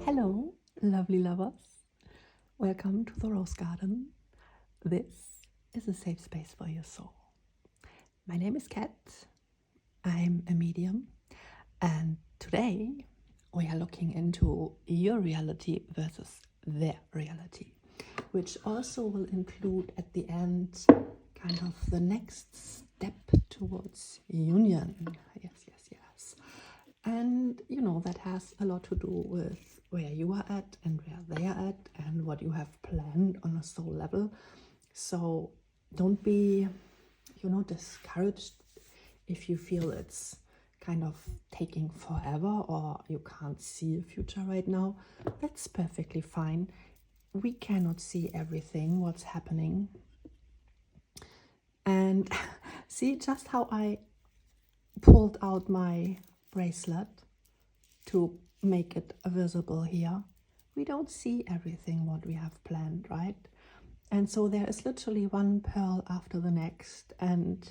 Hello, lovely lovers. Welcome to the Rose Garden. This is a safe space for your soul. My name is Kat. I'm a medium, and today we are looking into your reality versus their reality, which also will include at the end kind of the next step towards union. Yes. And you know, that has a lot to do with where you are at and where they are at and what you have planned on a soul level. So don't be, discouraged if you feel it's kind of taking forever or you can't see a future right now. That's perfectly fine. We cannot see everything, what's happening. And see just how I pulled out my bracelet to make it visible here. We don't see everything what we have planned, right? And so there is literally one pearl after the next, and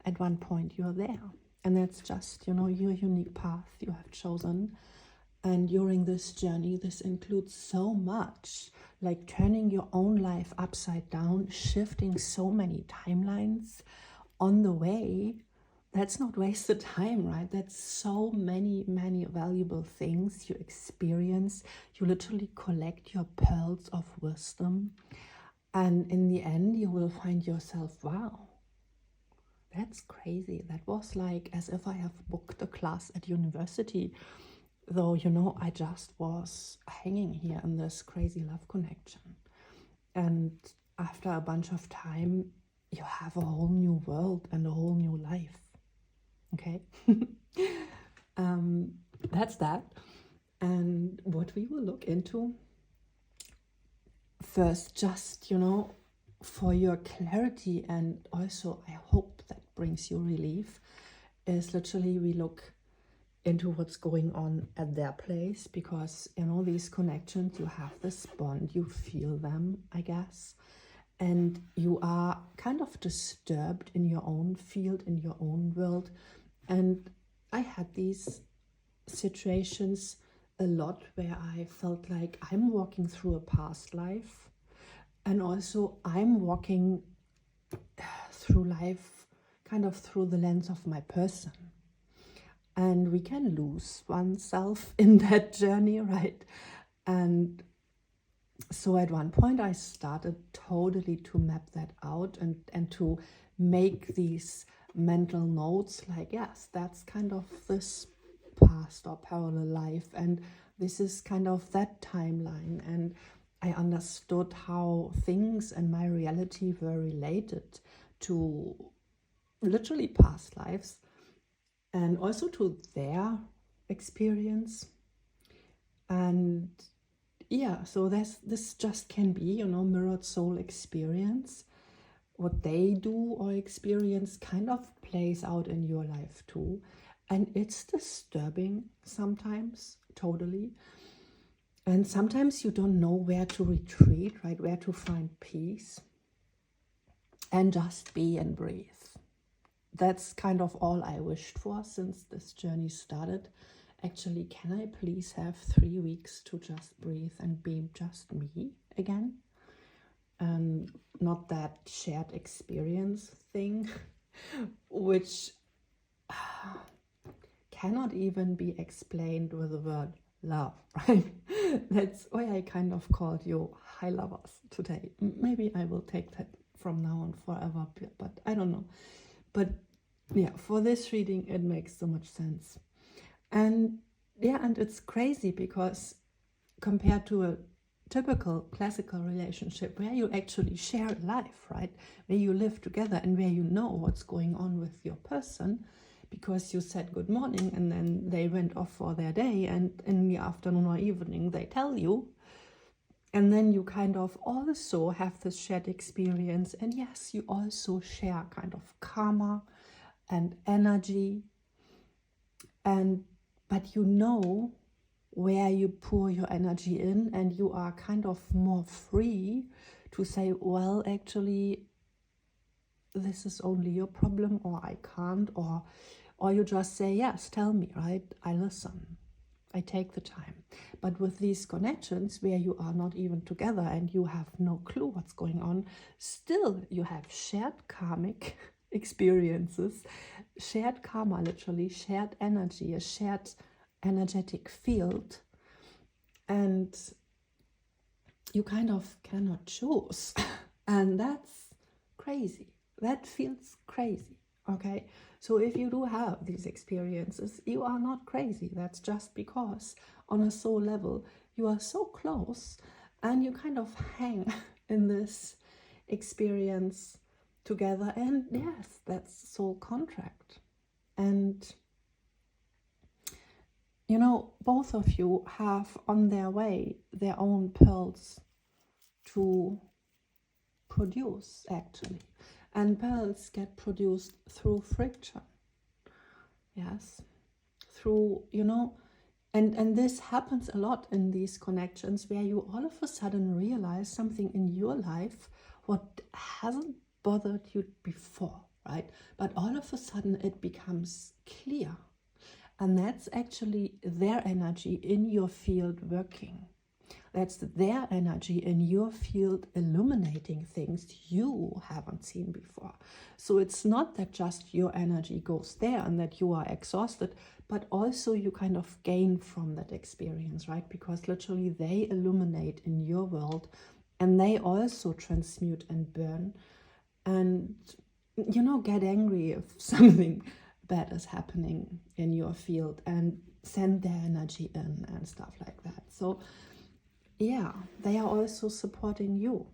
at one point you're there. And that's just, your unique path you have chosen. And during this journey, this includes so much, like turning your own life upside down, shifting so many timelines on the way. That's not wasted time, right? That's so many valuable things you experience. You literally collect your pearls of wisdom. And in the end, you will find yourself, wow, that's crazy. That was like as if I have booked a class at university. Though, I just was hanging here in this crazy love connection. And after a bunch of time, you have a whole new world and a whole new life. Okay, that's that. And what we will look into first, just, for your clarity, and also I hope that brings you relief, is literally we look into what's going on at their place, because, these connections, you have this bond, you feel them, I guess. And you are kind of disturbed in your own field, in your own world. And I had these situations a lot where I felt like I'm walking through a past life, and also I'm walking through life kind of through the lens of my person. And we can lose oneself in that journey, right? And so at one point I started totally to map that out and to make these mental notes, like, yes, that's kind of this past or parallel life, and this is kind of that timeline. And I understood how things in my reality were related to literally past lives and also to their experience. And yeah, so this just can be, mirrored soul experience. What they do or experience kind of plays out in your life too. And it's disturbing sometimes, totally. And sometimes you don't know where to retreat, right? Where to find peace. And just be and breathe. That's kind of all I wished for since this journey started. Actually, can I please have 3 weeks to just breathe and be just me again? Not that shared experience thing, which cannot even be explained with the word love, right? That's why I kind of called you high lovers today. Maybe I will take that from now on forever, but I don't know. But yeah, for this reading, it makes so much sense. And yeah, and it's crazy because compared to a typical classical relationship where you actually share life, right? Where you live together and where you know what's going on with your person, because you said good morning and then they went off for their day, and in the afternoon or evening they tell you, and then you kind of also have this shared experience. And yes, you also share kind of karma and energy, but you know where you pour your energy in, and you are kind of more free to say, well, actually, this is only your problem, or I can't, or you just say, yes, tell me, right? I listen. I take the time. But with these connections where you are not even together and you have no clue what's going on, still you have shared karmic experiences, shared karma, literally, shared energy, a shared energetic field. And you kind of cannot choose. And that's crazy. That feels crazy. Okay, so if you do have these experiences, you are not crazy. That's just because on a soul level, you are so close and you kind of hang in this experience together. And yes, that's soul contract. And, you know, both of you have on their way their own pearls to produce, actually. And pearls get produced through friction. Yes. Through, you know, and this happens a lot in these connections where you all of a sudden realize something in your life what hasn't bothered you before, right? But all of a sudden it becomes clear. And that's actually their energy in your field working. That's their energy in your field illuminating things you haven't seen before. So it's not that just your energy goes there and that you are exhausted, but also you kind of gain from that experience, right? Because literally they illuminate in your world and they also transmute and burn and, you know, get angry if something bad is happening in your field and send their energy in and stuff like that. So yeah, they are also supporting you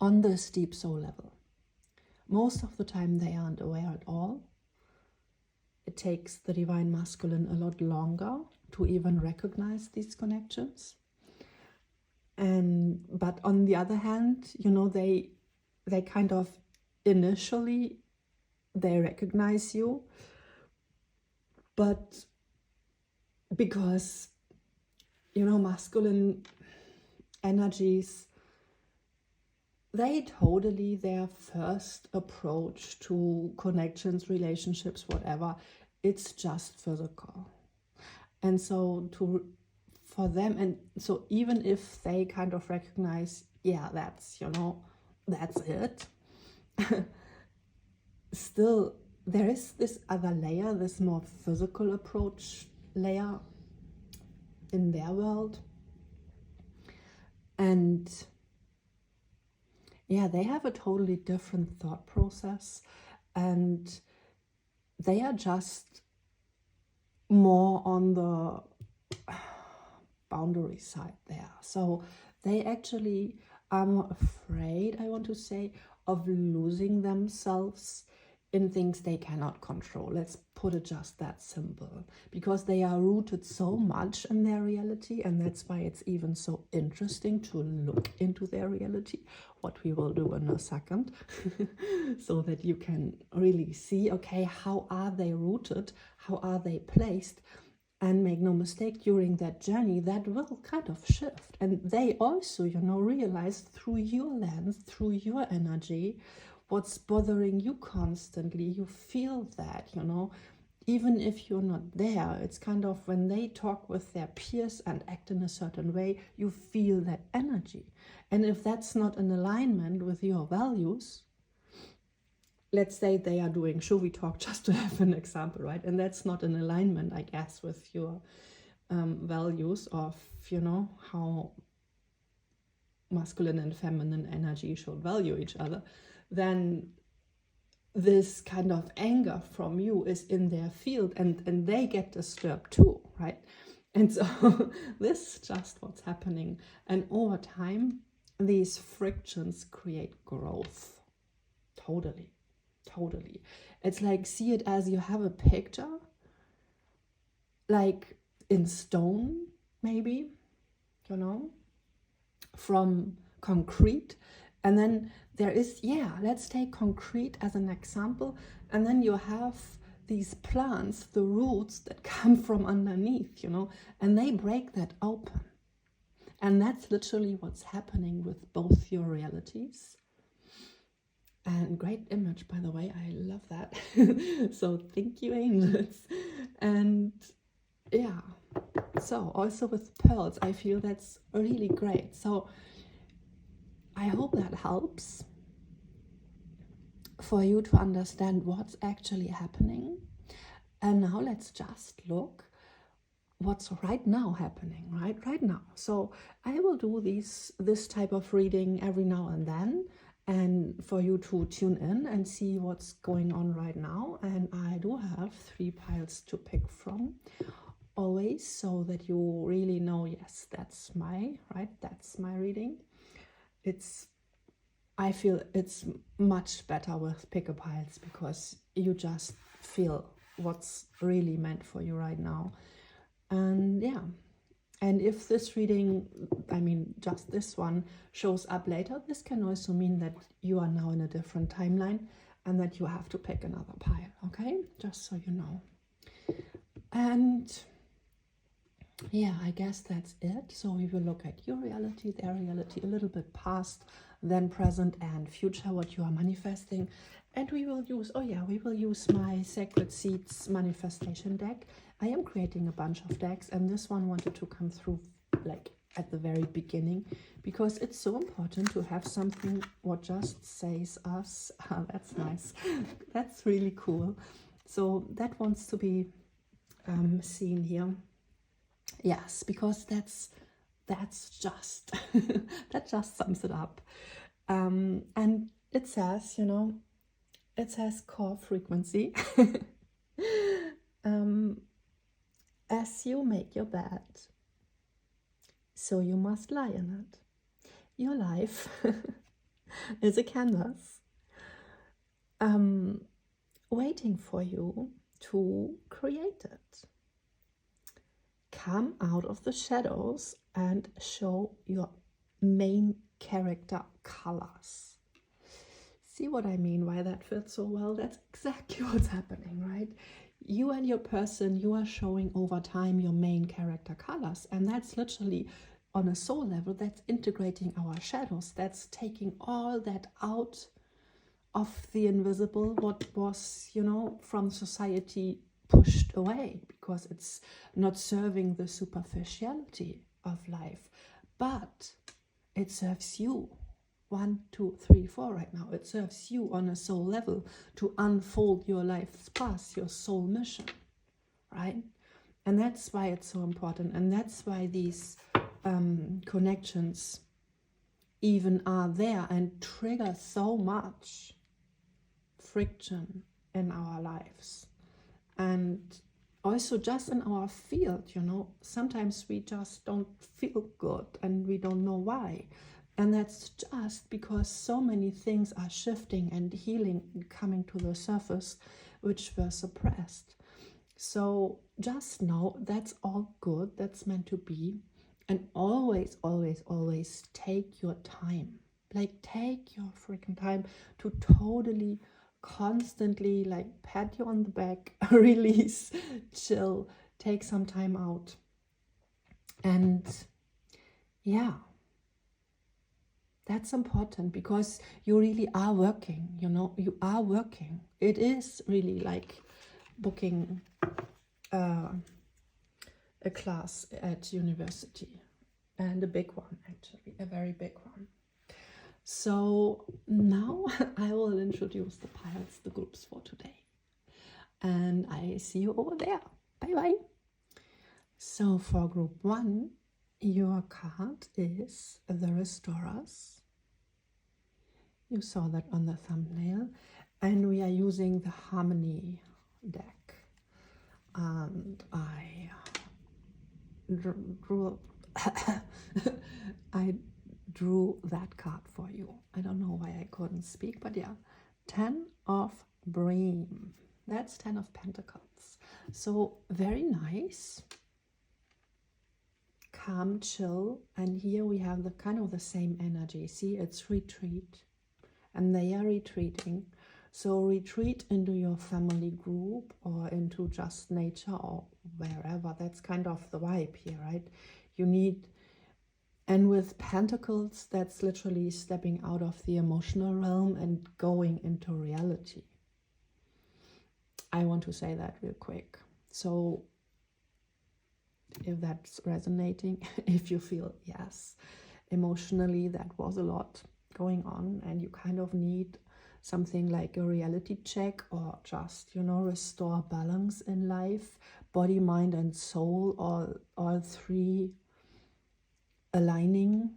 on this deep soul level. Most of the time they aren't aware at all. It takes the divine masculine a lot longer to even recognize these connections. But on the other hand, you know, they kind of initially they recognize you, but because, you know, masculine energies, their first approach to connections, relationships, whatever, it's just physical. And so for them, and so even if they kind of recognize, yeah, that's, you know, that's it, still there is this other layer, this more physical approach layer in their world. And yeah, they have a totally different thought process and they are just more on the boundary side there. So they actually are more afraid, I want to say, of losing themselves in things they cannot control. Let's put it just that simple, because they are rooted so much in their reality, and that's why it's even so interesting to look into their reality, what we will do in a second, so that you can really see, okay, how are they rooted, how are they placed, and make no mistake, during that journey, that will kind of shift. And they also, you know, realize through your lens, through your energy, what's bothering you constantly. You feel that, you know, even if you're not there, it's kind of when they talk with their peers and act in a certain way, you feel that energy. And if that's not in alignment with your values, let's say they are doing showy talk, just to have an example, right? And that's not in alignment, I guess, with your values of, you know, how masculine and feminine energy should value each other, then this kind of anger from you is in their field, and they get disturbed too, right? And so this is just what's happening. And over time, these frictions create growth. Totally. It's like, see it as you have a picture, like in stone, maybe, you know, from concrete. And then there is, let's take concrete as an example. And then you have these plants, the roots that come from underneath, you know, and they break that open. And that's literally what's happening with both your realities. And great image, by the way, I love that. So thank you, angels. And yeah, So also with pearls, I feel that's really great. So I hope that helps for you to understand what's actually happening. And now let's just look what's right now happening, right now. So I will do this type of reading every now and then, and for you to tune in and see what's going on right now. And I do have 3 piles to pick from always, so that you really know, yes, that's my reading. I feel it's much better with pick a piles, because you just feel what's really meant for you right now. And yeah, and if this reading, I mean just this one, shows up later, this can also mean that you are now in a different timeline and that you have to pick another pile, okay? Just so you know. And yeah, I guess that's it. So we will look at your reality, their reality, a little bit past, then present and future, what you are manifesting. And we will use, we will use my Sacred Seeds manifestation deck. I am creating a bunch of decks, and this one wanted to come through like at the very beginning, because it's so important to have something what just says us. That's nice. That's really cool. So that wants to be seen here. Yes, because that's just that just sums it up. And it says, you know, it says core frequency. As you make your bed, so you must lie in it. Your life is a canvas waiting for you to create it. Come out of the shadows and show your main character colors. See what I mean, why that fits so well? That's exactly what's happening, right? You and your person, you are showing over time your main character colors, and that's literally on a soul level, that's integrating our shadows, that's taking all that out of the invisible, what was, you know, from society pushed away, because it's not serving the superficiality of life, but it serves you. 1, 2, 3, 4 right now. It serves you on a soul level to unfold your life's path, your soul mission, right? And that's why it's so important, and that's why these connections even are there and trigger so much friction in our lives. And also just in our field, you know, sometimes we just don't feel good and we don't know why. And that's just because so many things are shifting and healing and coming to the surface, which were suppressed. So just know that's all good, that's meant to be. And always, always, always take your time. Like, take your freaking time to totally, constantly, like, pat you on the back, release, chill, take some time out. And yeah, that's important, because you really are working, you know, you are working. It is really like booking a class at university, and a big one, actually, a very big one. So now I will introduce the piles, the groups for today, and I see you over there. Bye bye. So for group 1, your card is the Restorers. You saw that on the thumbnail, and we are using the Harmony deck. And I drew that card for you. I don't know why I couldn't speak, but yeah, 10 of Bream. That's 10 of Pentacles. So very nice, calm, chill. And here we have the kind of the same energy. See, it's retreat, and they are retreating. So retreat into your family group or into just nature or wherever. That's kind of the vibe here, right? You need, and with Pentacles, that's literally stepping out of the emotional realm and going into reality. I want to say that real quick. So if that's resonating. If you feel, yes, emotionally that was a lot going on and you kind of need something like a reality check, or just, you know, restore balance in life, body, mind and soul, all three aligning,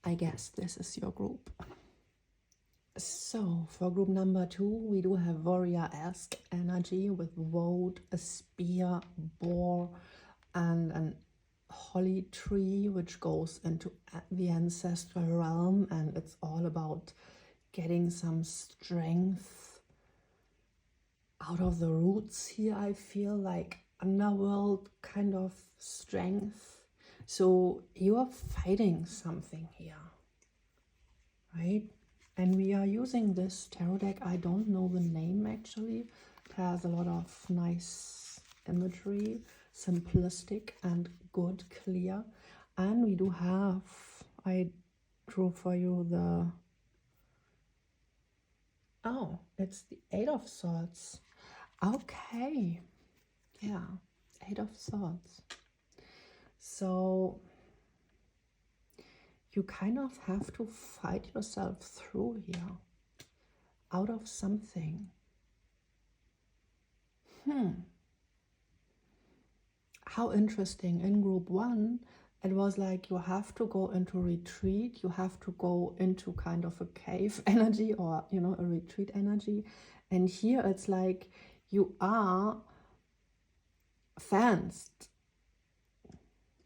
I guess this is your group. So for group number 2, we do have warrior-esque energy with woad, a spear, boar, and an holly tree, which goes into the ancestral realm, and it's all about getting some strength out of the roots here. I feel like underworld kind of strength. So you are fighting something here, right? And we are using this tarot deck. I don't know the name actually. It has a lot of nice imagery, simplistic and good, clear. And we do have, I drew for you the, oh, it's the 8 of Swords. Okay, yeah, 8 of Swords. So you kind of have to fight yourself through here, out of something. How interesting. In group 1, it was like you have to go into retreat, you have to go into kind of a cave energy, or, you know, a retreat energy. And here it's like you are fenced,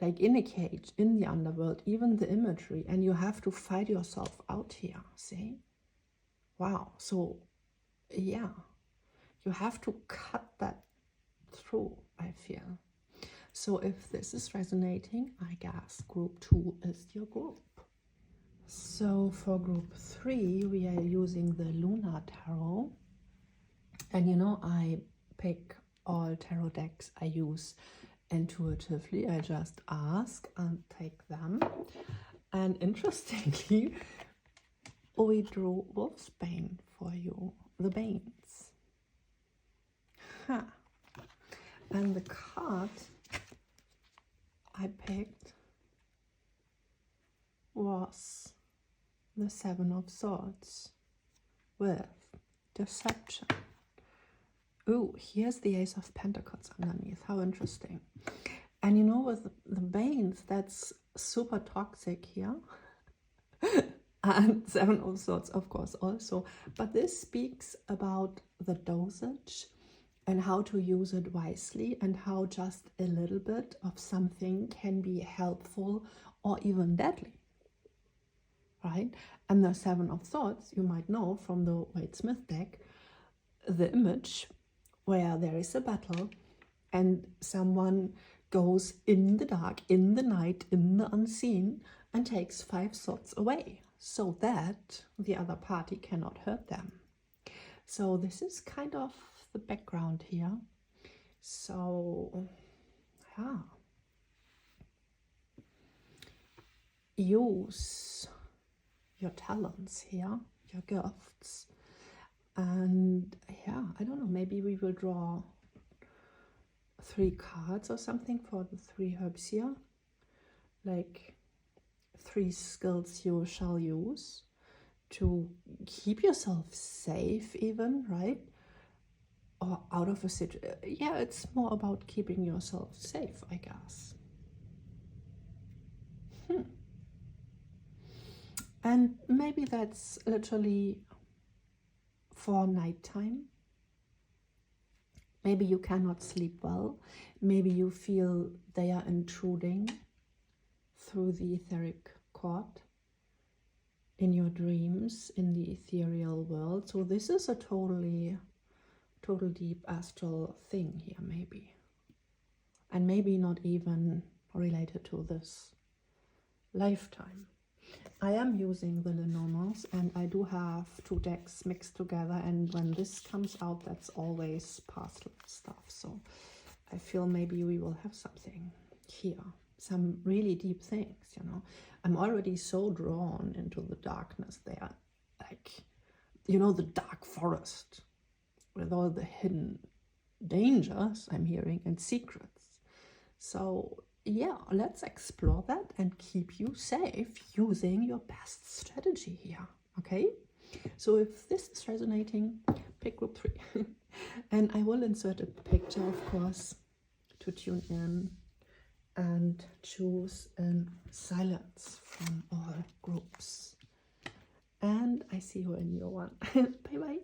like in a cage, in the underworld, even the imagery, and you have to fight yourself out here, see? Wow. So yeah, you have to cut that through, I feel. So if this is resonating, I guess group 2 is your group. So for group 3, we are using the Lunar Tarot. And you know, I pick all tarot decks I use intuitively. I just ask and take them. And interestingly, we drew Wolfsbane for you, the Banes. Huh. And the card I picked was the 7 of Swords with deception. Ooh, here's the Ace of Pentacles underneath. How interesting. And you know, with the Banes, that's super toxic here. And 7 of Swords, of course, also. But this speaks about the dosage and how to use it wisely, and how just a little bit of something can be helpful or even deadly, right? And the 7 of Swords, you might know from the Wade Smith deck, the image where there is a battle and someone goes in the dark, in the night, in the unseen, and takes 5 swords away so that the other party cannot hurt them. So this is kind of the background here. So yeah, use your talents here, your gifts. And yeah, I don't know, maybe we will draw 3 cards or something for the 3 herbs here, like 3 skills you shall use to keep yourself safe even, right? Or out of a situation. Yeah, it's more about keeping yourself safe, I guess. And maybe that's literally for nighttime. Maybe you cannot sleep well. Maybe you feel they are intruding through the etheric cord in your dreams, in the ethereal world. So this is a total deep astral thing here, maybe. And maybe not even related to this lifetime. I am using the Lenormands, and I do have 2 decks mixed together, and when this comes out, that's always past life stuff. So I feel maybe we will have something here, some really deep things, you know. I'm already so drawn into the darkness there, like, you know, the dark forest with all the hidden dangers I'm hearing and secrets. So yeah, let's explore that and keep you safe using your best strategy here. Okay, so if this is resonating, pick group 3. And I will insert a picture, of course, to tune in and choose in silence from all groups. And I see you in your one. Bye bye.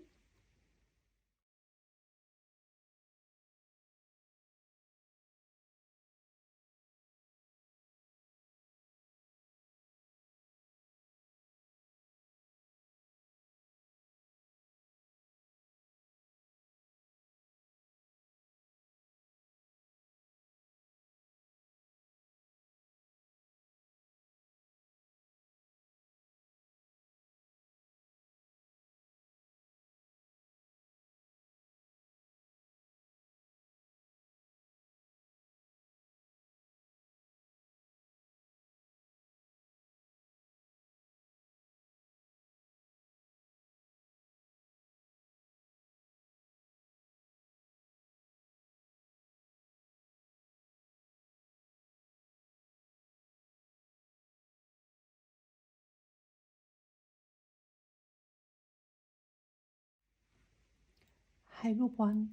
Hi group 1.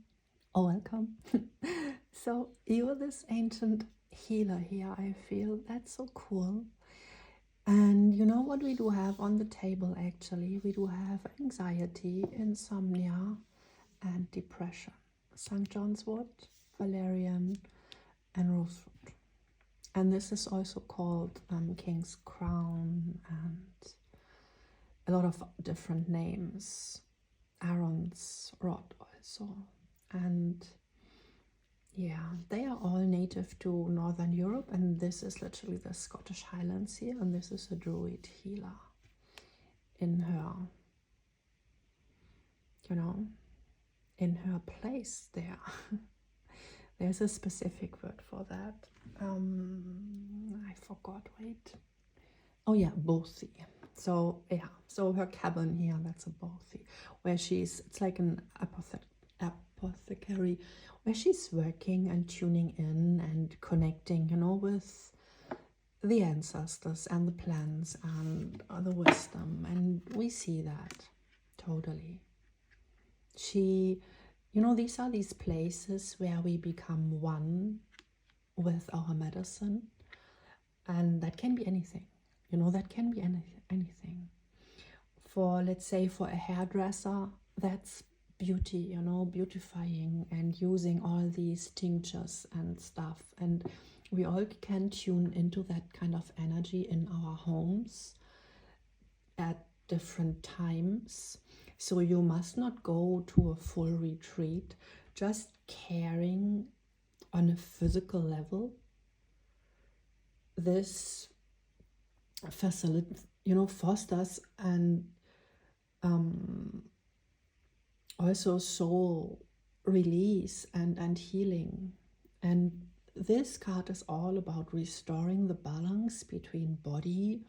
Oh, welcome. So you're this ancient healer here, I feel. That's so cool. And you know what we do have on the table actually? We do have anxiety, insomnia, and depression. St. John's Wood, valerian, and rosewood. And this is also called King's Crown and a lot of different names. Aaron's Rod also. And yeah, they are all native to Northern Europe, and this is literally the Scottish Highlands here, and this is a Druid healer in her, you know, in her place there. There's a specific word for that. I forgot, wait. Oh yeah, bothy. So yeah, so her cabin here, that's a bothy, where it's like an apothecary, where she's working and tuning in and connecting, you know, with the ancestors and the plants and the wisdom. And we see that totally. She, you know, these are these places where we become one with our medicine, and that can be anything, you know, that can be anything. For, let's say, for a hairdresser, that's beauty, you know, beautifying and using all these tinctures and stuff. And we all can tune into that kind of energy in our homes at different times. So you must not go to a full retreat. Just caring on a physical level, this facility, you know, fosters and also soul release and healing. And this card is all about restoring the balance between body,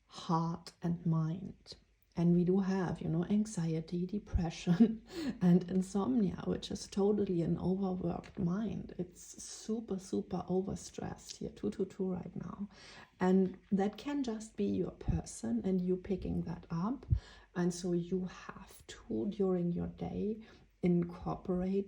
heart, and mind. And we do have, you know, anxiety, depression, and insomnia, which is totally an overworked mind. It's super, super overstressed here, 222 right now. And that can just be your person and you picking that up. And so you have to, during your day,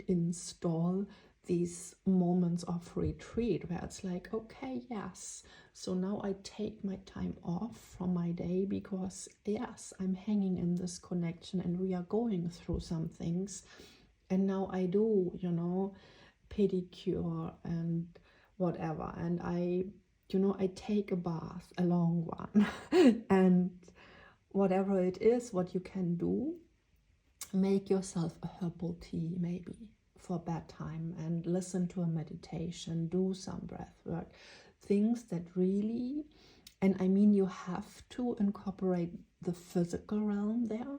install these moments of retreat where it's like, okay, yes, so now I take my time off from my day because, yes, I'm hanging in this connection and we are going through some things. And now I do, you know, pedicure and whatever. And I, you know, I take a bath, a long one. And whatever it is, what you can do, make yourself a herbal tea maybe for bedtime and listen to a meditation, do some breath work, things that really, and I mean you have to incorporate the physical realm there,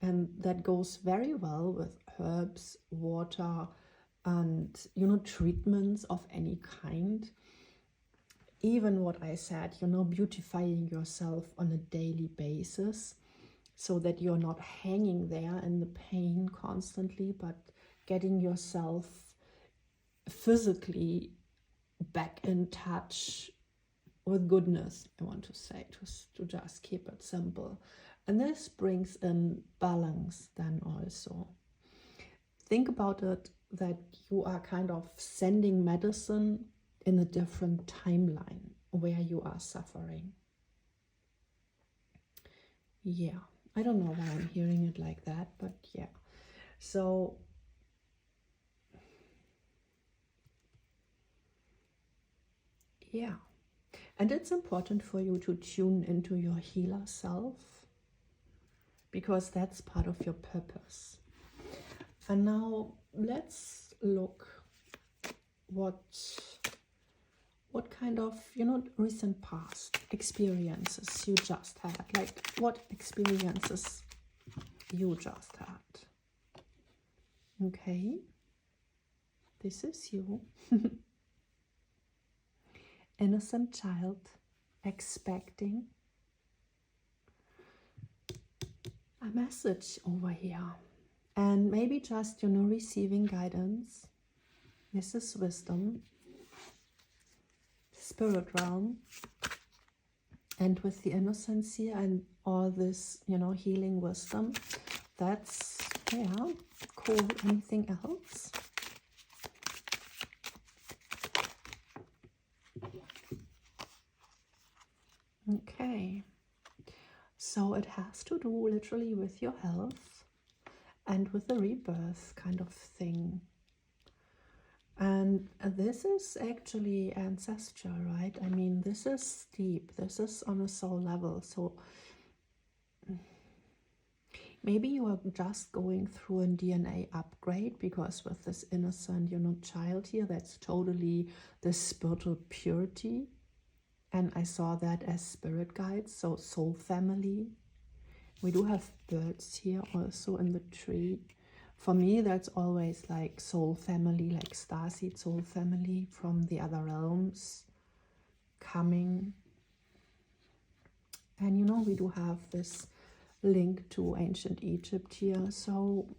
and that goes very well with herbs, water, and, you know, treatments of any kind. Even what I said, you know, beautifying yourself on a daily basis so that you're not hanging there in the pain constantly, but getting yourself physically back in touch with goodness, I want to say, to just keep it simple. And this brings in balance then also. Think about it that you are kind of sending medicine in a different timeline where you are suffering. Yeah, I don't know why I'm hearing it like that, but yeah. So yeah, and it's important for you to tune into your healer self, because that's part of your purpose. And now let's look what kind of, recent past experiences you just had. Like, what experiences you just had. Okay, this is you. Innocent child, expecting a message over here. And maybe just, receiving guidance. This is wisdom, spirit realm. And with the innocence here and all this, healing wisdom, that's, yeah, cool. Anything else? Okay. So it has to do literally with your health and with the rebirth kind of thing. And this is actually ancestral, right? I mean, this is deep. This is on a soul level. So maybe you are just going through a DNA upgrade, because with this innocent, child here, that's totally the spiritual purity. And I saw that as spirit guides, so soul family. We do have birds here also in the tree. For me, that's always like soul family, like starseed soul family from the other realms coming. And we do have this link to ancient Egypt here. So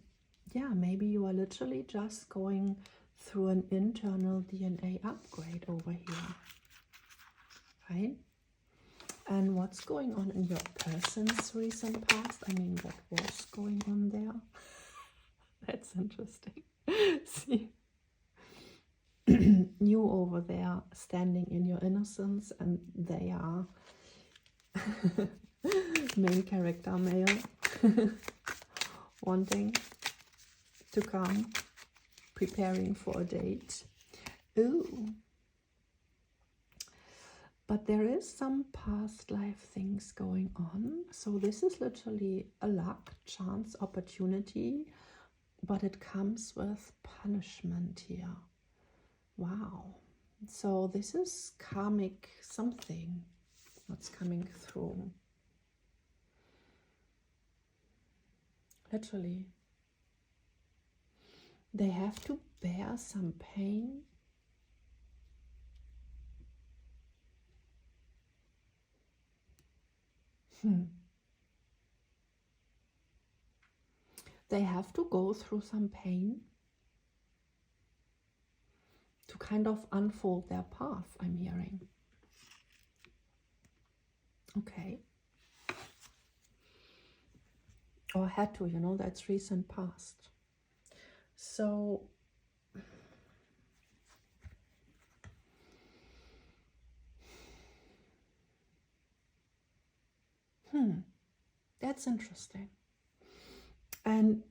yeah, maybe you are literally just going through an internal DNA upgrade over here, right? And what's going on in your person's recent past? I mean, what was going on there? That's interesting. See, you over there standing in your innocence, and they are main character male wanting to come, preparing for a date. Ooh. But there is some past life things going on. So this is literally a luck, chance, opportunity, but it comes with punishment here. Wow. So this is karmic something that's coming through. Literally. They have to bear some pain. They have to go through some pain to kind of unfold their path, I'm hearing. Okay. Or had to, that's recent past. So that's interesting. And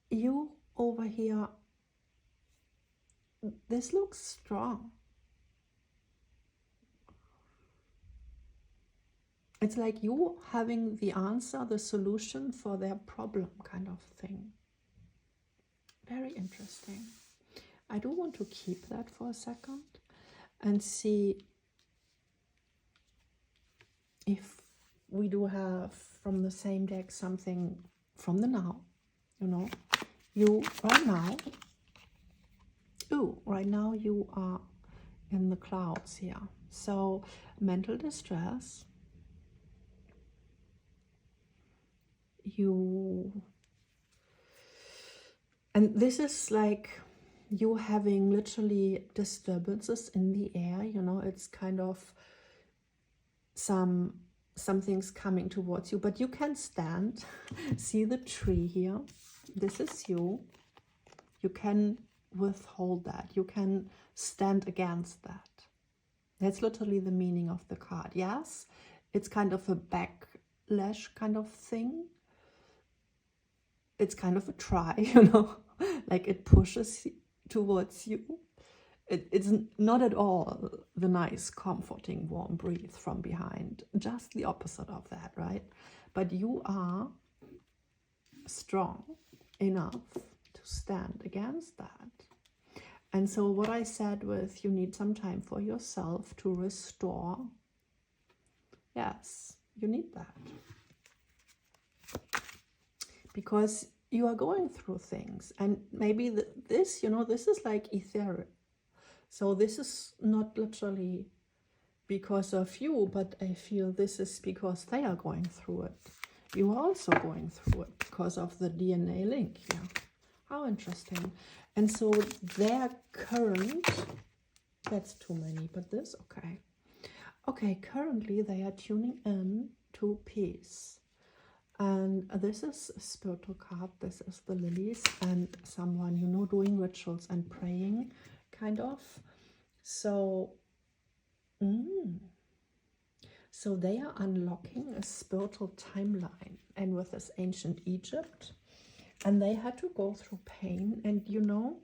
you over here, this looks strong. It's like you having the answer, the solution for their problem kind of thing. Very interesting. I do want to keep that for a second and see if we do have from the same deck something from the now, you right now. Ooh, right now you are in the clouds here. So mental distress. And this is like, you having literally disturbances in the air, you know, it's kind of something's coming towards you, but you can stand. See the tree here? This is you. You can withhold that. You can stand against that. That's literally the meaning of the card. Yes, it's kind of a backlash kind of thing. It's kind of a try, you know, like it pushes towards you. It's not at all the nice, comforting, warm breeze from behind. Just the opposite of that, right? But you are strong enough to stand against that. And so what I said with, you need some time for yourself to restore. Yes, you need that. Because you are going through things. And maybe this, you know, this is like ethereal. So this is not literally because of you, but I feel this is because they are going through it. You are also going through it because of the DNA link here. How interesting. And so their current, that's too many, but this, okay. Okay, currently they are tuning in to peace. And this is a spiritual card. This is the lilies and someone, you know, doing rituals and praying, kind of. So, so they are unlocking a spiritual timeline, and with this ancient Egypt, and they had to go through pain and, you know,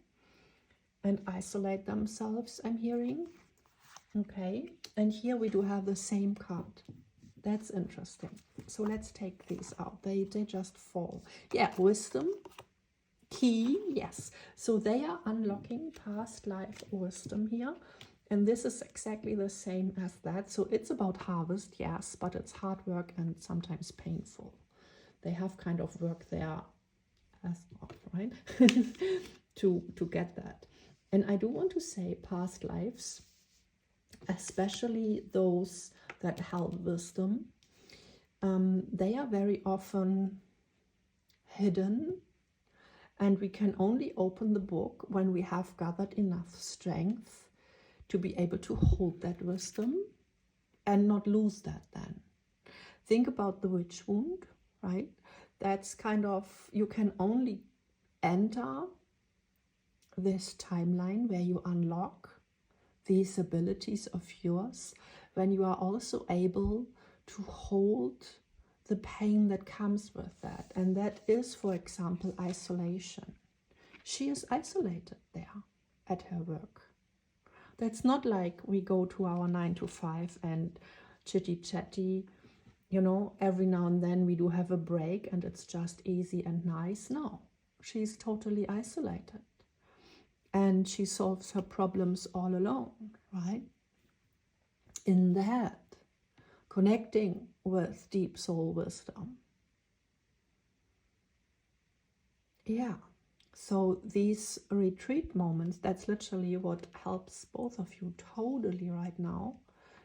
and isolate themselves, I'm hearing. Okay, and here we do have the same card. That's interesting. So let's take these out. They just fall. Yeah, wisdom, key, yes. So they are unlocking past life wisdom here. And this is exactly the same as that. So it's about harvest, yes, but it's hard work and sometimes painful. They have kind of work there as well, right? to get that. And I do want to say past lives, especially those that held wisdom, they are very often hidden, and we can only open the book when we have gathered enough strength to be able to hold that wisdom and not lose that then. Think about the witch wound, right? That's kind of, you can only enter this timeline where you unlock these abilities of yours when you are also able to hold the pain that comes with that. And that is, for example, isolation. She is isolated there at her work. That's not like we go to our 9 to 5 and chitty-chatty, you know, every now and then we do have a break and it's just easy and nice. No, she's totally isolated. And she solves her problems all alone, right? In that, connecting with deep soul wisdom. Yeah. So these retreat moments, that's literally what helps both of you totally right now.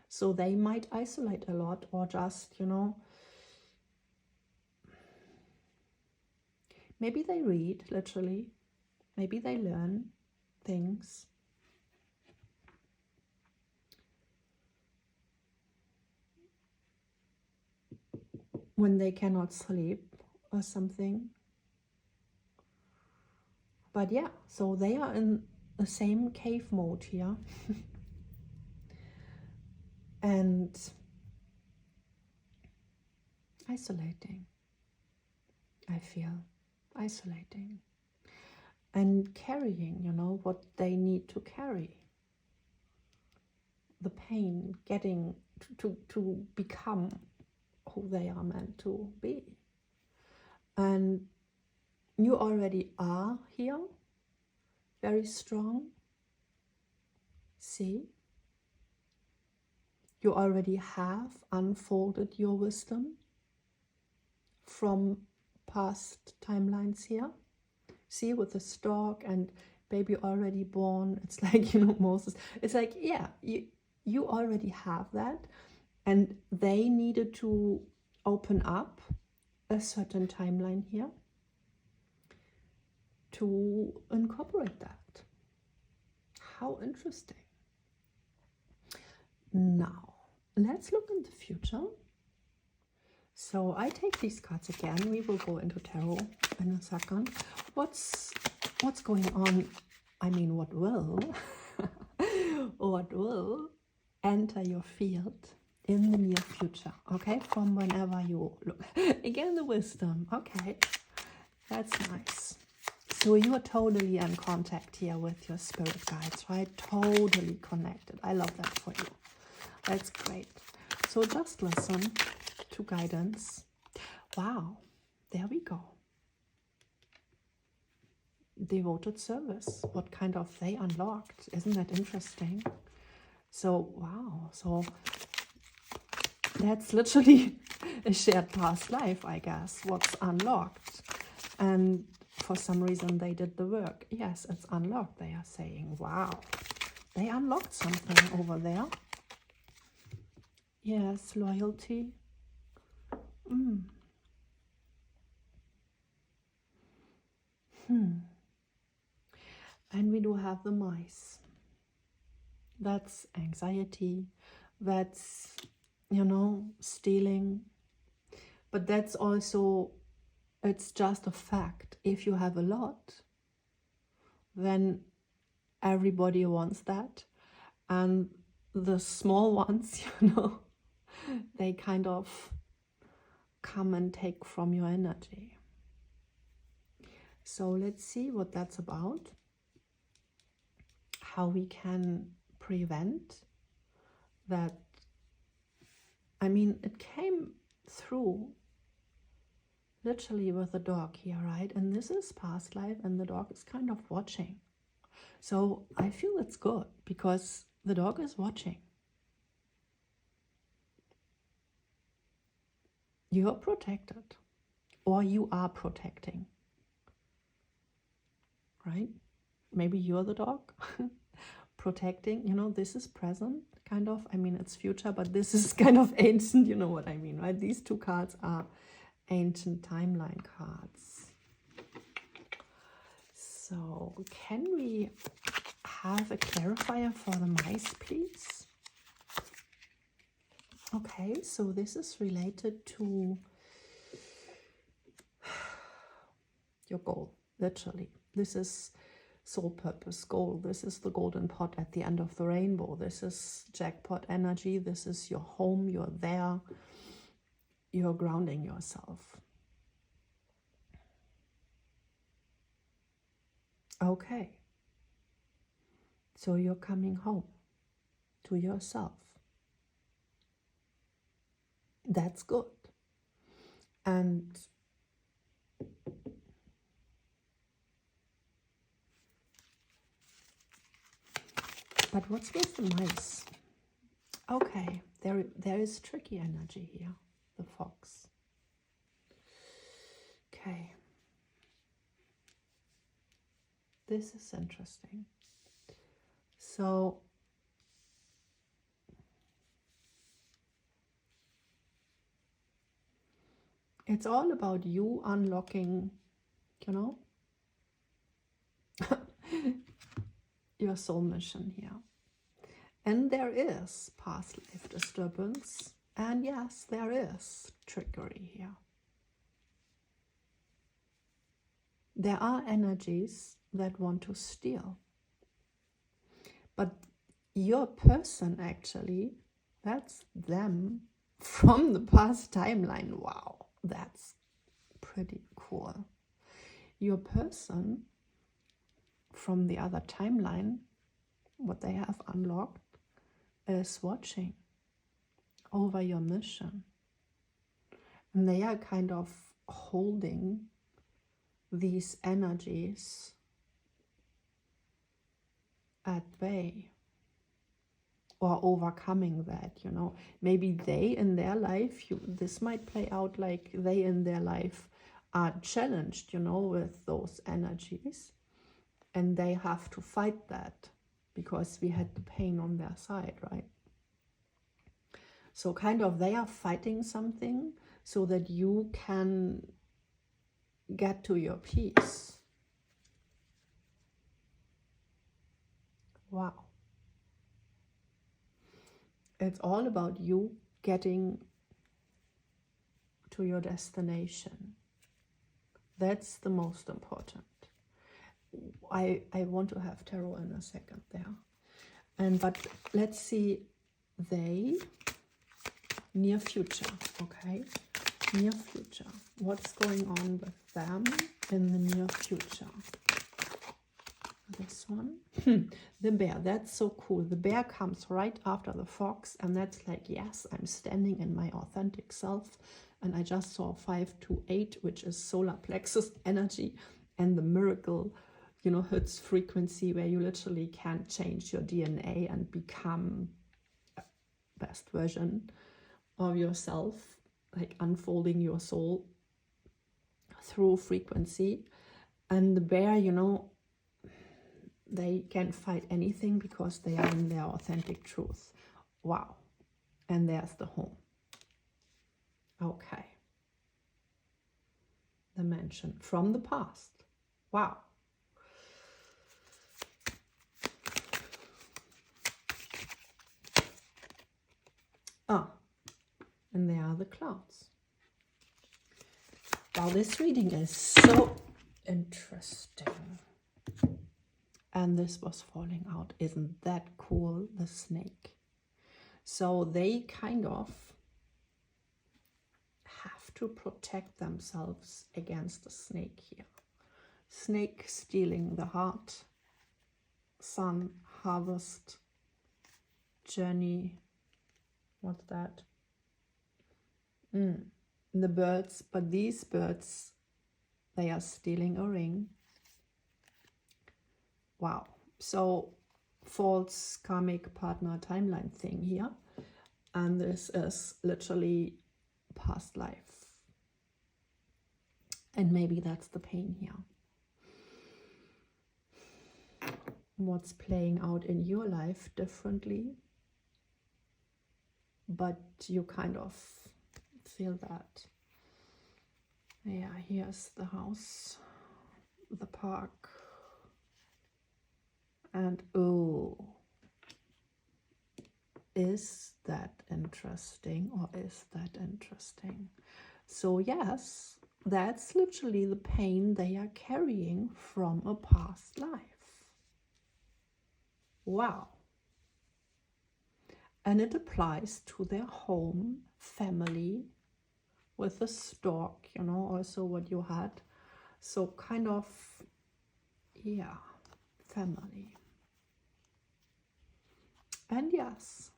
So they might isolate a lot, or just, you know, maybe they read literally, maybe they learn things. When they cannot sleep or something. But yeah, so they are in the same cave mode here. And isolating, I feel, isolating. And carrying, you know, what they need to carry. The pain, getting to become who they are meant to be. And you already are here, very strong. See? You already have unfolded your wisdom from past timelines here. See, with the stork and baby already born, it's like, you know, Moses. It's like, yeah, you already have that. And they needed to open up a certain timeline here to incorporate that. How interesting. Now, let's look in the future. So I take these cards again. We will go into tarot in a second. What's going on? I mean, what will what will enter your field in the near future? Okay, from whenever you look. Again, the wisdom. Okay, that's nice. So you are totally in contact here with your spirit guides, right? Totally connected. I love that for you. That's great. So just listen to guidance. Wow, there we go. Devoted service. What kind of they unlocked? Isn't that interesting? So, wow. So that's literally a shared past life, I guess, what's unlocked. And for some reason they did the work. Yes, it's unlocked, they are saying. Wow. They unlocked something over there. Yes, loyalty. And we do have the mice. That's anxiety. That's, you know, stealing. But that's also, it's just a fact. If you have a lot, then everybody wants that. And the small ones, you know, they kind of come and take from your energy. So let's see what that's about. How we can prevent that. I mean, it came through literally with the dog here, right? And this is past life, and the dog is kind of watching. So I feel it's good because the dog is watching. You're protected, or you are protecting, right? Maybe you're the dog protecting, you know, this is present, kind of. I mean, it's future, but this is kind of ancient, you know what I mean, right? These two cards are ancient timeline cards. So can we have a clarifier for the mice, please? Okay, so this is related to your goal, literally. This is soul purpose, goal. This is the golden pot at the end of the rainbow. This is jackpot energy. This is your home. You're there. You're grounding yourself. Okay. So you're coming home to yourself. That's good. And but what's with the mice? Okay, there is tricky energy here, the fox. Okay. This is interesting. So it's all about you unlocking, you know, your soul mission here. And there is past life disturbance. And yes, there is trickery here. There are energies that want to steal. But your person, actually, that's them from the past timeline. Wow, that's pretty cool. Your person from the other timeline, what they have unlocked, is watching over your mission. And they are kind of holding these energies at bay, or overcoming that, you know. Maybe they in their life, this might play out like they in their life are challenged, you know, with those energies, and they have to fight that because we had the pain on their side, right? So kind of they are fighting something so that you can get to your peace. Wow. It's all about you getting to your destination. That's the most important. I want to have tarot in a second there. But let's see they near future, okay? Near future. What's going on with them in the near future? This one. The bear. That's so cool. The bear comes right after the fox, and that's like, yes, I'm standing in my authentic self. And I just saw 528, which is solar plexus energy, and the miracle, you know, Hertz frequency, where you literally can change your DNA and become a best version of yourself, like unfolding your soul through frequency. And the bear, you know, they can't fight anything because they are in their authentic truth. Wow. And there's the home. Okay. The mansion from the past. Wow. And there are the clouds. Wow, this reading is so interesting. And this was falling out. Isn't that cool? The snake. So they kind of have to protect themselves against the snake here. Snake stealing the heart, sun, harvest, journey. What's that? The birds, but these birds, they are stealing a ring. Wow. So false karmic partner timeline thing here. And this is literally past life. And maybe that's the pain here. What's playing out in your life differently, but you kind of feel that. Yeah, here's the house, the park, and oh, is that interesting, or is that interesting? So yes, that's literally the pain they are carrying from a past life. Wow. And it applies to their home, family, with the stork, you know, also what you had. So kind of, yeah, family. And yes,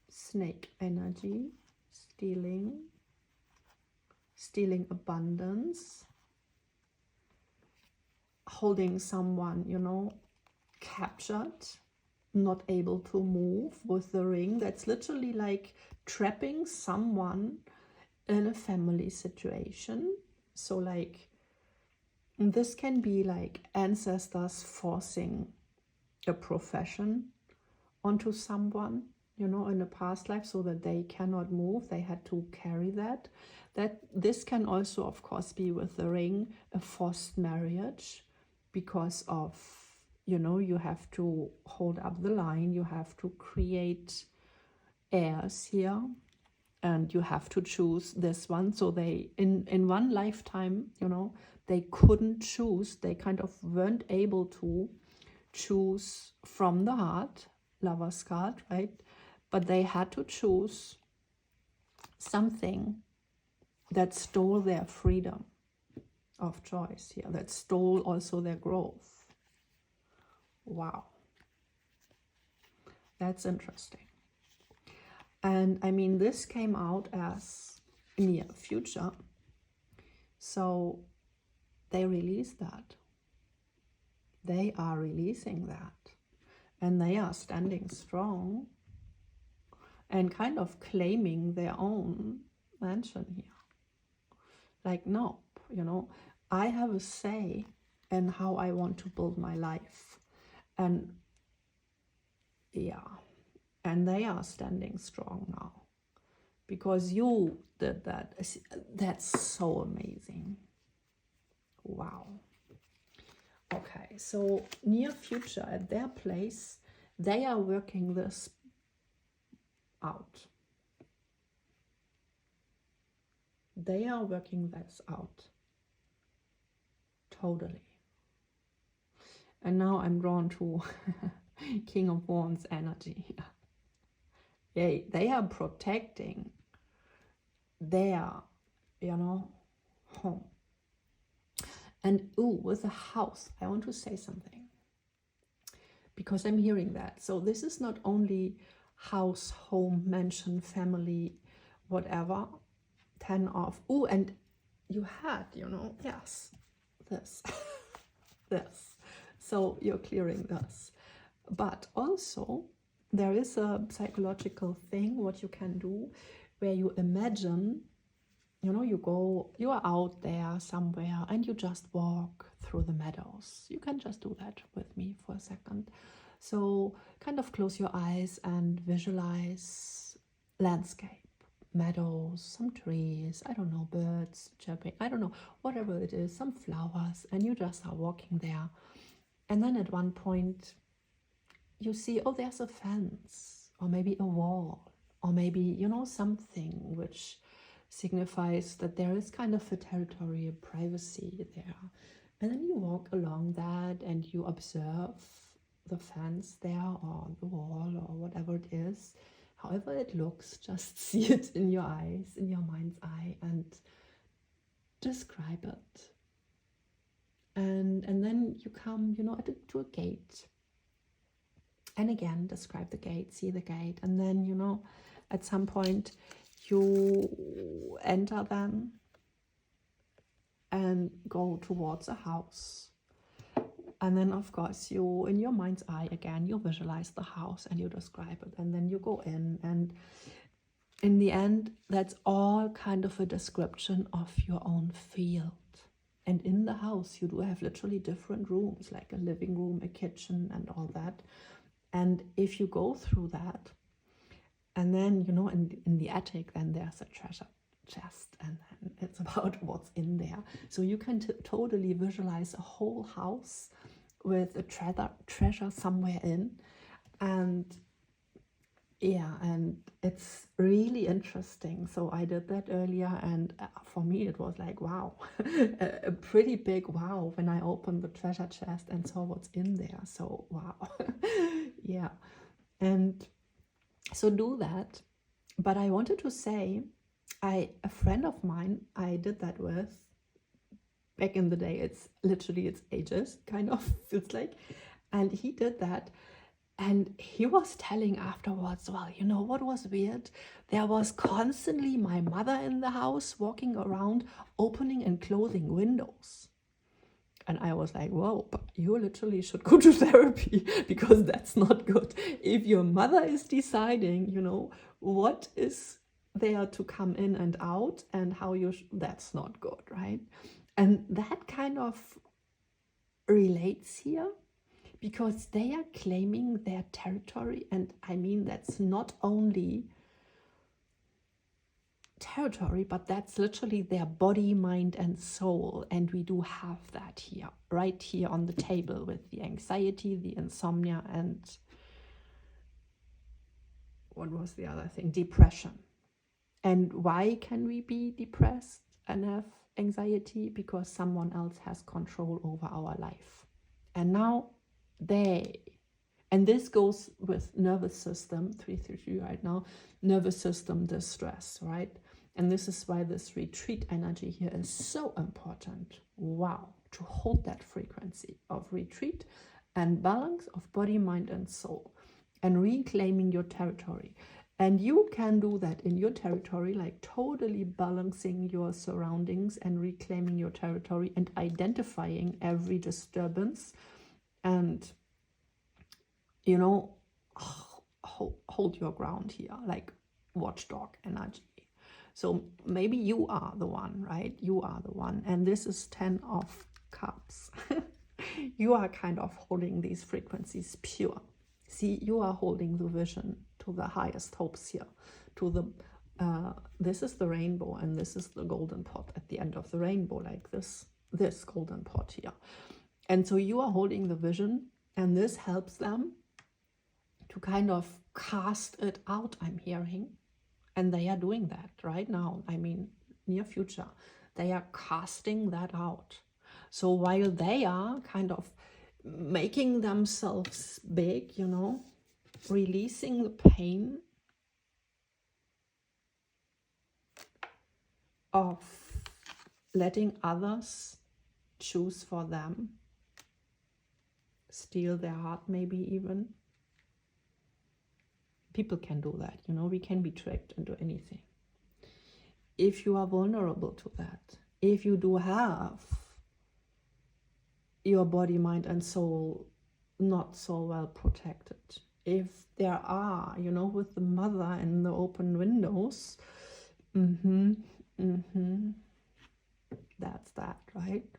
snake energy, stealing abundance, holding someone, you know, captured, not able to move with the ring. That's literally like trapping someone in a family situation. So like, this can be like ancestors forcing a profession onto someone, you know, in a past life, so that they cannot move. They had to carry that. This can also, of course, be with the ring, a forced marriage, because of, you know, you have to hold up the line, you have to create heirs here, and you have to choose this one. So they, in one lifetime, you know, they couldn't choose. They kind of weren't able to choose from the heart, Lover's card, right? But they had to choose something that stole their freedom of choice here, that stole also their growth. Wow. That's interesting. And I mean, this came out as near future. So they released that. They are releasing that. And they are standing strong and kind of claiming their own mansion here. Like, no, you know, I have a say in how I want to build my life. And yeah. And they are standing strong now because you did that. That's so amazing. Wow. Okay, so near future at their place, They are working this out. They are working this out. Totally. And now I'm drawn to King of Wands energy. Yay, they are protecting their, you know, home. And ooh, with the house, I want to say something, because I'm hearing that. So this is not only house, home, mansion, family, whatever, 10 of, ooh, and you had, you know, yes, this, this. So you're clearing this. But also, there is a psychological thing, what you can do, where you imagine, you know, you are out there somewhere and you just walk through the meadows. You can just do that with me for a second. So kind of close your eyes and visualize landscape, meadows, some trees, I don't know, birds chirping, I don't know, whatever it is, some flowers, and you just are walking there. And then at one point you see, oh, there's a fence, or maybe a wall, or maybe, you know, something which signifies that there is kind of a territory, a privacy there. And then you walk along that and you observe the fence there, or the wall, or whatever it is, however it looks. Just see it in your eyes, in your mind's eye, and describe it. And then you come, you know, to a gate. And again, describe the gate, see the gate. And then, you know, at some point you enter then and go towards a house. And then, of course, you, in your mind's eye, again, you visualize the house and you describe it. And then you go in. And in the end, that's all kind of a description of your own field. And in the house, you do have literally different rooms, like a living room, a kitchen, and all that. And if you go through that, and then, you know, in the attic, then there's a treasure chest, and then it's about what's in there. So you can totally visualize a whole house with a treasure somewhere in. And yeah, and it's really interesting. So I did that earlier, and for me it was like, wow, a pretty big wow when I opened the treasure chest and saw what's in there. So wow. Yeah. And so do that. But I wanted to say, a friend of mine I did that with back in the day, it's ages, kind of feels like, and he did that. And he was telling afterwards, well, you know what was weird? There was constantly my mother in the house walking around, opening and closing windows. And I was like, whoa, but you literally should go to therapy, because that's not good. If your mother is deciding, you know, what is there to come in and out and how that's not good, right? And that kind of relates here, because they are claiming their territory. And I mean, that's not only territory, but that's literally their body, mind, and soul. And we do have that here, right here on the table, with the anxiety, the insomnia, and what was the other thing? Depression. And why can we be depressed and have anxiety? Because someone else has control over our life. And now and this goes with nervous system, 333 right now, nervous system distress, right? And this is why this retreat energy here is so important. Wow, to hold that frequency of retreat and balance of body, mind, and soul, and reclaiming your territory. And you can do that in your territory, like totally balancing your surroundings and reclaiming your territory and identifying every disturbance. And, you know, hold your ground here, like watchdog energy. So maybe you are the one, right? You are the one. And this is 10 of Cups. You are kind of holding these frequencies pure. See, you are holding the vision to the highest hopes here. To the, this is the rainbow, and this is the golden pot at the end of the rainbow, like this golden pot here. And so you are holding the vision, and this helps them to kind of cast it out, I'm hearing. And they are doing that right now. I mean, near future. They are casting that out. So while they are kind of making themselves big, you know, releasing the pain of letting others choose for them, steal their heart maybe even. People can do that, you know, we can be tricked into anything. If you are vulnerable to that, if you do have your body, mind and soul not so well protected, if there are, you know, with the mother and the open windows, that's that, right?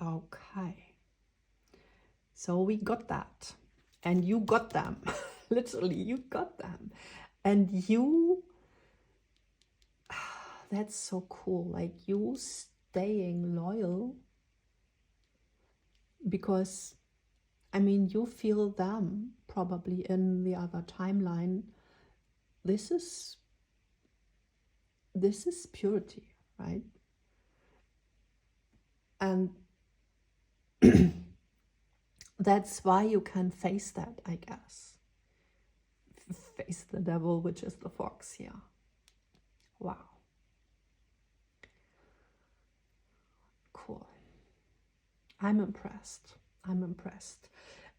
Okay, so we got that, and you got them. Literally, you got them, and you, that's so cool, like you staying loyal, because I mean, you feel them probably in the other timeline. This is purity, right? And that's why you can face that, I guess. Face the devil, which is the fox here. Wow. Cool. I'm impressed. I'm impressed.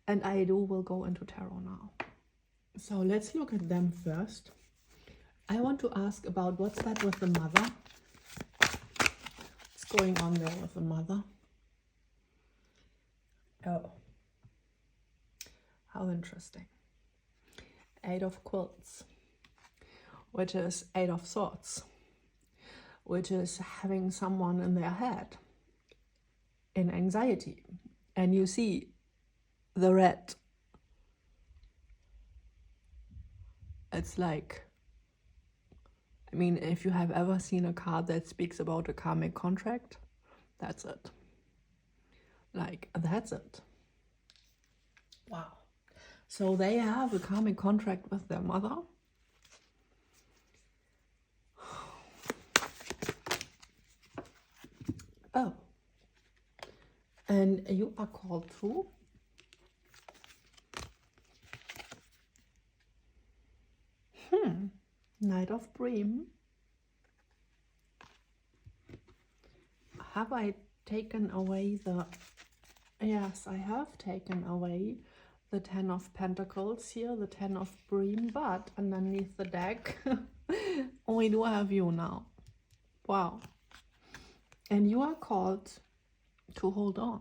And I will go into tarot now. So let's look at them first. I want to ask about what's that with the mother? What's going on there with the mother? Oh, how interesting. 8 of Quilts, which is 8 of Swords, which is having someone in their head in anxiety. And you see the red. It's like, I mean, if you have ever seen a card that speaks about a karmic contract, that's it. Like, that's it. Wow. So they have a karmic contract with their mother. Oh. And you are called through. Knight of Bream. Have I taken away the... Yes, I have taken away the 10 of Pentacles here, the 10 of Bream, but underneath the deck, we do have you now. Wow. And you are called to hold on.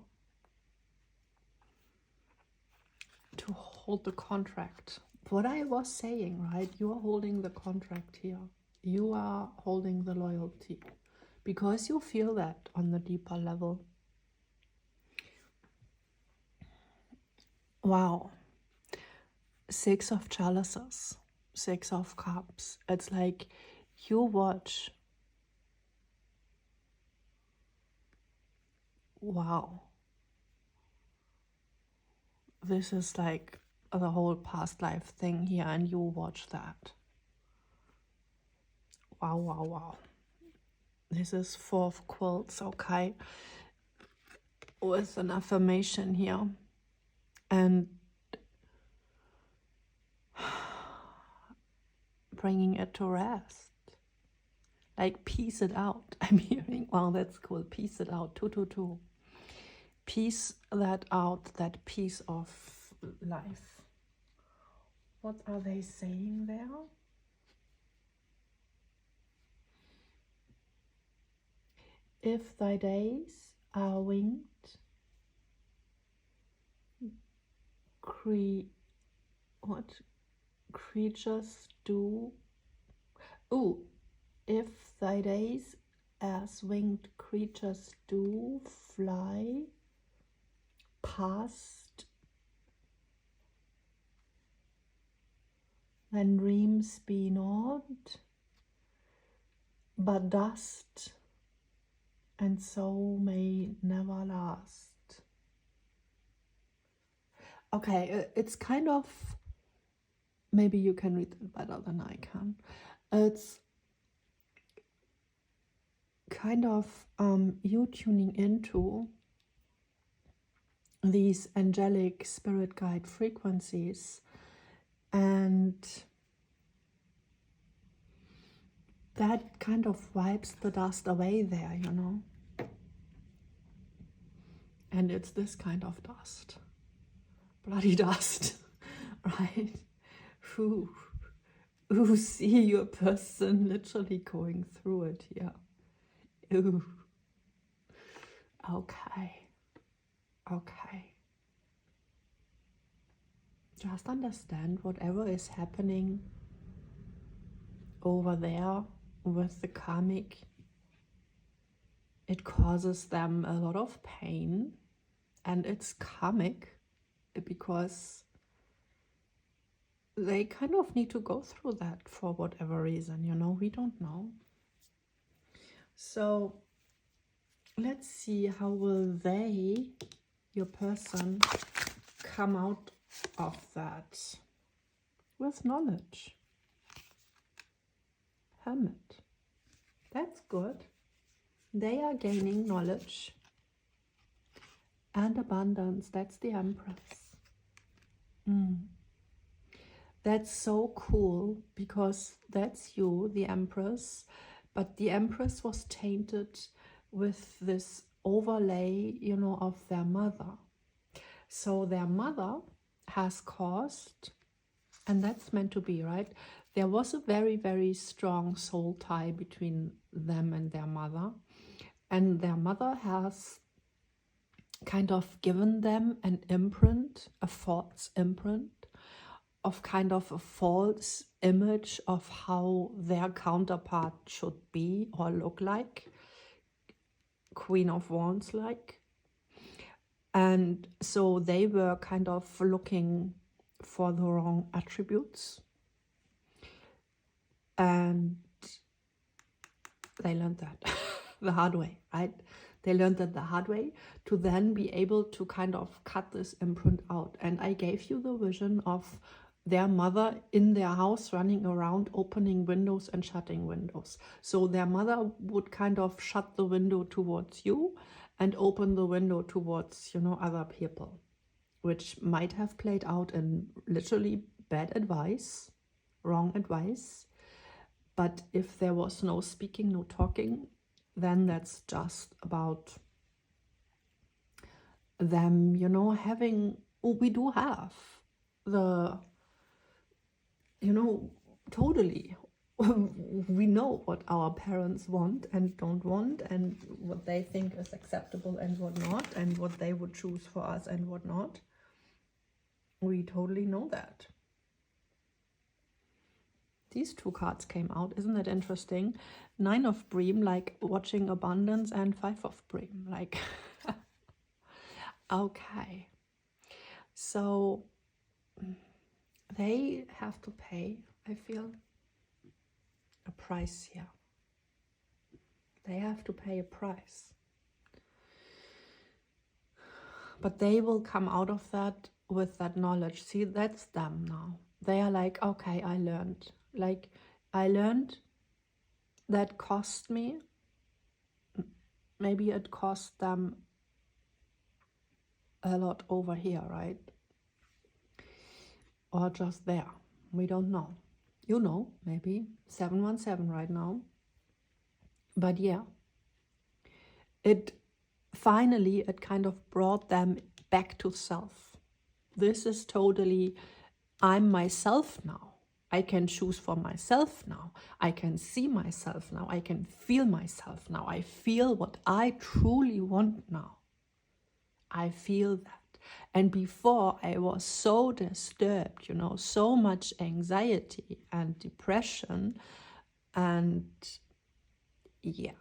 To hold the contract. What I was saying, right? You are holding the contract here. You are holding the loyalty. Because you feel that on the deeper level. Wow. 6 of Chalices. 6 of Cups. It's like you watch. Wow. This is like the whole past life thing here, and you watch that. Wow, wow, wow. This is 4 of Quilts, okay. With an affirmation here. And bringing it to rest. Like, piece it out. I'm hearing, wow, that's cool. Piece it out. 222. Piece that out, that piece of life. What are they saying there? If thy days are winged, creatures do. Oh, if thy days as winged creatures do fly past, then dreams be not, but dust, and so may never last. Okay, it's kind of, maybe you can read it better than I can. It's kind of you tuning into these angelic spirit guide frequencies, and that kind of wipes the dust away there, you know. And it's this kind of dust, bloody dust, right? Who see your person literally going through it here. Ooh. Okay. Just understand whatever is happening over there with the karmic, it causes them a lot of pain, and it's karmic because they kind of need to go through that for whatever reason, you know, we don't know. So let's see, how will they, your person, come out of that with knowledge. Hermit. That's good. They are gaining knowledge and abundance. That's the Empress. That's so cool, because that's you, the Empress, but the Empress was tainted with this overlay, you know, of their mother. So their mother has caused, and that's meant to be, right? There was a very, very strong soul tie between them and their mother. And their mother has kind of given them an imprint, a false imprint, of kind of a false image of how their counterpart should be or look like. Queen of Wands like. And so they were kind of looking for the wrong attributes. And they learned that the hard way, right? They learned that the hard way to then be able to kind of cut this imprint out. And I gave you the vision of their mother in their house running around, opening windows and shutting windows. So their mother would kind of shut the window towards you and open the window towards, you know, other people, which might have played out in literally bad advice, wrong advice. But if there was no speaking, no talking, then that's just about them, you know, having, we do have the, you know, totally, we know what our parents want and don't want, and what they think is acceptable and what not, and what they would choose for us and what not. We totally know that. These two cards came out. Isn't that interesting? 9 of Bream, like watching abundance, and 5 of Bream, like okay. So they have to pay, I feel, a price here. They have to pay a price. But they will come out of that with that knowledge. See, that's them now. They are like, okay, I learned. Like, I learned that cost me. Maybe it cost them a lot over here, right? Or just there. We don't know. You know, maybe 717 right now. But yeah, it finally, it kind of brought them back to self. This is totally, I'm myself now. I can choose for myself now. I can see myself now. I can feel myself now. I feel what I truly want now. I feel that. And before, I was so disturbed, you know, so much anxiety and depression. And yeah,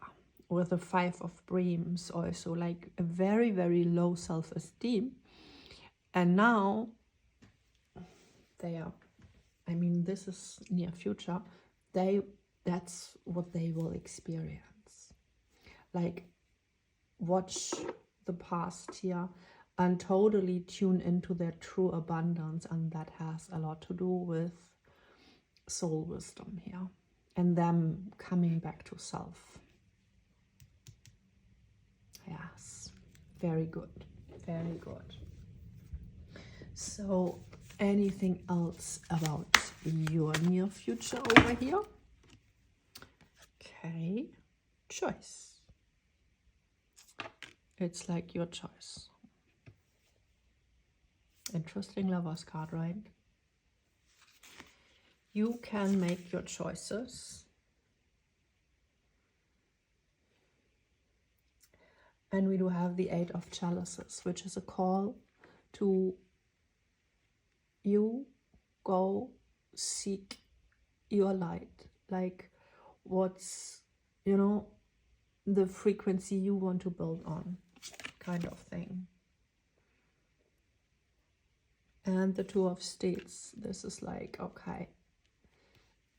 with the 5 of Breams also, like a very, very low self-esteem. And now they are, I mean, this is near future. That's what they will experience. Like, watch the past here. and totally tune into their true abundance. And that has a lot to do with soul wisdom here and them coming back to self. Yes, very good, very good. So anything else about your near future over here? Okay, choice. It's like your choice. Interesting Lover's card, right? You can make your choices. And we do have the Eight of Chalices, which is a call to you go seek your light. Like what's, you know, the frequency you want to build on, kind of thing. And the Two of States, this is like, okay,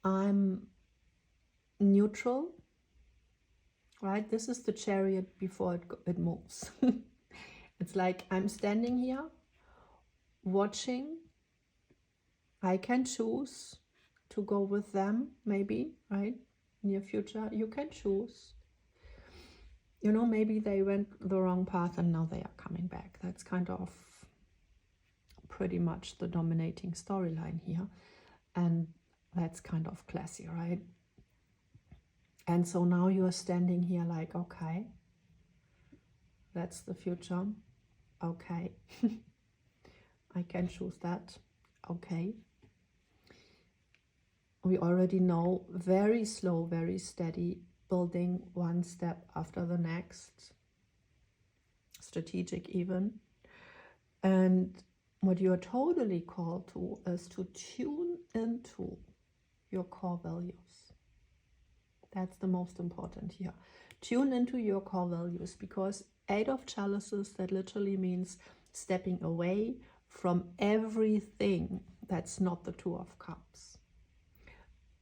I'm neutral, right? This is the Chariot before it moves. It's like I'm standing here watching. I can choose to go with them, maybe, right? Near future, you can choose. You know, maybe they went the wrong path and now they are coming back. That's kind of pretty much the dominating storyline here. And that's kind of classy, right? And so now you are standing here like, okay, that's the future. Okay. I can choose that. Okay. We already know, very slow, very steady, building one step after the next. Strategic even. And what you are totally called to is to tune into your core values. That's the most important here. Tune into your core values, because Eight of Chalices, that literally means stepping away from everything that's not the Two of Cups.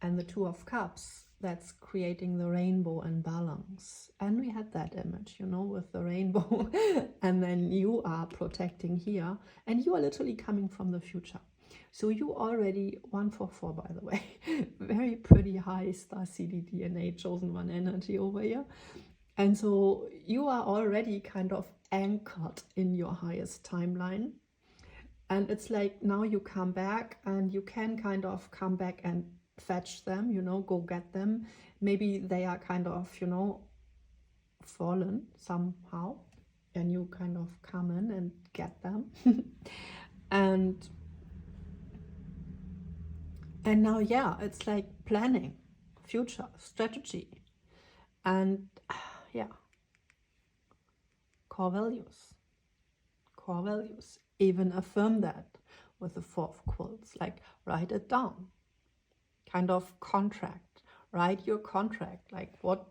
And the Two of Cups, that's creating the rainbow and balance. And we had that image, you know, with the rainbow. And then you are protecting here. And you are literally coming from the future. So you already, 144 by the way, very pretty high star CDDNA chosen one energy over here. And so you are already kind of anchored in your highest timeline. And it's like now you come back and you can kind of come back and fetch them, you know, go get them. Maybe they are kind of, you know, fallen somehow and you kind of come in and get them. And now, yeah, it's like planning, future, strategy, and yeah, core values. Core values. Even affirm that with the Four of Quilts, like write it down. Kind of contract. Write your contract. Like what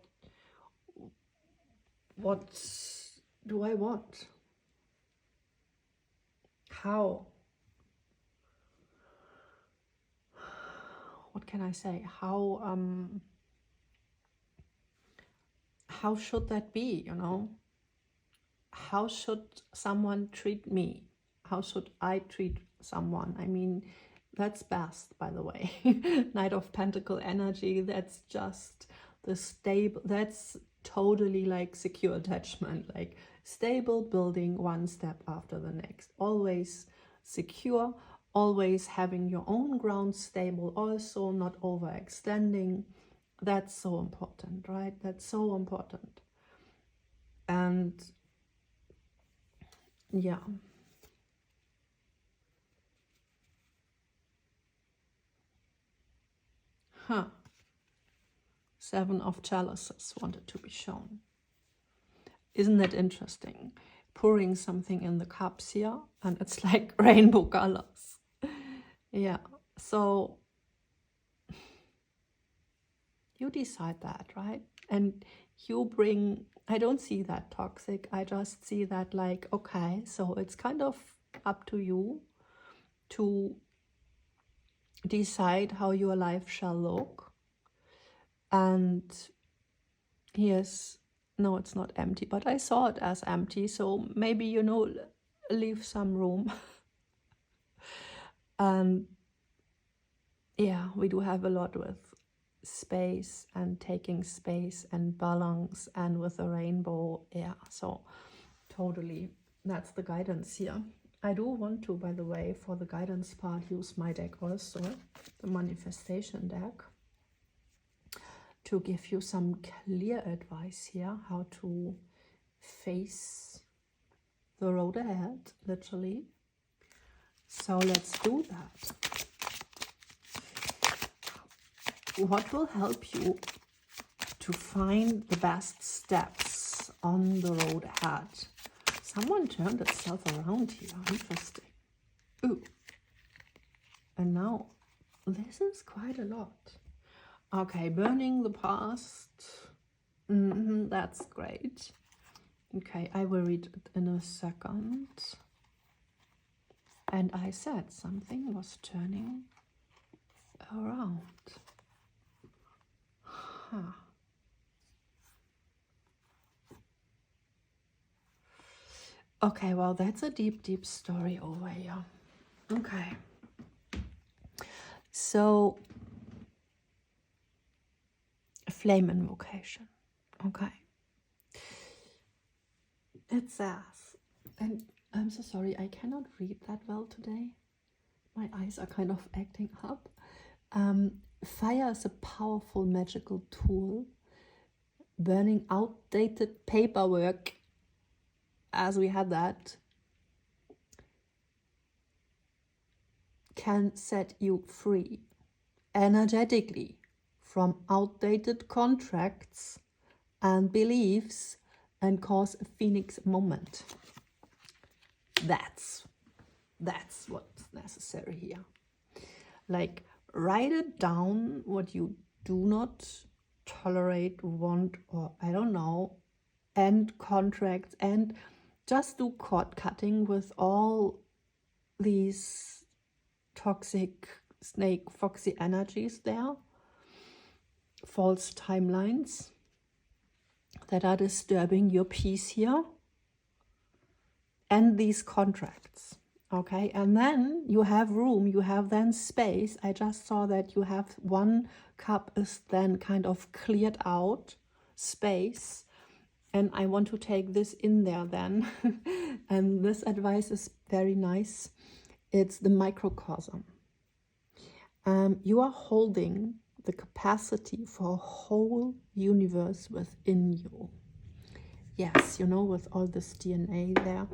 do I want? How? What can I say? How should that be, you know? How should someone treat me? How should I treat someone? I mean, that's best, by the way. Knight of Pentacle energy, that's just the stable, that's totally like secure attachment, like stable building one step after the next. Always secure, always having your own ground stable, also not overextending. That's so important, right? That's so important. And yeah. Seven of Chalices wanted to be shown. Isn't that interesting? Pouring something in the cups here, and it's like rainbow colors. Yeah, so you decide that, right? And you bring, I don't see that toxic, I just see that like, okay, so it's kind of up to you to decide how your life shall look. And here's, no, it's not empty, but I saw it as empty. So maybe, you know, leave some room. And yeah, we do have a lot with space and taking space and balance, and with the rainbow. Yeah, so totally, that's the guidance here. I do want to, by the way, for the guidance part, use my deck also, the manifestation deck, to give you some clear advice here, how to face the road ahead, literally. So let's do that. What will help you to find the best steps on the road ahead? Someone turned itself around here. Interesting. Ooh. And now, this is quite a lot. Okay, burning the past. That's great. Okay, I will read it in a second. And I said something was turning around. Huh. Okay, well, that's a deep, deep story over here. Okay. So, flame invocation. Okay. It says, and I'm so sorry, I cannot read that well today. My eyes are kind of acting up. Fire is a powerful magical tool. Burning outdated paperwork, as we had that, can set you free energetically from outdated contracts and beliefs and cause a phoenix moment. That's what's necessary here. Like, write it down what you do not tolerate, want, or I don't know, end contracts, and just do cord cutting with all these toxic snake foxy energies there, false timelines that are disturbing your peace here, and these contracts. Okay, and then you have room, you have then space. I just saw that you have one cup is then kind of cleared out, space, and I want to take this in there then. And this advice is very nice. It's the microcosm. You are holding the capacity for a whole universe within you. Yes, you know, with all this DNA there.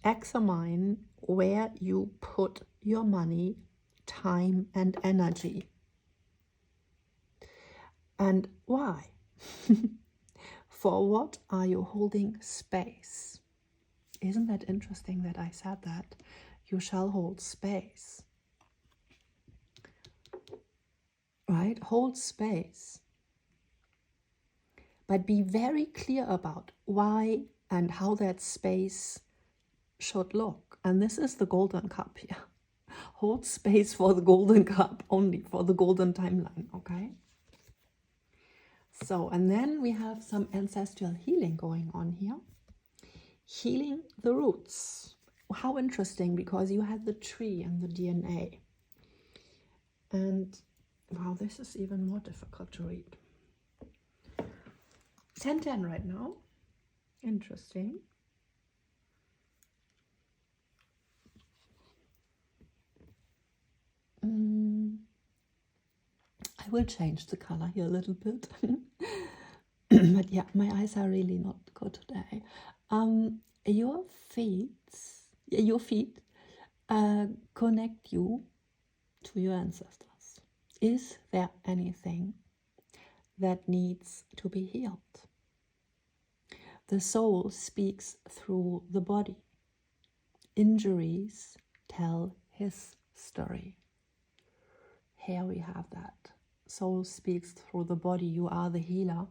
Examine where you put your money, time, and energy. And why? For what are you holding space? Isn't that interesting that I said that? You shall hold space. Right? Hold space. But be very clear about why and how that space should look. And this is the golden cup here. Hold space for the golden cup, only for the golden timeline, okay? So, and then we have some ancestral healing going on here. Healing the roots. How interesting, because you had the tree and the DNA. And wow, this is even more difficult to read. 10-10 right now. Interesting. I will change the color here a little bit. But yeah, my eyes are really not good today. Your feet connect you to your ancestors. Is there anything that needs to be healed? The soul speaks through the body. Injuries tell his story. Here we have that. Soul speaks through the body. You are the healer.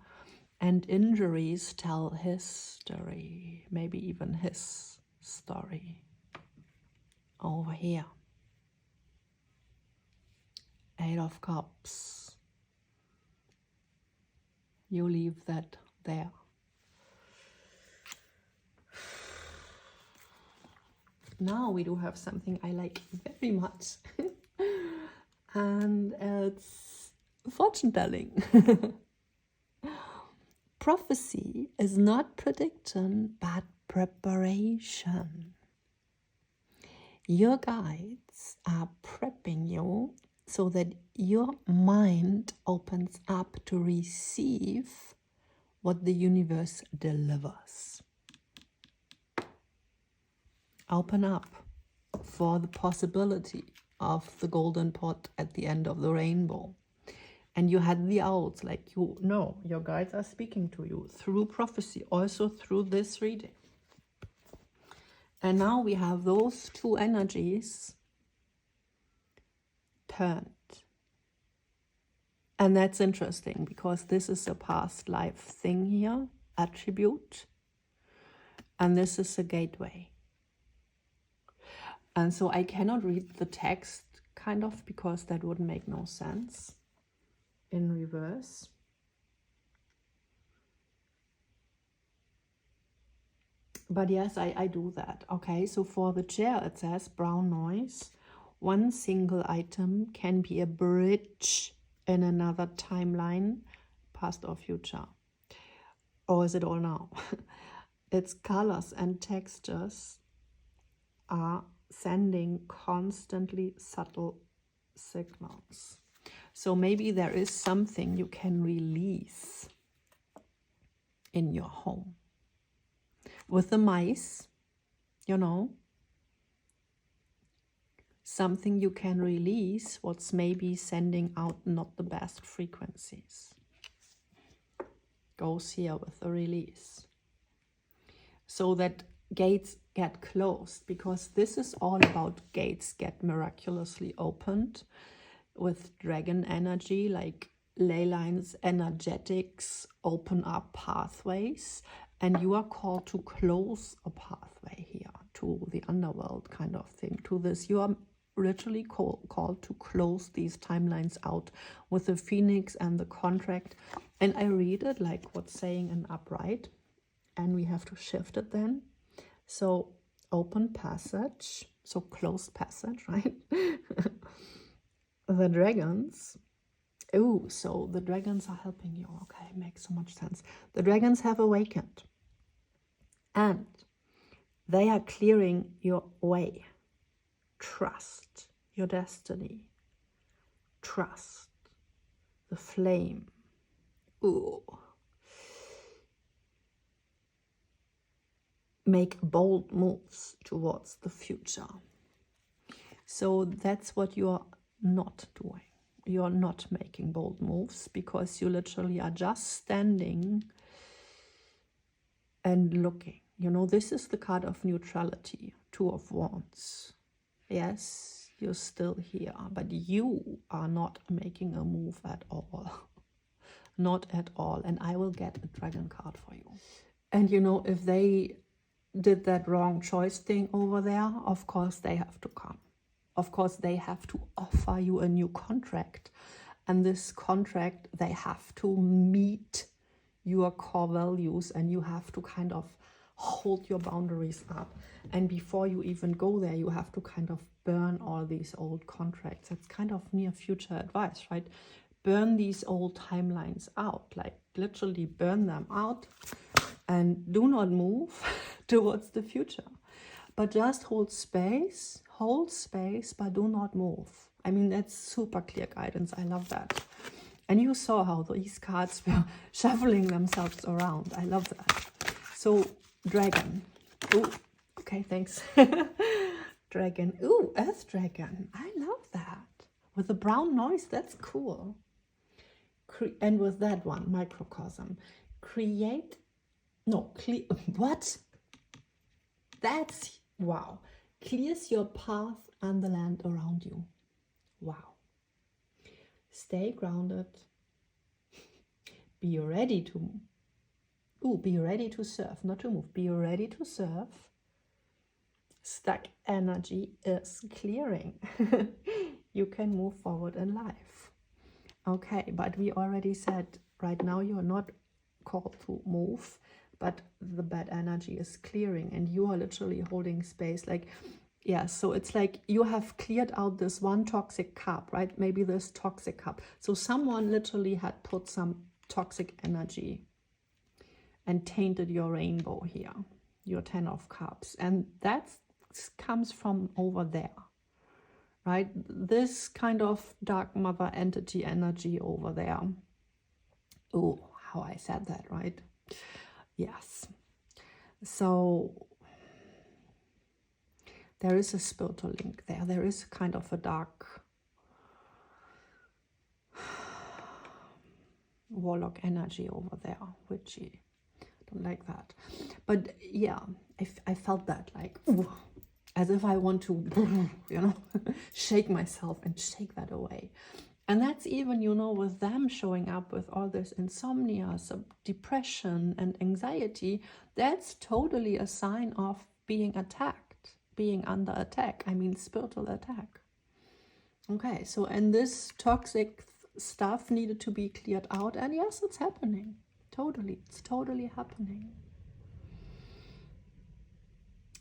And injuries tell his story. Maybe even his story. Over here. 8 of Cups. You leave that there. now we do have something I like very much. And it's fortune telling. Prophecy is not prediction, but preparation. Your guides are prepping you so that your mind opens up to receive what the universe delivers. Open up for the possibility of the golden pot at the end of the rainbow. And you had the owls, like you know, your guides are speaking to you through prophecy, also through this reading. And now we have those two energies turned. And that's interesting because this is a past life thing here, attribute. And this is a gateway. And so I cannot read the text kind of because that would make no sense in reverse. But yes, I do that. Okay, so for the chair it says brown noise. One single item can be a bridge in another timeline, past or future. Or is it all now? Its colors and textures are sending constantly subtle signals. So maybe there is something you can release in your home. With the mice, you know, something you can release what's maybe sending out not the best frequencies. Goes here with the release. So that gates get closed, because this is all about gates get miraculously opened with dragon energy, like ley lines, energetics, open up pathways, and you are called to close a pathway here to the underworld kind of thing, to this. You are literally called to close these timelines out with the phoenix and the contract. And I read it like what's saying in upright, and we have to shift it then. So open passage, so closed passage, right? The dragons, oh, so the dragons are helping you. Okay, makes so much sense. The dragons have awakened and they are clearing your way. Trust your destiny. Trust the flame. Ooh. Make bold moves towards the future. So that's what you are not doing. You are not making bold moves because you literally are just standing and looking. You know, this is the card of neutrality, Two of Wands. Yes, you're still here, but you are not making a move at all. Not at all. And I will get a dragon card for you. And you know, if they did that wrong choice thing over there, of course they have to come. Of course they have to offer you a new contract. And this contract, they have to meet your core values, and you have to kind of hold your boundaries up. And before you even go there, you have to kind of burn all these old contracts. It's kind of near future advice, right? Burn these old timelines out, like literally burn them out, and do not move towards the future. But just hold space, but do not move. I mean, that's super clear guidance. I love that. And you saw how these cards were shuffling themselves around. I love that. So, dragon. Oh, okay, thanks. Dragon. Ooh, earth dragon. I love that. With the brown noise, that's cool. And with that one, microcosm. Create. No, clear. What? That's, wow. Clears your path and the land around you. Wow. Stay grounded. Be ready to, be ready to serve, not to move. Be ready to serve. Stuck energy is clearing. You can move forward in life. Okay, but we already said right now you're not called to move, but the bad energy is clearing and you are literally holding space. Like Yeah, so it's like you have cleared out this one toxic cup, right? Maybe this toxic cup. So someone literally had put some toxic energy and tainted your rainbow here, your 10 of cups. And that comes from over there, right? This kind of dark mother entity energy over there. Oh, how I said that, right? Yes. So there is a spiritual link there. There is kind of a dark warlock energy over there, witchy. Don't like that. But yeah, I felt that like, ooh, as if I want to, you know, shake myself and shake that away. And that's even, you know, with them showing up with all this insomnia, depression and anxiety, that's totally a sign of being attacked, being under attack. I mean, spiritual attack. Okay, so, and this toxic stuff needed to be cleared out. And yes, it's happening. Totally. It's totally happening.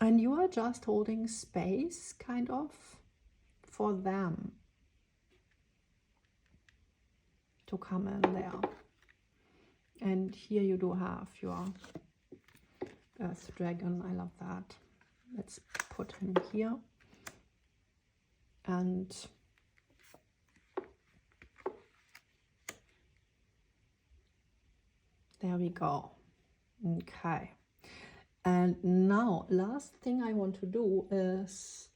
And you are just holding space, kind of, for them to come in there. And here you do have your Earth Dragon. I love that. Let's put him here. And there we go. Okay. And now, last thing I want to do is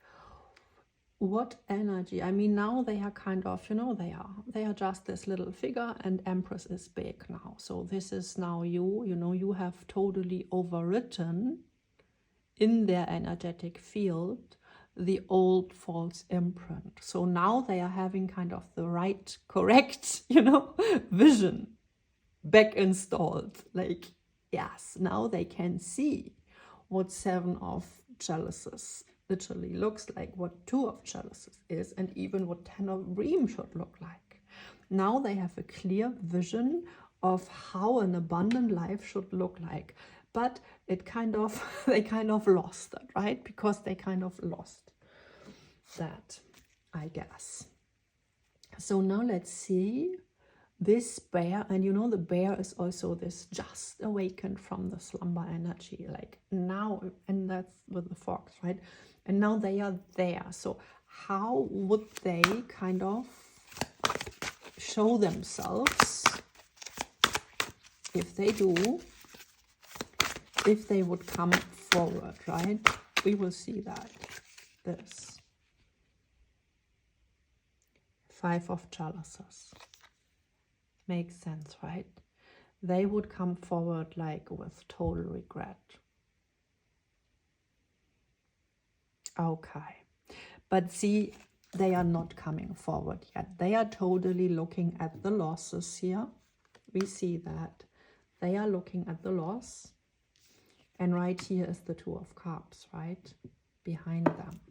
what energy, I mean, now they are kind of, you know, they are just this little figure, and Empress is big now. So this is now you know, you have totally overwritten in their energetic field the old false imprint. So now they are having kind of the right, correct, you know, vision back installed. Like, yes, now they can see what 7 of chalices literally looks like, what 2 of chalices is, and even what 10 of bream should look like. Now they have a clear vision of how an abundant life should look like. But it kind of, they kind of lost that, right? Because they kind of lost that, I guess. So now let's see this bear, and you know, the bear is also this just awakened from the slumber energy, like now, and that's with the fox, right? And now they are there. So how would they kind of show themselves if they do, if they would come forward, right? We will see that. This 5 of chalices. Makes sense, right? They would come forward like with total regret. Okay. But see, they are not coming forward yet. They are totally looking at the losses here. We see that. They are looking at the loss. And right here is the 2 of cups, right? Behind them.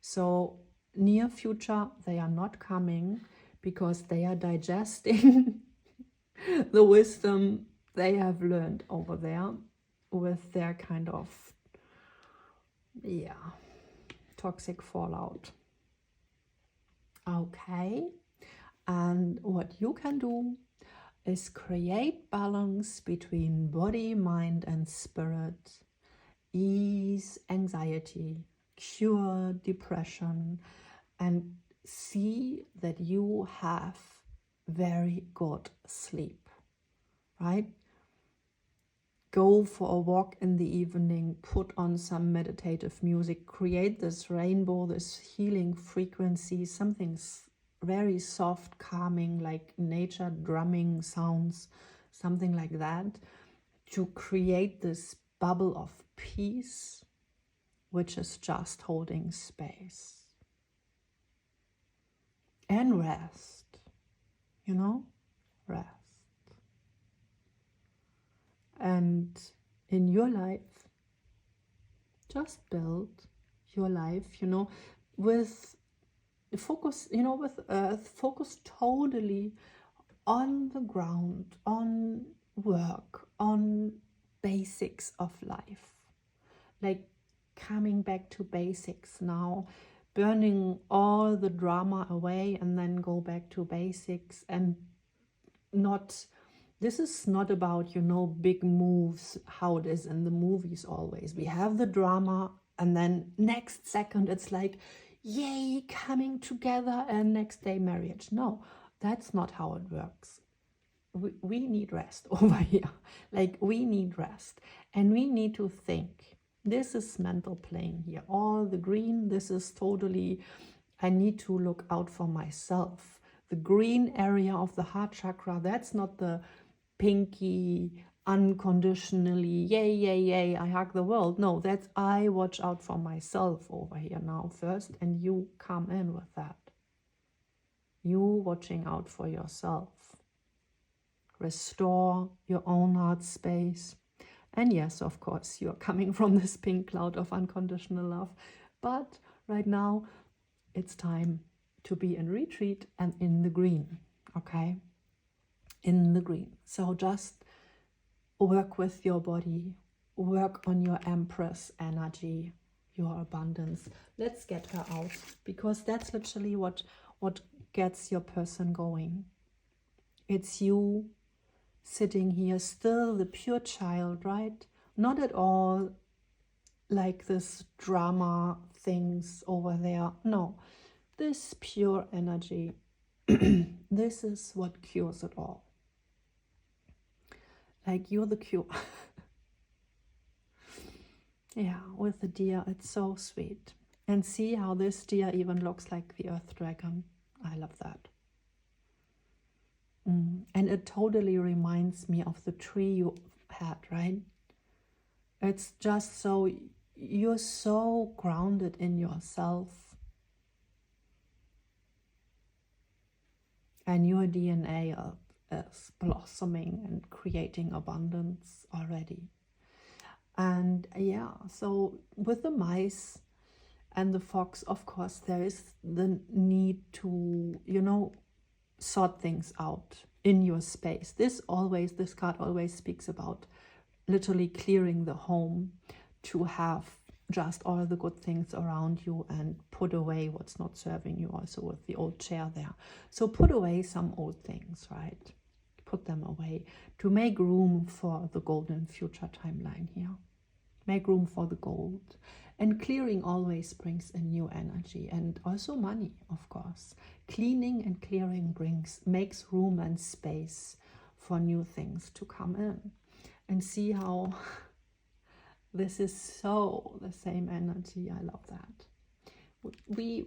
So near future, they are not coming because they are digesting the wisdom they have learned over there with their kind of, yeah, toxic fallout. Okay. And what you can do is create balance between body, mind, and spirit, ease anxiety, cure depression, and see that you have very good sleep, right? Go for a walk in the evening, put on some meditative music, create this rainbow, this healing frequency, something very soft, calming, like nature drumming sounds, something like that, to create this bubble of peace, which is just holding space. And rest, you know, rest. And in your life, just build your life, you know, with focus, you know, with focus totally on the ground, on work, on basics of life. Like, coming back to basics now, burning all the drama away and then go back to basics. And not, this is not about, you know, big moves, how it is in the movies always. We have the drama and then next second it's like, yay, coming together, and next day marriage. No, that's not how it works. We need rest over here. Like, we need rest, and we need to think. This is mental plane here. All the green, this is totally, I need to look out for myself. The green area of the heart chakra, that's not the pinky, unconditionally, yay, yay, yay, I hug the world. No, that's I watch out for myself over here now first, and you come in with that. You watching out for yourself. Restore your own heart space. And yes, of course, you're coming from this pink cloud of unconditional love. But right now, it's time to be in retreat and in the green, okay? In the green. So just work with your body, work on your Empress energy, your abundance. Let's get her out, because that's literally what gets your person going. It's you sitting here, still the pure child, right? Not at all like this drama things over there. No, this pure energy. This is what cures it all. Like, you're the cure. Yeah, with the deer, it's so sweet. And see how this deer even looks like the earth dragon. I love that. And it totally reminds me of the tree you had, right? It's just so, you're so grounded in yourself. And your DNA is blossoming and creating abundance already. And yeah, so with the mice and the fox, of course, there is the need to, you know, sort things out in your space. This card always speaks about literally clearing the home to have just all the good things around you and put away what's not serving you, also with the old chair there. So put away some old things, right? Put them away to make room for the golden future timeline here. Make room for the gold. And clearing always brings a new energy, and also money, of course. Cleaning and clearing makes room and space for new things to come in. And see how this is so the same energy. I love that. We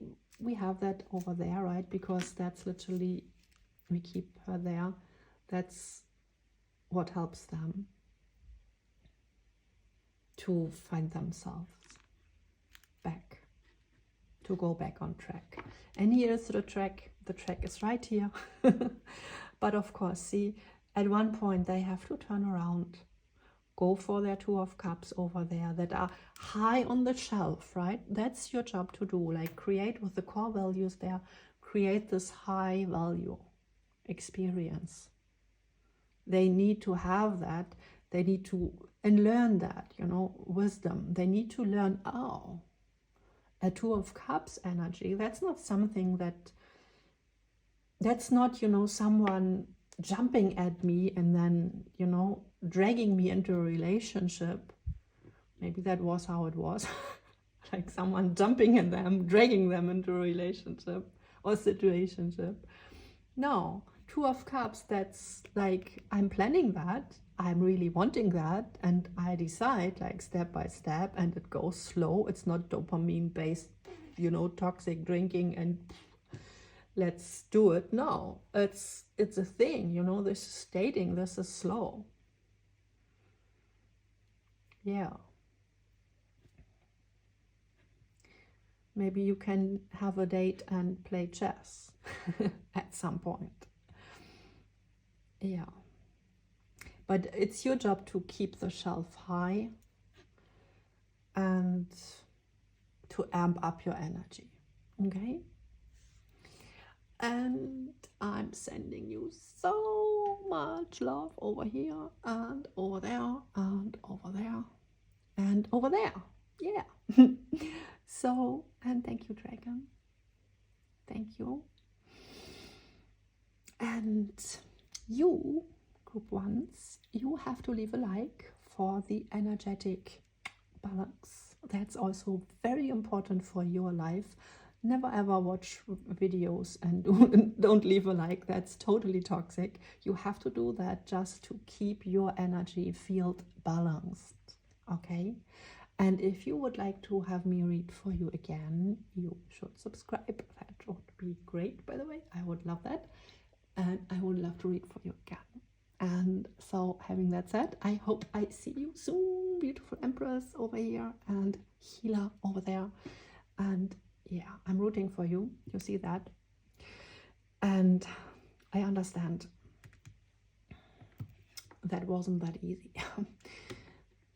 have that over there, right? Because that's literally, we keep her there. That's what helps them to find themselves back, to go back on track. And here's the track. The track is right here. But of course, see, at one point they have to turn around, go for their Two of Cups over there that are high on the shelf, right? That's your job to do, like create with the core values there, create this high value experience. They need to have that. They need to, and learn that, you know, wisdom. They need to learn, oh, a Two of Cups energy, that's not something that's not, you know, someone jumping at me and then, you know, dragging me into a relationship. Maybe that was how it was. Like someone jumping at them, dragging them into a relationship or situationship. No, Two of Cups, that's like, I'm planning that, I'm really wanting that, and I decide like step by step, and it goes slow. It's not dopamine based, you know, toxic drinking and let's do it. No, it's a thing, you know. This is dating, this is slow. Yeah, maybe you can have a date and play chess at some point. Yeah, but it's your job to keep the shelf high and to amp up your energy, okay? And I'm sending you so much love over here and over there and over there and over there. yeah. So, and thank you, Dragon. Thank you. And you, group ones, you have to leave a like for the energetic balance. That's also very important for your life. Never ever watch videos and don't leave a like. That's totally toxic. You have to do that just to keep your energy field balanced, okay? And if you would like to have me read for you again, you should subscribe. That would be great, by the way. I would love that. And I would love to read for you again. And so, having that said, I hope I see you soon, beautiful Empress over here and Healer over there. And yeah, I'm rooting for you. You see that? And I understand that wasn't that easy.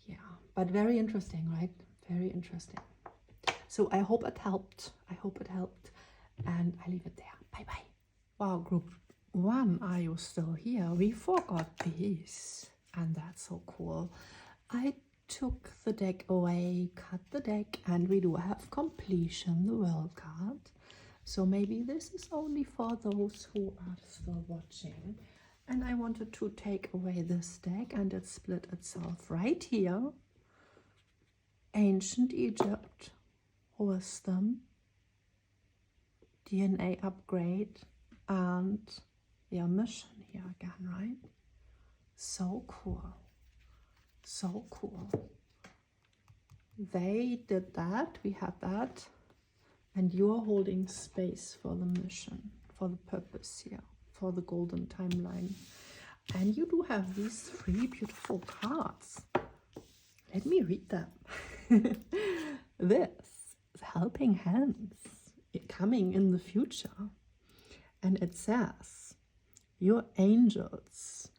Yeah, but very interesting, right? Very interesting. So I hope it helped. I hope it helped. And I leave it there. Bye-bye. Wow, group one, are you still here? We forgot these, and that's so cool. I took the deck away, cut the deck, and we do have completion, the world card. So maybe this is only for those who are still watching. And I wanted to take away this deck, and it split itself right here. Ancient Egypt, wisdom, DNA upgrade, and your mission here again, right? So cool. So cool. They did that, we had that, and you're holding space for the mission, for the purpose here, for the golden timeline. And you do have these 3 beautiful cards. Let me read them. This is Helping Hands, coming in the future. And it says, your angels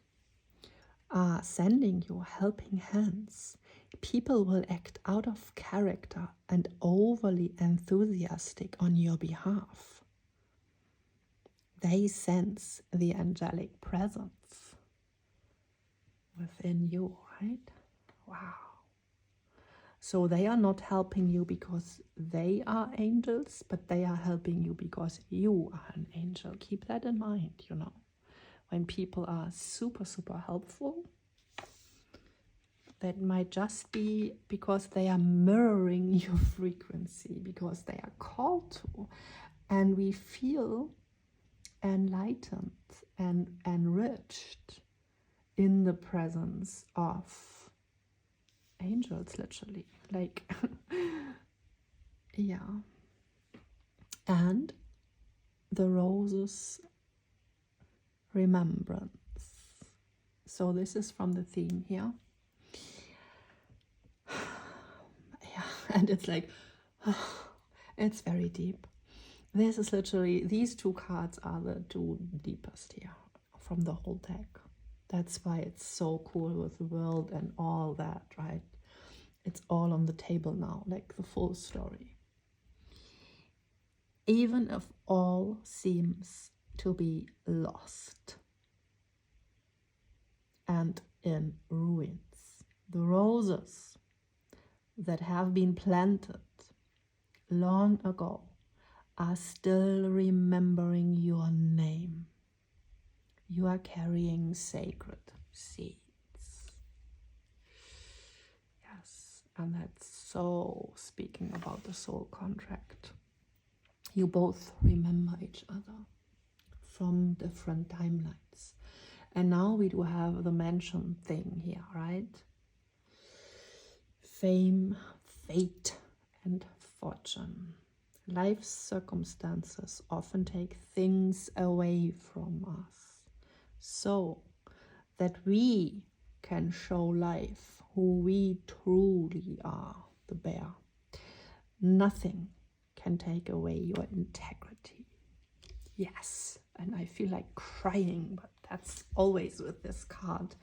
are sending you helping hands. People will act out of character and overly enthusiastic on your behalf. They sense the angelic presence within you, right? Wow. So they are not helping you because they are angels, but they are helping you because you are an angel. Keep that in mind, you know. When people are super, super helpful, that might just be because they are mirroring your frequency, because they are called to. And we feel enlightened and enriched in the presence of angels, literally. Like, yeah. And the roses remembrance. So this is from the theme here. Yeah, and it's like, it's very deep. This is literally, these 2 cards are the 2 deepest here from the whole deck. That's why it's so cool with the world and all that, right? It's all on the table now, like the full story. Even if all seems to be lost and in ruins, the roses that have been planted long ago are still remembering your name. You are carrying sacred seeds. Yes, and that's so speaking about the soul contract. You both remember each other from different timelines. And now we do have the mention thing here, right? Fame, fate, and fortune. Life's circumstances often take things away from us so that we can show life who we truly are, the bear. Nothing can take away your integrity. Yes, and I feel like crying, but that's always with this card.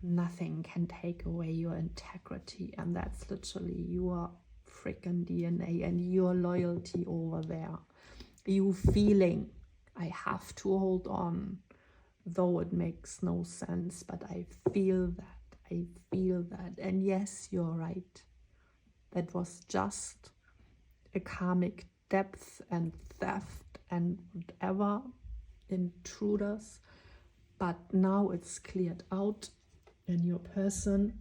Nothing can take away your integrity, and that's literally your freaking DNA and your loyalty over there. You feeling, I have to hold on, though it makes no sense, but I feel that. I feel that. And yes, you're right. That was just a karmic depth and theft and whatever intruders. But now it's cleared out, and your person,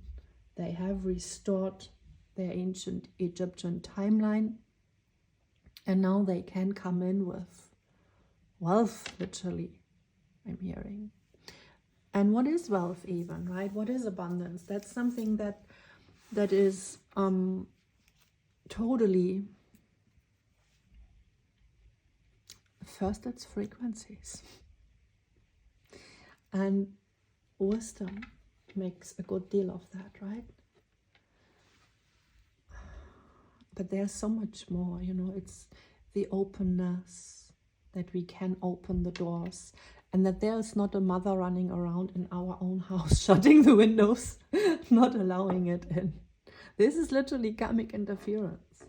they have restored their ancient Egyptian timeline, and now they can come in with wealth, literally, I'm hearing. And what is wealth even, right? What is abundance? That's something that is totally, first it's frequencies. And wisdom makes a good deal of that, right? But there's so much more, you know, it's the openness, that we can open the doors, and that there is not a mother running around in our own house, shutting the windows, not allowing it in. This is literally karmic interference.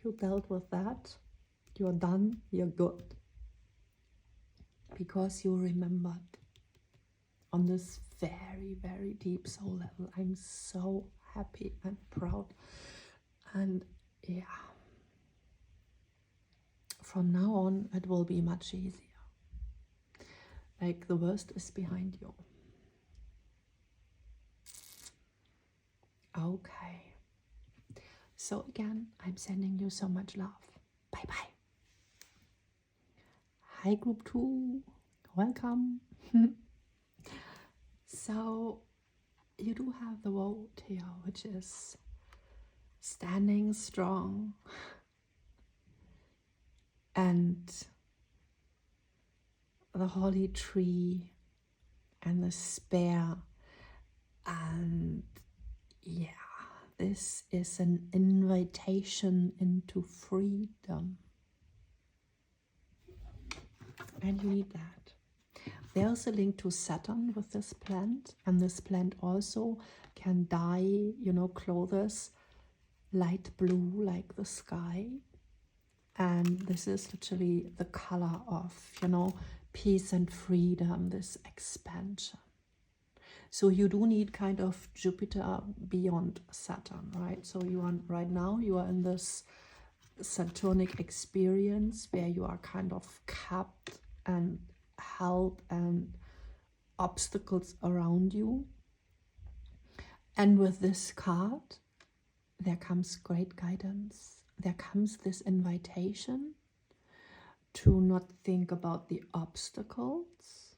You dealt with that, you're done, you're good. Because you remembered on this very, very deep soul level. I'm so happy and proud. And yeah, from now on, it will be much easier. Like the worst is behind you. Okay. So again, I'm sending you so much love. Bye-bye. Hi, group 2. Welcome. So you do have the vote here, which is standing strong and the holy tree and the spear. And yeah, this is an invitation into freedom. And you need that. There's a link to Saturn with this plant, and this plant also can dye, you know, clothes light blue like the sky. And this is literally the color of, you know, peace and freedom, this expansion. So you do need kind of Jupiter beyond Saturn, right? So you are right now, you are in this Saturnic experience where you are kind of capped and held and obstacles around you. And with this card, there comes great guidance. There comes this invitation to not think about the obstacles,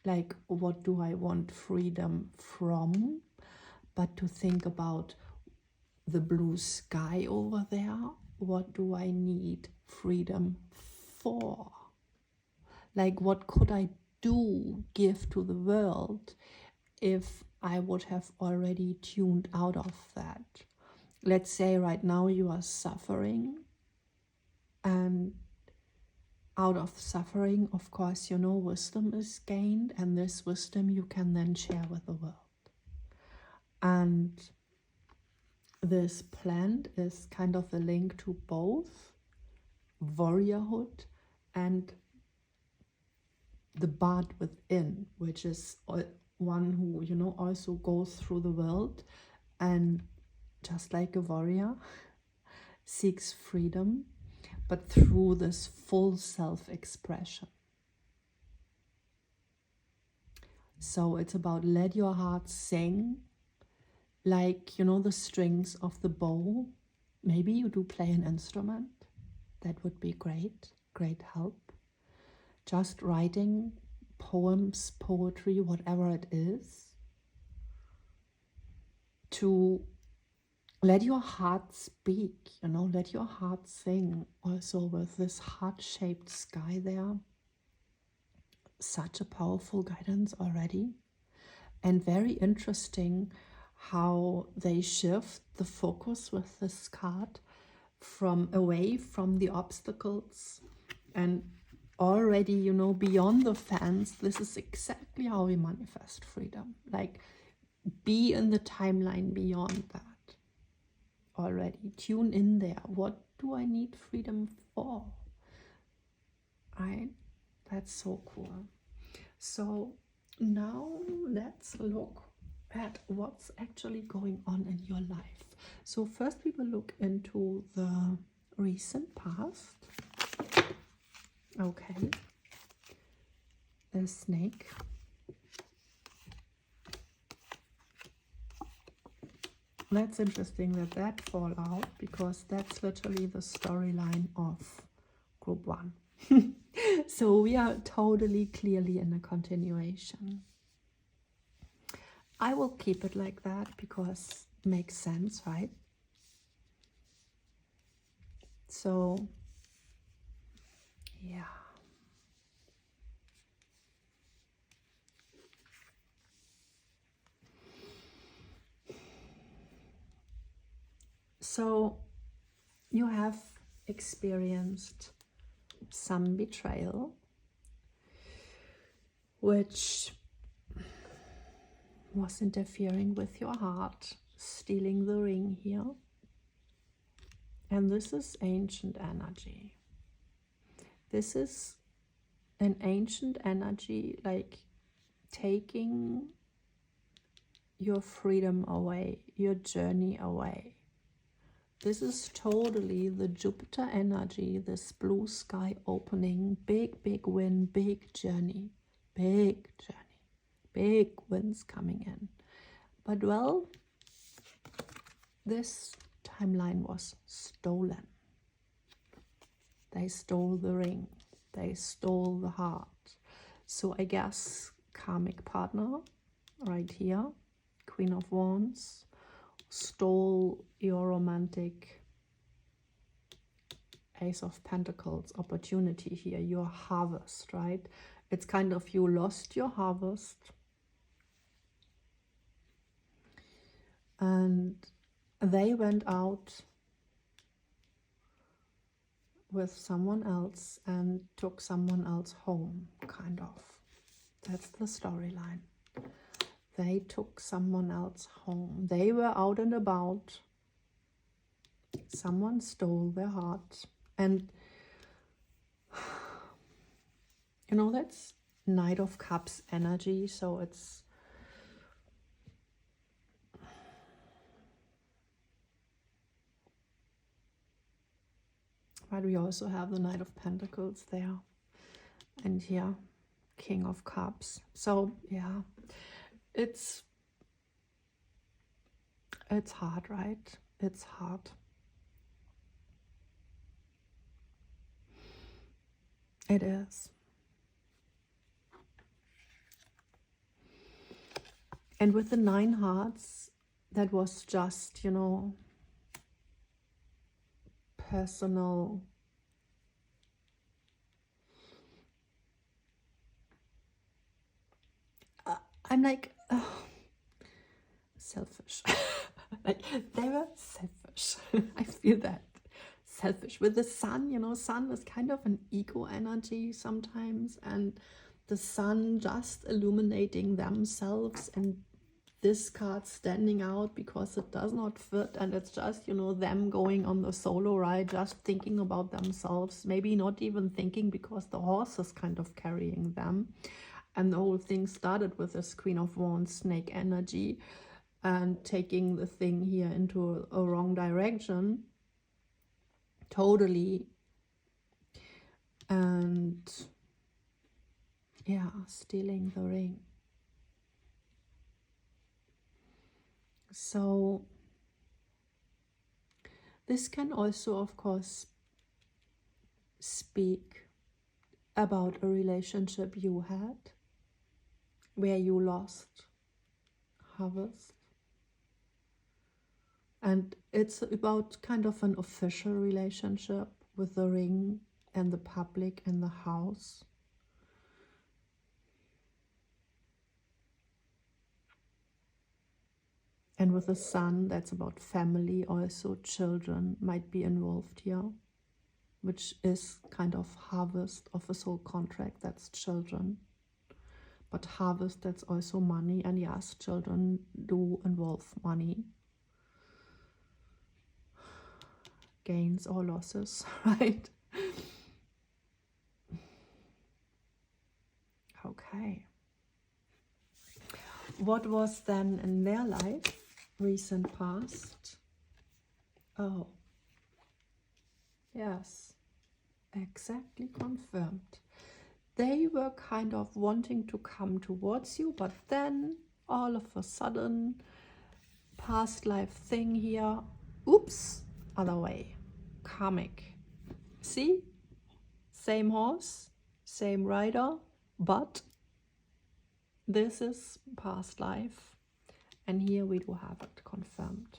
like what do I want freedom from, but to think about the blue sky over there. What do I need freedom for? Like, what could I do, give to the world if I would have already tuned out of that? Let's say right now you are suffering, and out of suffering, of course, you know, wisdom is gained, and this wisdom you can then share with the world. And this plant is kind of the link to both warriorhood and the bard within, which is one who, you know, also goes through the world and just like a warrior seeks freedom, but through this full self-expression. So it's about let your heart sing, like, you know, the strings of the bow. Maybe you do play an instrument. That would be great help. Just writing poems, poetry, whatever it is, to let your heart speak, you know, let your heart sing. Also with this heart-shaped sky there, such a powerful guidance already. And very interesting how they shift the focus with this card from away from the obstacles and already, you know, beyond the fence. This is exactly how we manifest freedom. Like, be in the timeline beyond that already. Tune in there. What do I need freedom for? Right? That's so cool. So Now let's look at what's actually going on in your life. So first we will look into the recent past. Okay, a snake. That's interesting that that fall out, because that's literally the storyline of group 1. So we are totally clearly in a continuation. I will keep it like that because it makes sense, right? So yeah. So you have experienced some betrayal, which was interfering with your heart, stealing the ring here. And this is ancient energy. This is an ancient energy, like taking your freedom away, your journey away. This is totally the Jupiter energy, this blue sky opening, big, big win, big journey, big winds coming in. But well, this timeline was stolen. They stole the ring, they stole the heart. So I guess karmic partner right here, Queen of Wands, stole your romantic Ace of Pentacles opportunity here, your harvest, right? It's kind of you lost your harvest and they went out with someone else and took someone else home, kind of. That's the storyline. They took someone else home. They were out and about. Someone stole their heart. And, you know, that's Knight of Cups energy. So it's... But we also have the Knight of Pentacles there. And here, King of Cups. So, yeah. It's hard, right? It's hard. It is. And with the 9 hearts, that was just, you know, personal. I'm like, selfish. Like, they were selfish. I feel that. Selfish. With the sun, you know, sun is kind of an ego energy sometimes, and the sun just illuminating themselves, and this card standing out because it does not fit, and it's just, you know, them going on the solo ride, just thinking about themselves, maybe not even thinking because the horse is kind of carrying them. And the whole thing started with this Queen of Wands snake energy and taking the thing here into a wrong direction. Totally. And yeah, stealing the ring. So this can also, of course, speak about a relationship you had where you lost harvest. And it's about kind of an official relationship with the ring and the public and the house. And with the sun, that's about family also. Children might be involved here, which is kind of harvest of a soul contract, that's children. But harvest, that's also money. And yes, children do involve money. Gains or losses, right? Okay. what was then in their life, recent past? Oh, yes, exactly confirmed. They were kind of wanting to come towards you, but then all of a sudden, past life thing here, oops, other way, karmic. See, same horse, same rider, but this is past life, and here we do have it confirmed,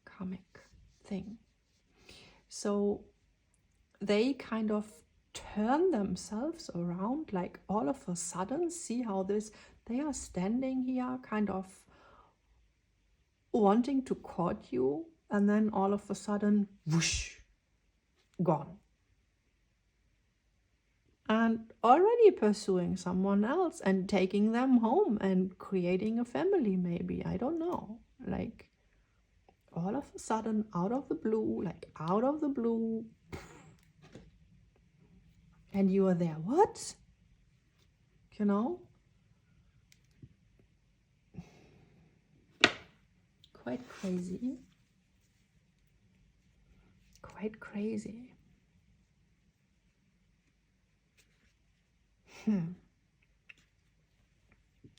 karmic thing. So they kind of turn themselves around, like all of a sudden, see how this, they are standing here kind of wanting to court you, and then all of a sudden, whoosh, gone. And already pursuing someone else and taking them home and creating a family, maybe, I don't know. Like all of a sudden, out of the blue, like out of the blue, and you are there, what? You know? Quite crazy. Quite crazy.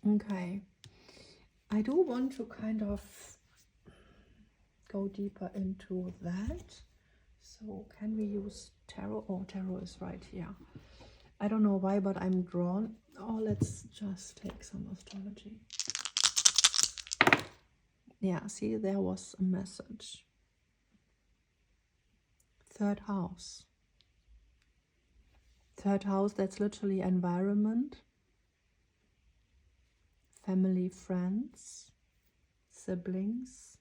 Okay. I do want to kind of go deeper into that. So can we use tarot? Oh, tarot is right here. I don't know why, but I'm drawn. Oh, let's just take some astrology. Yeah, see, there was a message. Third house. Third house, that's literally environment, family, friends, siblings.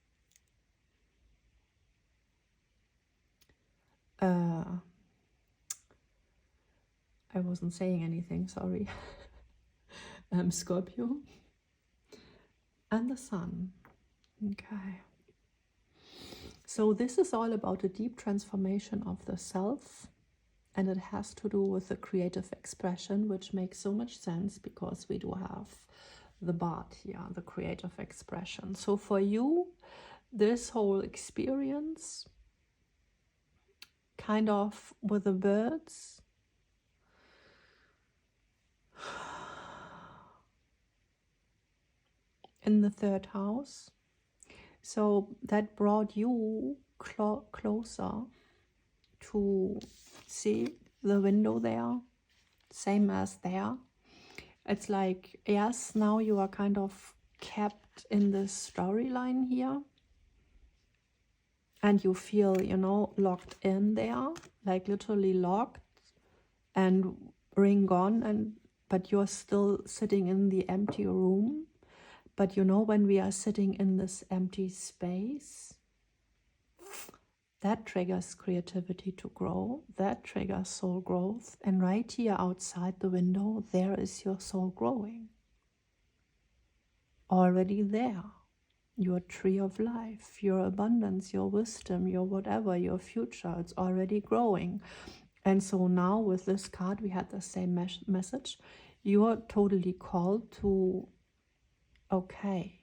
I wasn't saying anything, sorry. Scorpio. And the sun. Okay. So this is all about a deep transformation of the self, and it has to do with the creative expression, which makes so much sense because we do have the Bard here, the creative expression. So for you, this whole experience, kind of with the birds, in the third house, so that brought you closer to see the window there, same as there. It's like, yes, now you are kind of kept in this storyline here, and you feel, you know, locked in there, like literally locked and ring gone, and but you're still sitting in the empty room. But you know, when we are sitting in this empty space, that triggers creativity to grow, that triggers soul growth. And right here outside the window, there is your soul growing. Already there. Your tree of life, your abundance, your wisdom, your whatever, your future, it's already growing. And so now with this card, we had the same message. You are totally called to, okay,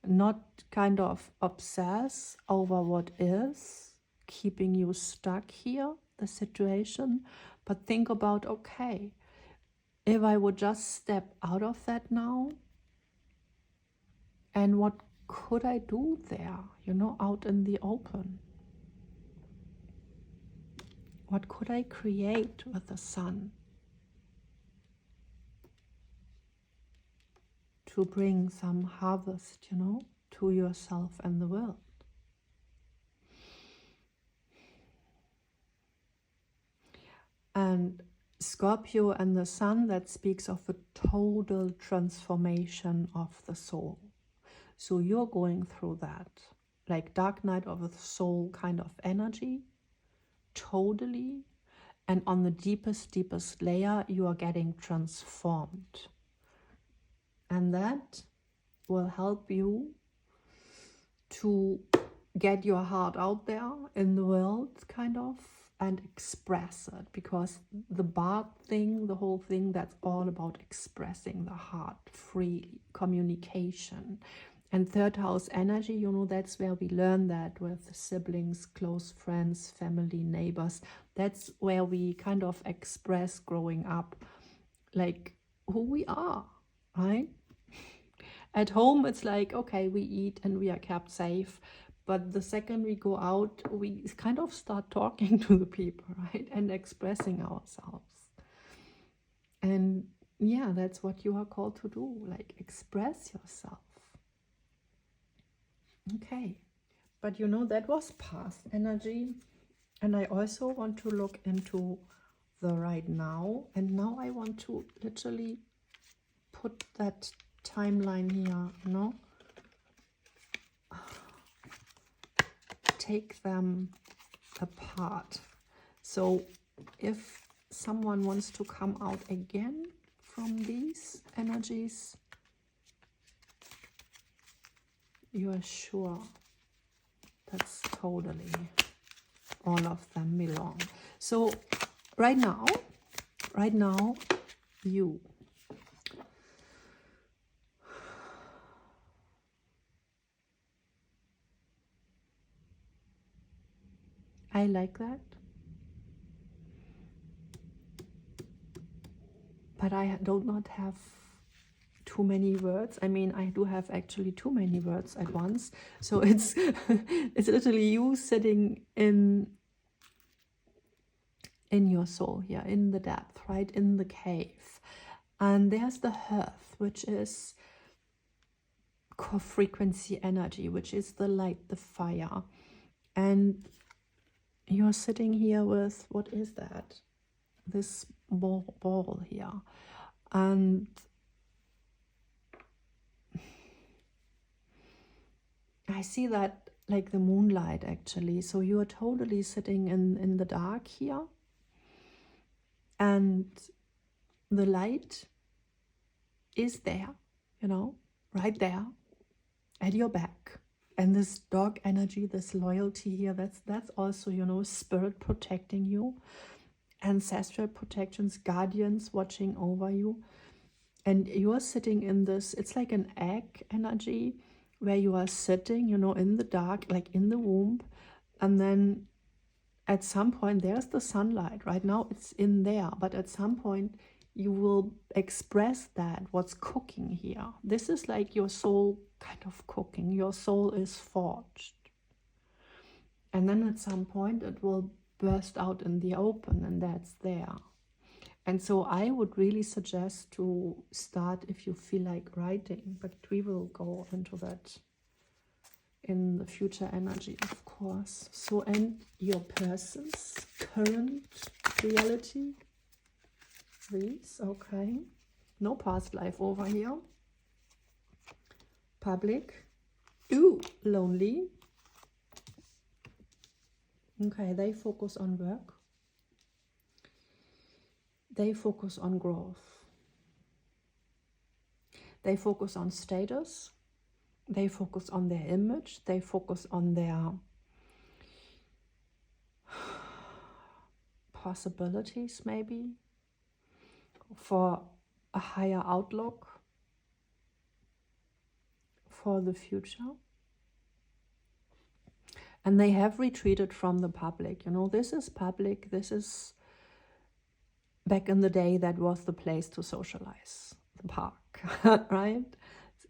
not kind of obsess over what is keeping you stuck here, the situation, but think about, okay, if I would just step out of that now, and what could I do there, you know, out in the open? What could I create with the sun to bring some harvest, you know, to yourself and the world? And Scorpio and the sun, that speaks of a total transformation of the soul. So you're going through that, like dark night of the soul kind of energy, totally. And on the deepest layer, you are getting transformed. And that will help you to get your heart out there in the world, kind of, and express it, because the bark thing, the whole thing, that's all about expressing the heart freely, communication. And third house energy, you know, that's where we learn that with siblings, close friends, family, neighbors. That's where we kind of express growing up, like who we are, right? At home, it's like, okay, we eat and we are kept safe. But the second we go out, we kind of start talking to the people, right? And expressing ourselves. And yeah, that's what you are called to do, like express yourself. Okay, but you know, that was past energy. And I also want to look into the right now. And now I want to literally put that timeline here, you know? Take them apart. So if someone wants to come out again from these energies, you are sure that's totally all of them belong. So right now, you. I like that. But I do not have too many words. I mean, I do have actually too many words at once. So it's it's literally you sitting in your soul here, in the depth, right? In the cave. And there's the hearth, which is core frequency energy, which is the light, the fire. And you're sitting here with, what is that? This ball here. And I see that like the moonlight, actually. So you are totally sitting in the dark here. And the light is there, you know, right there at your back. And this dog energy, this loyalty here, that's also, you know, spirit protecting you, ancestral protections, guardians watching over you. And you are sitting in this, it's like an egg energy where you are sitting, you know, in the dark, like in the womb. And then at some point, there's the sunlight. Right now it's in there, but at some point you will express that, what's cooking here. This is like your soul kind of cooking. Your soul is forged. And then at some point it will burst out in the open, and that's there. And so I would really suggest to start, if you feel like writing, but we will go into that in the future energy, of course. So, and your person's current reality. These, okay. No past life over here. Public. Ooh, lonely. Okay, they focus on work. They focus on growth. They focus on status. They focus on their image. They focus on their possibilities, maybe, for a higher outlook for the future. And they have retreated from the public. You know, this is public. This is, back in the day, that was the place to socialize, the park, right?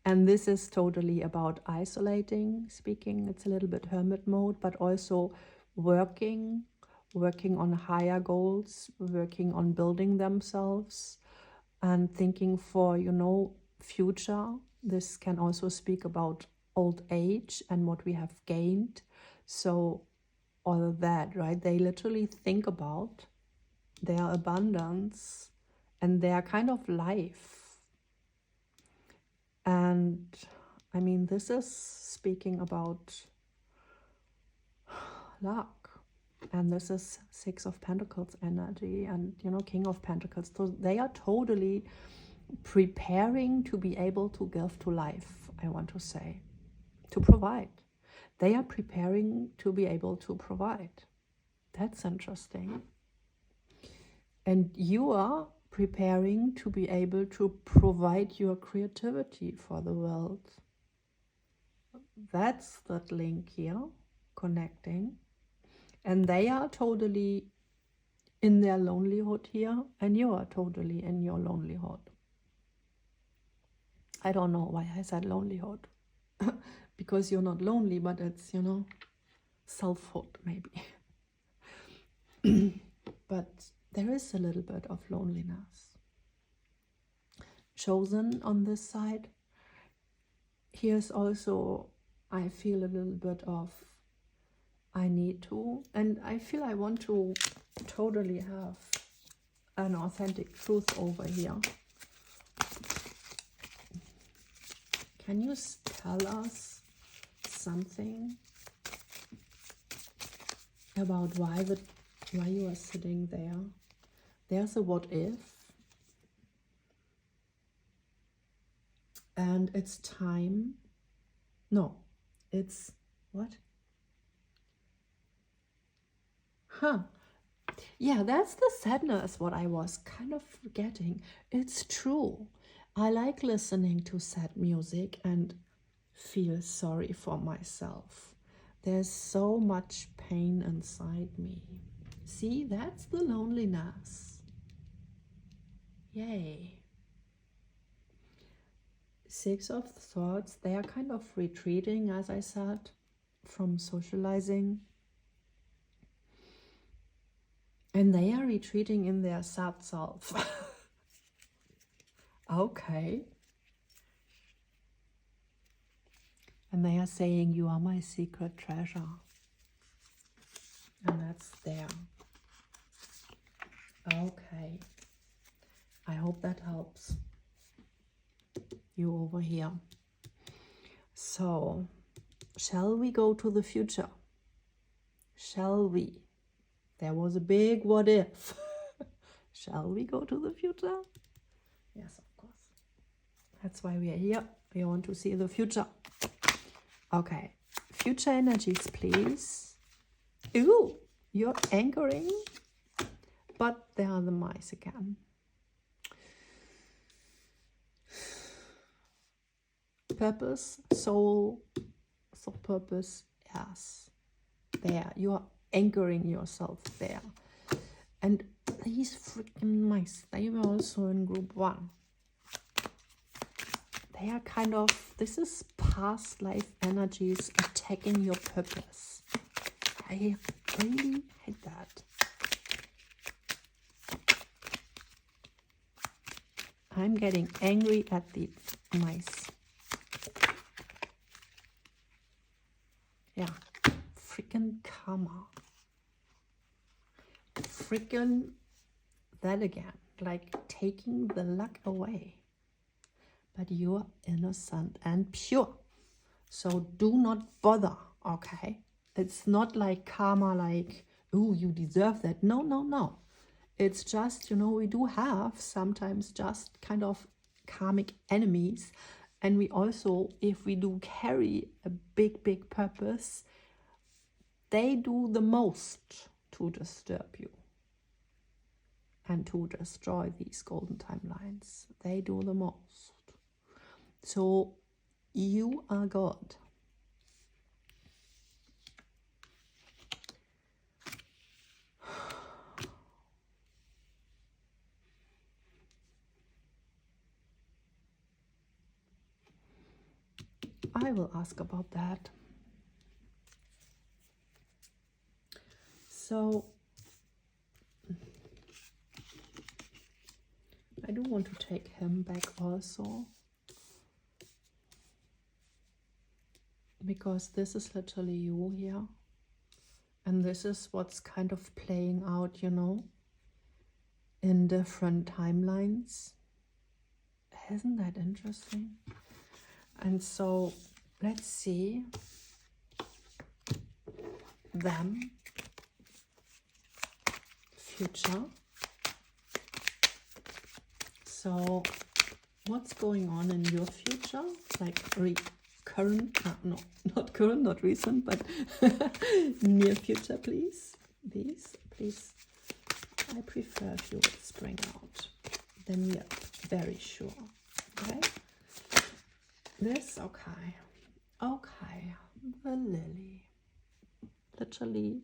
And this is totally about isolating, speaking. It's a little bit hermit mode, but also working on higher goals, working on building themselves, and thinking for, you know, future. This can also speak about old age and what we have gained. So all of that, right? They literally think about their abundance and their kind of life. And I mean, this is speaking about luck. And this is Six of Pentacles energy and, you know, King of Pentacles. So they are totally preparing to be able to give to life, I want to say, to provide. They are preparing to be able to provide. That's interesting. And you are preparing to be able to provide your creativity for the world. That's that link here, connecting. And they are totally in their lonelyhood here, and you are totally in your lonelyhood. I don't know why I said lonelyhood. Because you're not lonely, but it's, you know, selfhood maybe. But there is a little bit of loneliness. Chosen on this side. Here's also, I feel a little bit of, I need to, and I feel I want to totally have an authentic truth over here. Can you tell us something about why you are sitting there? There's a what if, and it's time. No, it's what? Yeah, that's the sadness, what I was kind of forgetting. It's true. I like listening to sad music and feel sorry for myself. There's so much pain inside me. See, that's the loneliness. Yay. Six of Swords, they are kind of retreating, as I said, from socializing. And they are retreating in their sad self. Okay. And they are saying, you are my secret treasure. And that's there. Okay. I hope that helps you over here. So, shall we go to the future? Shall we? There was a big what if. Shall we go to the future? Yes, of course. That's why we are here. We want to see the future. Okay. Future energies, please. Ooh, you're anchoring. But there are the mice again. Purpose, soul, purpose, yes. There, you are anchoring yourself there. And these freaking mice, they were also in group 1. They are kind of, this is past life energies attacking your purpose. I really hate that. I'm getting angry at the mice. Yeah, freaking karma. Freaking that again, like taking the luck away. But you're innocent and pure. So do not bother, okay? It's not like karma, like, oh, you deserve that. No, no, no. It's just, you know, we do have sometimes just kind of karmic enemies. And we also, if we do carry a big, big purpose, they do the most to disturb you and to destroy these golden timelines. They do the most. So you are God. I will ask about that. So I do want to take him back also, because this is literally you here, and this is what's kind of playing out, you know, in different timelines. Isn't that interesting? And so let's see them, future. So what's going on in your future? Like current, no, not current, not recent, but near future, please. these, please. I prefer if you would spring out. Then we are very sure. Okay. This, okay. Okay. The lily literally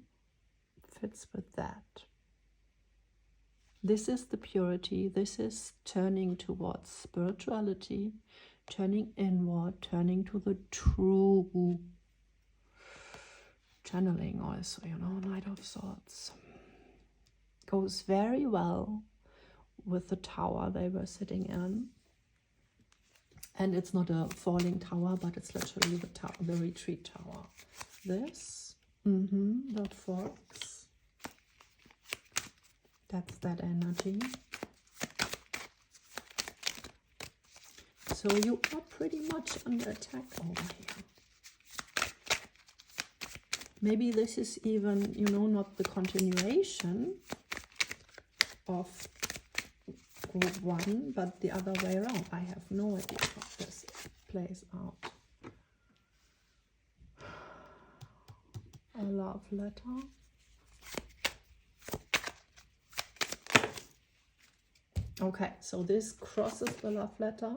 fits with that. This is the purity. This is turning towards spirituality, turning inward, turning to the true. Channeling also, you know, Knight of Swords. Goes very well with the tower they were sitting in. And it's not a falling tower, but it's literally the retreat tower. This, the fox. That's that energy. So you are pretty much under attack over here. Maybe this is even, you know, not the continuation of group 1, but the other way around. I have no idea how this plays out. A love letter. Okay, so this crosses the love letter.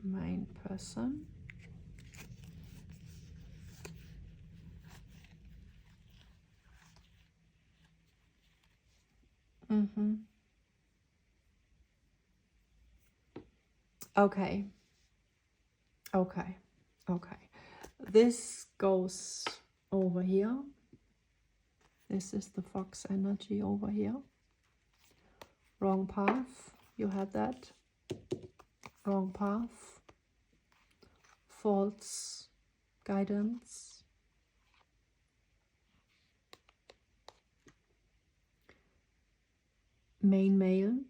Main person. Okay. Okay. Okay. This goes over here. This is the fox energy over here. Wrong path. You had that. Wrong path. False guidance. Main male.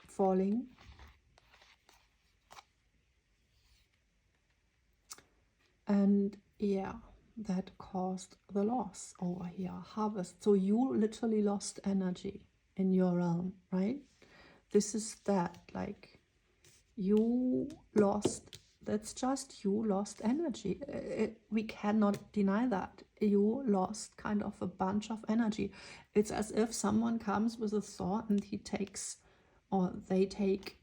Falling. And yeah, that caused the loss over here. Harvest. So you literally lost energy in your realm, right? This is that, like, you lost, that's just, you lost energy. We cannot deny that. You lost kind of a bunch of energy. It's as if someone comes with a saw and he takes, or they take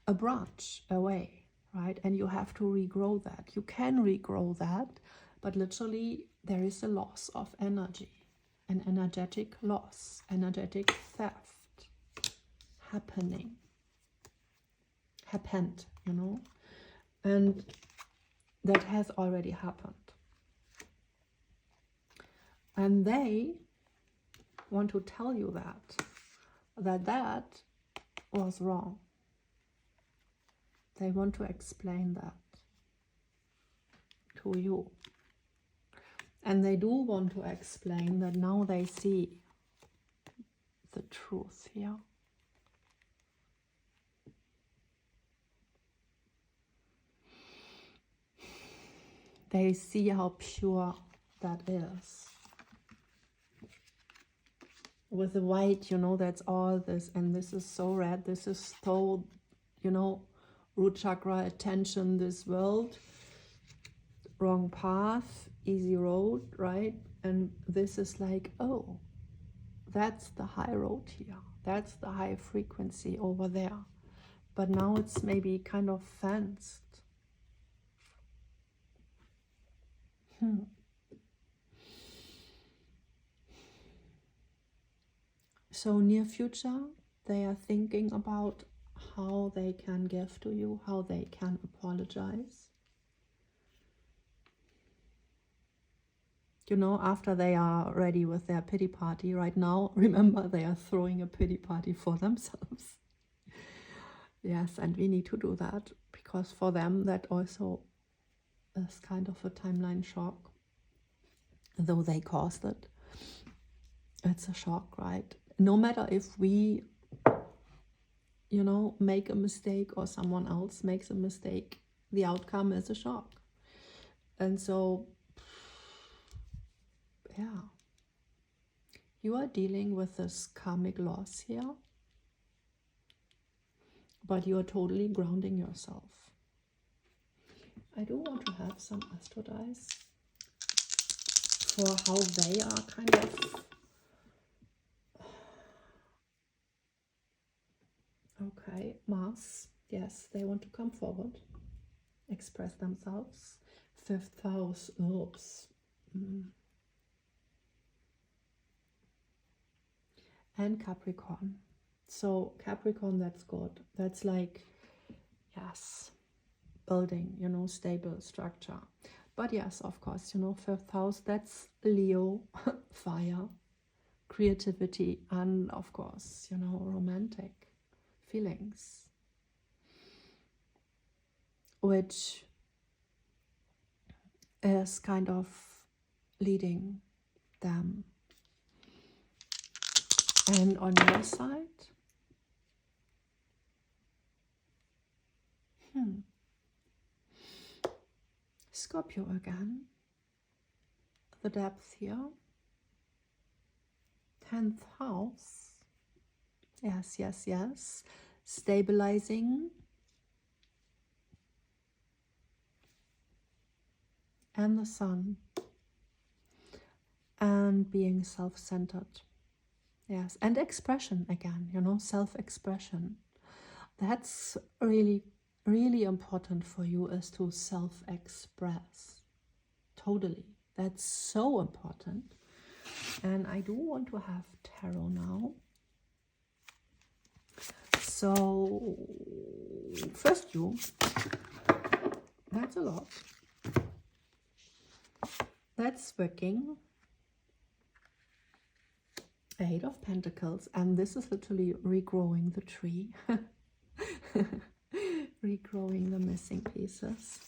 a branch away, right? And you have to regrow that. You can regrow that, but literally there is a loss of energy, an energetic loss, energetic theft happened, you know, and that has already happened. And they want to tell you that was wrong. They want to explain that to you. And they do want to explain that now they see the truth here. They see how pure that is. With the white, you know, that's all this, and this is so red, this is so, you know, root chakra, attention, this world, wrong path, easy road, right? And this is like, oh, that's the high road here, that's the high frequency over there. But now it's maybe kind of fenced. So near future, they are thinking about how they can give to you, how they can apologize. You know, after they are ready with their pity party right now, remember they are throwing a pity party for themselves. Yes, and we need to do that, because for them that also is kind of a timeline shock. Though they caused it, it's a shock, right? No matter if we, you know, make a mistake or someone else makes a mistake, the outcome is a shock. And so, yeah, you are dealing with this karmic loss here, but you are totally grounding yourself. I do want to have some astro dice for how they are kind of. Okay, Mars. Yes, they want to come forward, express themselves. Fifth house. Oops. And Capricorn. So Capricorn, that's good. That's like, yes, building, you know, stable structure. But yes, of course, you know, fifth house, that's Leo, fire, creativity, and of course, you know, romantic feelings, which is kind of leading them. And on your side, Scorpio again, the depth here, 10th house, yes, yes, yes, stabilizing, and the sun, and being self-centered, yes, and expression again, you know, self-expression. That's really, really important for you, is to self-express. Totally. That's so important. And I do want to have tarot now. So, first you. That's a lot. That's working. 8 of Pentacles. And this is literally regrowing the tree. Regrowing the missing pieces.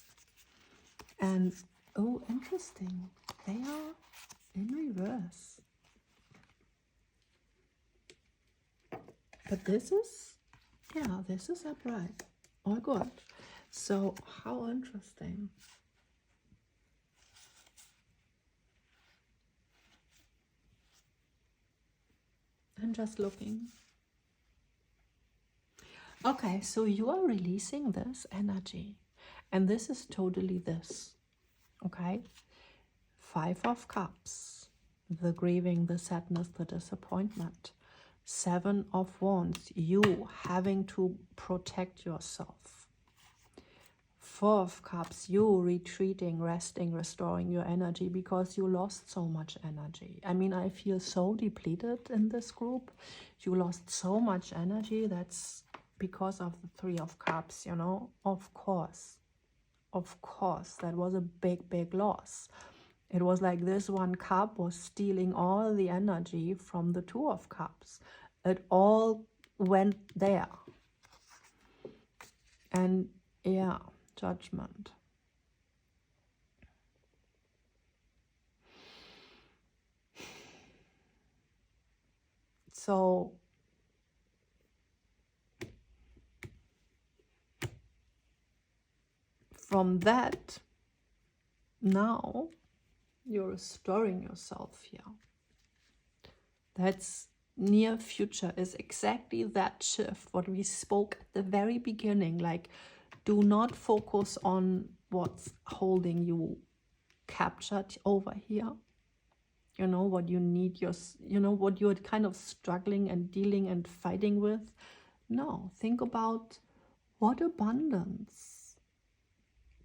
And oh, interesting, they are in reverse, but this is, yeah, this is upright. Oh god, so how interesting. I'm just looking. Okay, so you are releasing this energy, and this is totally this. Okay, 5 of Cups, the grieving, the sadness, the disappointment. 7 of Wands, you having to protect yourself. 4 of Cups, you retreating, resting, restoring your energy because you lost so much energy. I mean, I feel so depleted in this group. You lost so much energy. That's because of the 3 of Cups, you know. Of course, that was a big, big loss. It was like this 1 cup was stealing all the energy from the 2 of Cups. It all went there. And yeah, Judgment. So from that, now you're restoring yourself here. That's near future, is exactly that shift what we spoke at the very beginning. Like, do not focus on what's holding you captured over here. You know, what you need, you know, what you're kind of struggling and dealing and fighting with. No, think about what abundance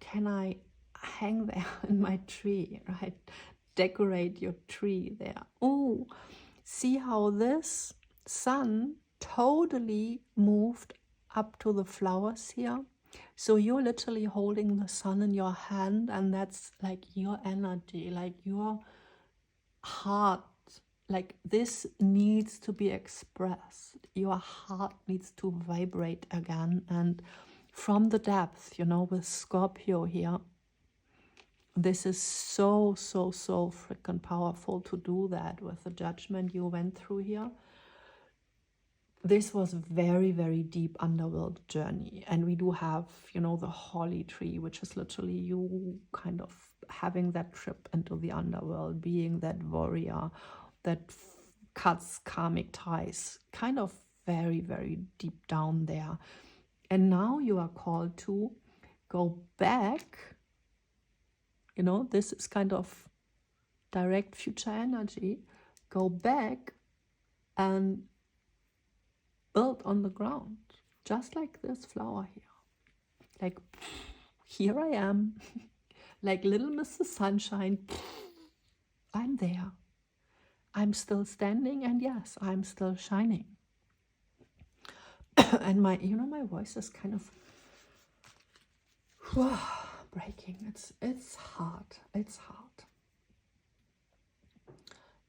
can I hang there in my tree, right? Decorate your tree there. Oh, see how this sun totally moved up to the flowers here. So you're literally holding the sun in your hand, and that's like your energy, like your heart. Like, this needs to be expressed. Your heart needs to vibrate again. And from the depth, you know, with Scorpio here, this is so freaking powerful to do that with the Judgment you went through here. This was very, very deep underworld journey. And we do have, you know, the Holy Tree, which is literally you kind of having that trip into the underworld, being that warrior that cuts karmic ties, kind of very, very deep down there. And now you are called to go back You know, this is kind of direct future energy. Go back and build on the ground, just like this flower here. Like, here I am, like little Mrs. Sunshine. I'm there. I'm still standing, and yes, I'm still shining. And my, you know, my voice is kind of breaking. It's hard. It's hard.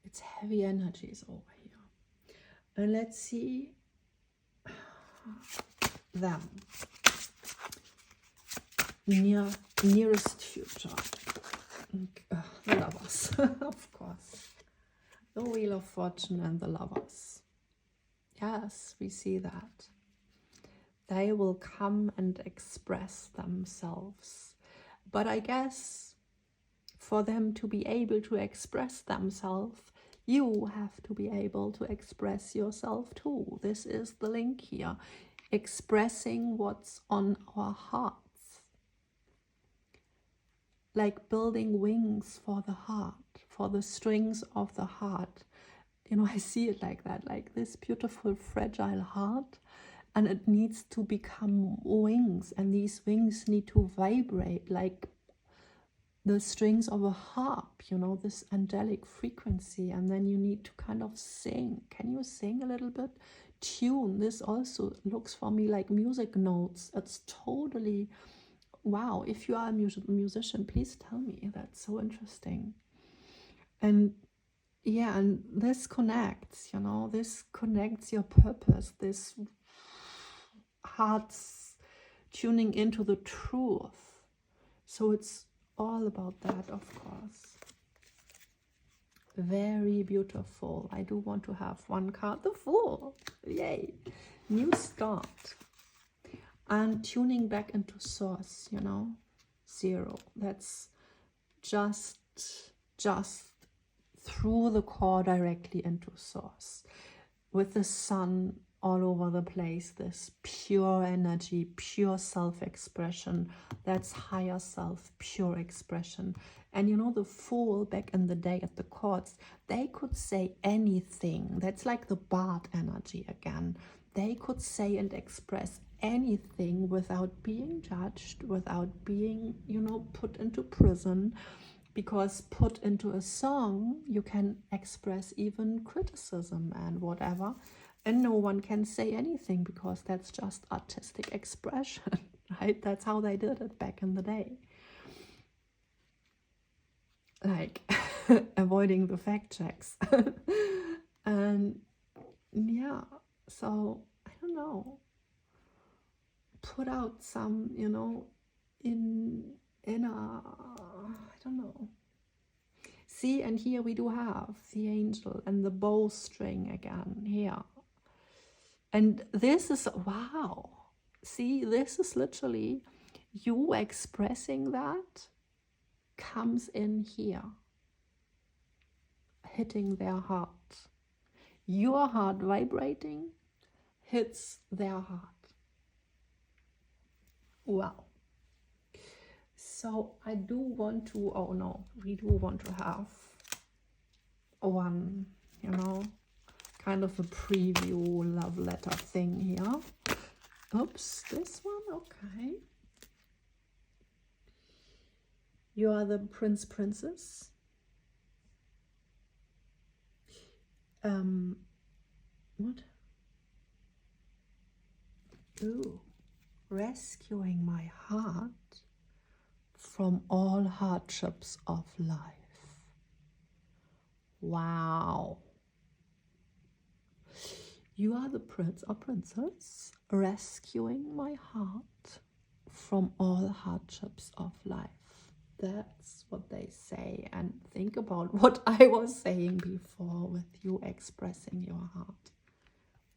It's heavy energies over here. And let's see them. Nearest future. The Lovers, of course. The Wheel of Fortune and the Lovers. Yes, we see that. They will come and express themselves. But I guess for them to be able to express themselves, you have to be able to express yourself too. This is the link here. Expressing what's on our hearts. Like building wings for the heart, for the strings of the heart. You know, I see it like that, like this beautiful, fragile heart. And it needs to become wings. And these wings need to vibrate like the strings of a harp, you know, this angelic frequency. And then you need to kind of sing. Can you sing a little bit? Tune. This also looks for me like music notes. It's totally, wow. If you are a musician, please tell me. That's so interesting. And yeah, and this connects, you know, this connects your purpose, this heart's tuning into the truth. So it's all about that, of course. Very beautiful. I do want to have one card, the Fool. Yay. New start. And tuning back into source, you know. 0. That's just through the core directly into source. With the sun all over the place, this pure energy, pure self-expression. That's higher self, pure expression. And you know, the Fool back in the day at the courts, they could say anything. That's like the Bard energy again. They could say and express anything without being judged, without being, you know, put into prison. Because put into a song, you can express even criticism and whatever. And no one can say anything because that's just artistic expression, right? That's how they did it back in the day. Like, avoiding the fact checks. And yeah, so, I don't know. Put out some, you know, in a, I don't know. See, and here we do have the angel and the bowstring again here. And this is, wow. See, this is literally you expressing that comes in here, hitting their heart. Your heart vibrating hits their heart. Wow. So I do want to, oh no, we do want to have one, you know, kind of a preview love letter thing here. Oops, this one, okay. You are the Prince, Princess. What? Ooh, rescuing my heart from all hardships of life. Wow. You are the prince or princess rescuing my heart from all hardships of life. That's what they say. And think about what I was saying before with you expressing your heart.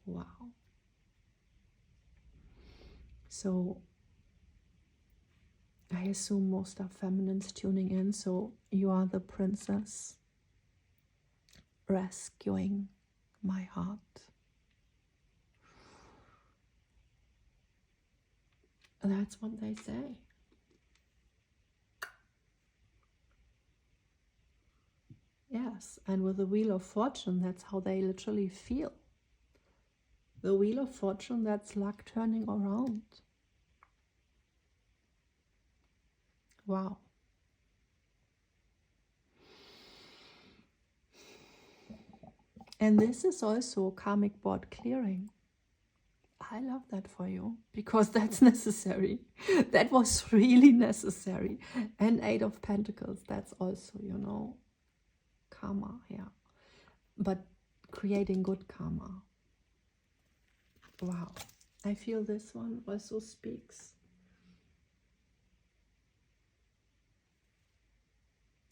Wow. So I assume most are feminines tuning in. So you are the princess rescuing my heart. That's what they say. Yes, and with the Wheel of Fortune, that's how they literally feel. The Wheel of Fortune, that's luck turning around. Wow. And this is also karmic board clearing. I love that for you, because that's necessary. That was really necessary. And 8 of Pentacles, that's also, you know, karma, yeah. But creating good karma. Wow. I feel this one also speaks.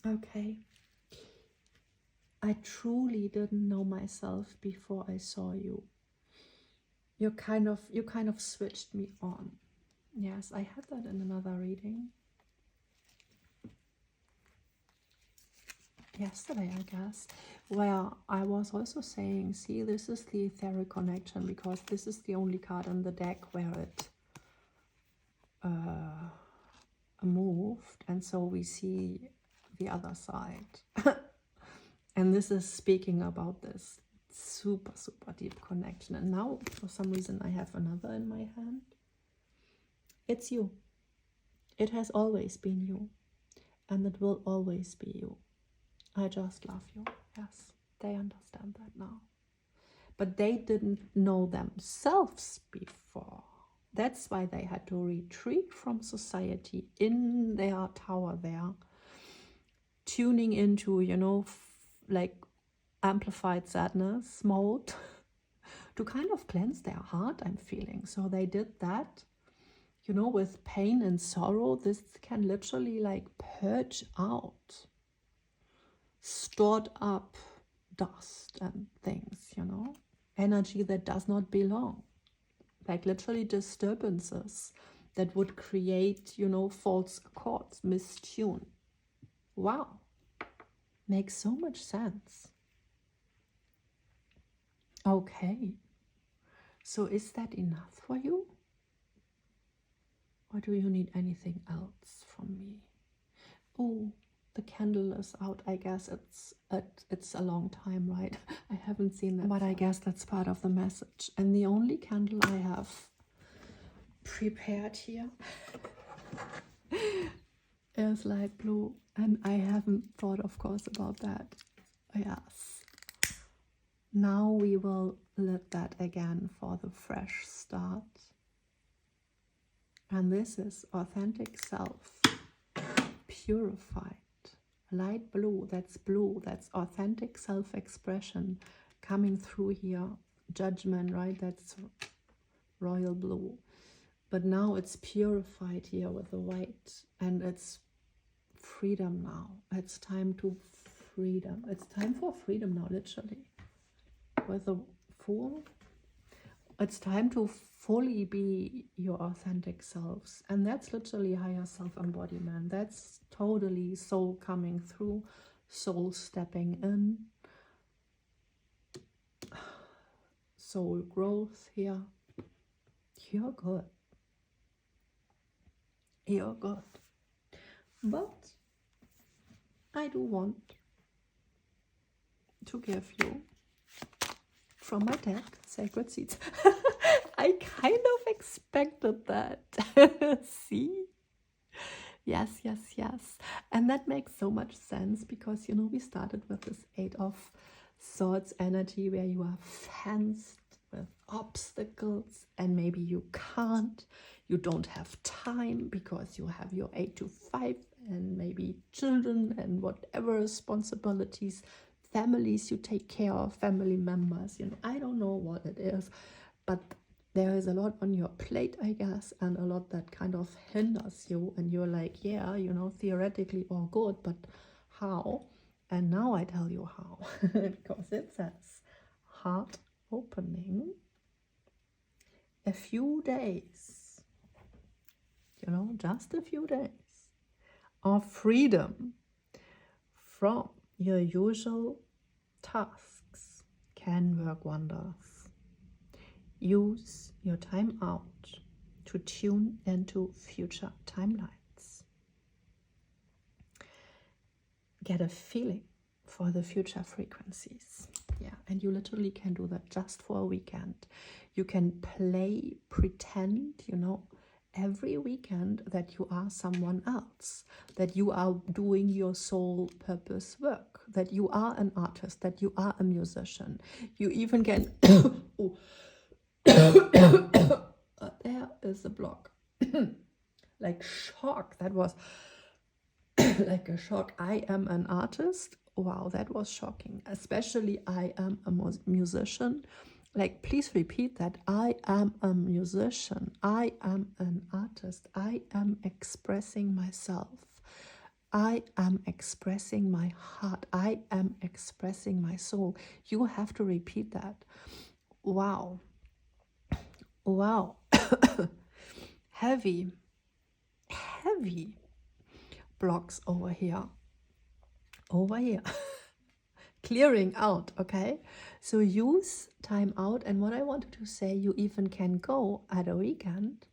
Okay. I truly didn't know myself before I saw you. You kind of switched me on. Yes, I had that in another reading. Yesterday, I guess, where I was also saying, see, this is the etheric connection, because this is the only card in the deck where it moved, and so we see the other side. And this is speaking about this super, super deep connection. And now, for some reason, I have another in my hand. It's you. It has always been you. And it will always be you. I just love you. Yes, they understand that now. But they didn't know themselves before. That's why they had to retreat from society in their tower there, tuning into, you know, like amplified sadness mode to kind of cleanse their heart, I'm feeling. So they did that, you know, with pain and sorrow. This can literally like purge out stored up dust and things, you know, energy that does not belong, like literally disturbances that would create, you know, false accords, mistune. Wow, makes so much sense. Okay, so is that enough for you, or do you need anything else from me? Oh, the candle is out. I guess it's a long time, right? I haven't seen that, but I guess that's part of the message. And the only candle I have prepared here is light blue, and I haven't thought, of course, about that. Yes. Now we will lit that again for the fresh start. And this is authentic self, purified. Light blue, that's authentic self-expression coming through here. Judgment, right? That's royal blue. But now it's purified here with the white, and it's freedom now. It's time to freedom. It's time for freedom now, literally. With the Fool, it's time to fully be your authentic selves, and that's literally higher self-embodiment. That's totally soul coming through, soul stepping in, soul growth here. You're good. You're good. But I do want to give you from my deck Sacred Seeds. I kind of expected that. See? Yes, yes, yes. And that makes so much sense, because, you know, we started with this 8 of Swords energy where you are fenced with obstacles, and maybe you can't, you don't have time because you have your 8 to 5 and maybe children and whatever responsibilities, families you take care of, family members, you know, I don't know what it is, but there is a lot on your plate, I guess, and a lot that kind of hinders you, and you're like, yeah, you know, theoretically all good, but how? And now I tell you how, because it says heart opening, a few days, you know, just a few days of freedom from your usual tasks can work wonders. Use your time out to tune into future timelines. Get a feeling for the future frequencies. Yeah, and you literally can do that just for a weekend. You can pretend, every weekend that you are someone else, that you are doing your soul purpose work, that you are an artist, that you are a musician. You even can there is a block. Like shock, that was like a shock. I am an artist. Wow, that was shocking. Especially I am a musician. Like, please repeat that. I am a musician. I am an artist. I am expressing myself. I am expressing my heart. I am expressing my soul. You have to repeat that. Wow. Wow. Heavy blocks over here. Clearing out, okay? So use time out. And what I wanted to say, you even can go at a weekend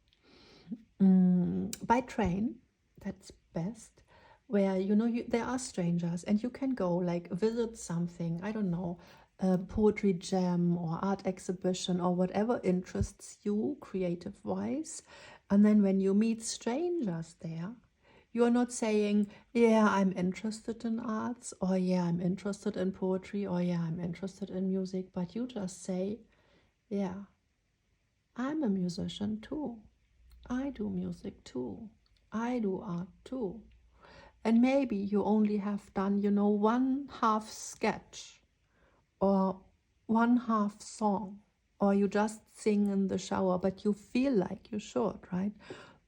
by train. That's best, where there are strangers and you can go like visit something, I don't know, a poetry jam or art exhibition or whatever interests you creative wise. And then when you meet strangers there, you're not saying, yeah, I'm interested in arts, or yeah, I'm interested in poetry, or yeah, I'm interested in music, but you just say, yeah, I'm a musician too. I do music too. I do art too. And maybe you only have done, one half sketch or one half song, or you just sing in the shower, but you feel like you should, right?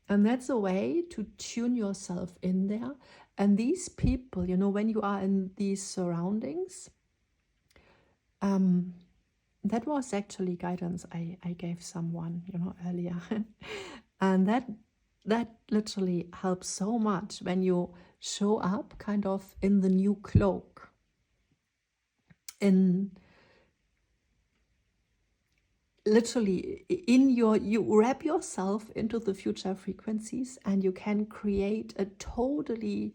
And that's a way to tune yourself in there. And these people, when you are in these surroundings, that was actually guidance I gave someone, earlier. And that literally helps so much when you show up kind of in the new cloak. Literally you wrap yourself into the future frequencies, and you can create a totally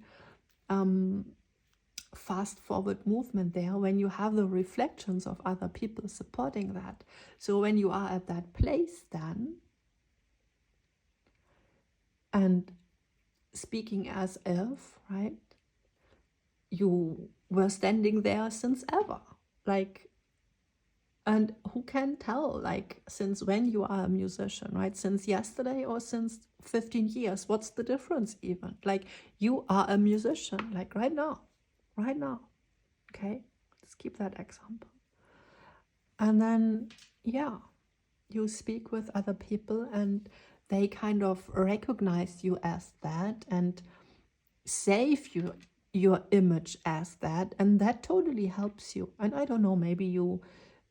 fast forward movement there when you have the reflections of other people supporting that. So when you are at that place then, and speaking as if, right, you were standing there since ever, like. And who can tell, like, since when you are a musician, right? Since yesterday or since 15 years? What's the difference even? Like, you are a musician, like right now. Okay, let's keep that example. And then, yeah, you speak with other people and they kind of recognize you as that and save your image as that. And that totally helps you. And I don't know, maybe you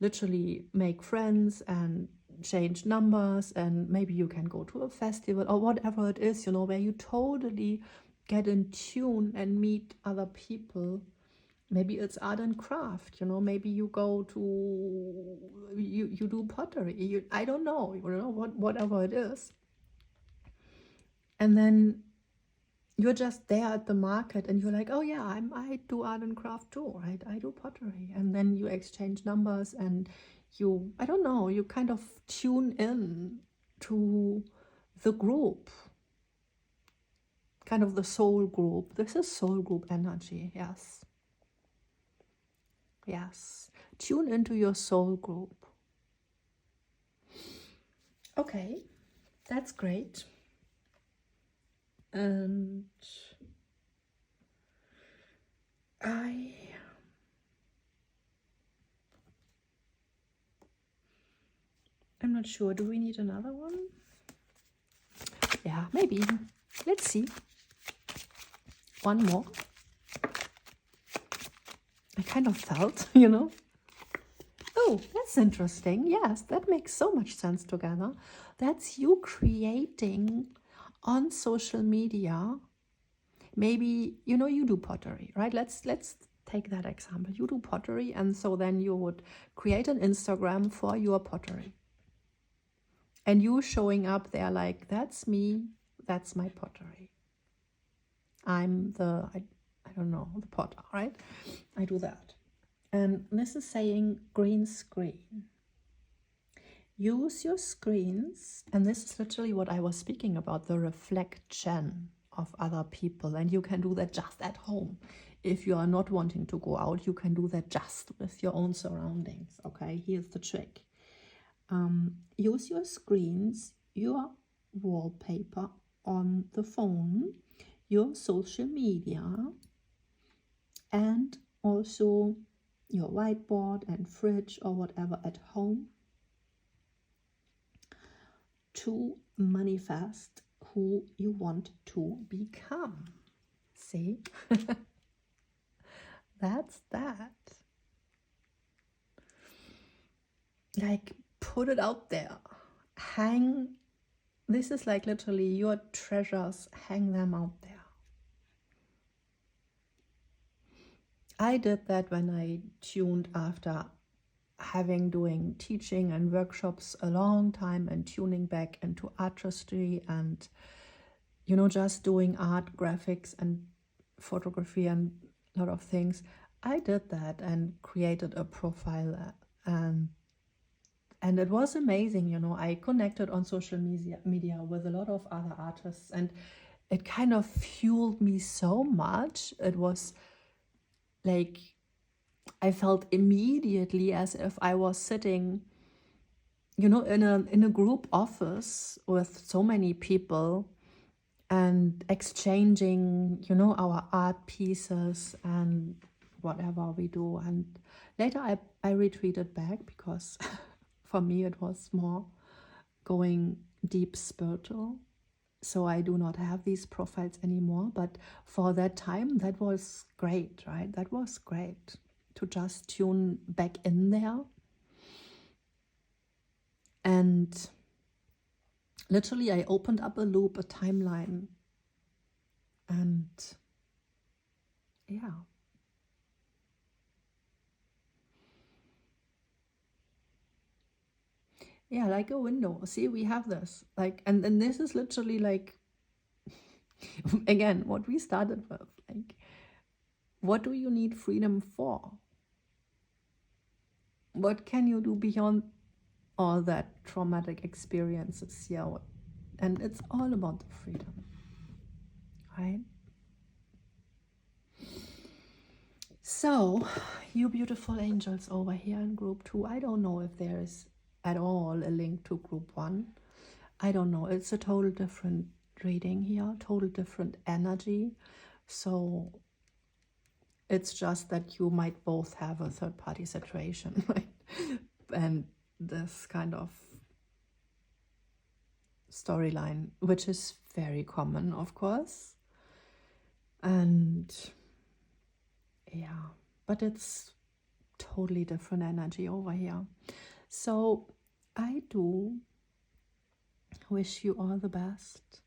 literally make friends and change numbers, and maybe you can go to a festival or whatever it is, where you totally get in tune and meet other people. Maybe it's art and craft, maybe you go to, you do pottery, I don't know, whatever it is. And then you're just there at the market and you're like, oh yeah, I do art and craft too, right? I do pottery. And then you exchange numbers and you, I don't know, you kind of tune in to the group, kind of the soul group. This is soul group energy, yes. Yes, tune into your soul group. Okay, that's great. And I'm not sure, do we need another one? Yeah, maybe. Let's see. One more. I kind of felt, Oh, that's interesting. Yes, that makes so much sense together. That's you creating on social media. Maybe, you do pottery, right? Let's take that example. You do pottery, and so then you would create an Instagram for your pottery. And you showing up there like, that's me, that's my pottery. I'm the, I don't know, the potter, right? I do that. And this is saying green screen. Use your screens, and this is literally what I was speaking about, the reflection of other people. And you can do that just at home. If you are not wanting to go out, you can do that just with your own surroundings. Okay, here's the trick. Use your screens, your wallpaper on the phone, your social media, and also your whiteboard and fridge or whatever at home to manifest who you want to become. See? That's that. Like, put it out there. Hang. This is like literally your treasures. Hang them out there. I did that when I tuned after doing teaching and workshops a long time and tuning back into artistry and, you know, just doing art, graphics and photography and a lot of things. I did that and created a profile and it was amazing. You know, I connected on social media with a lot of other artists, and it kind of fueled me so much. It was like, I felt immediately as if I was sitting, you know, in a group office with so many people and exchanging, you know, our art pieces and whatever we do. And later I retreated back because for me it was more going deep spiritual. So I do not have these profiles anymore. But for that time, that was great, right? That was great to just tune back in there. And literally I opened up a loop, a timeline. And yeah. Yeah, like a window. See, we have this. Like, and this is literally like, again, what we started with. Like, what do you need freedom for? What can you do beyond all that traumatic experiences here? And it's all about the freedom, right? So, you beautiful angels over here in group 2, I don't know if there is at all a link to group 1. I don't know. It's a total different reading here, total different energy. So it's just that you might both have a third-party situation, right? And this kind of storyline, which is very common, of course. And yeah, but it's totally different energy over here. So I do wish you all the best.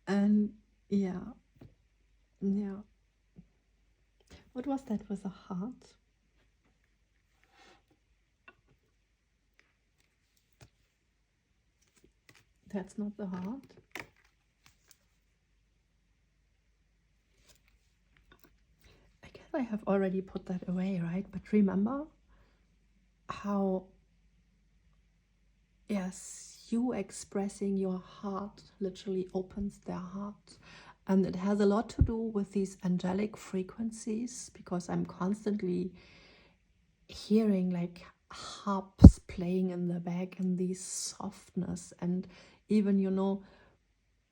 And yeah. What was that with a heart? That's not the heart. I guess I have already put that away, right? But remember how, yes, you expressing your heart literally opens their heart. And it has a lot to do with these angelic frequencies, because I'm constantly hearing like harps playing in the back and these softness, and even, you know,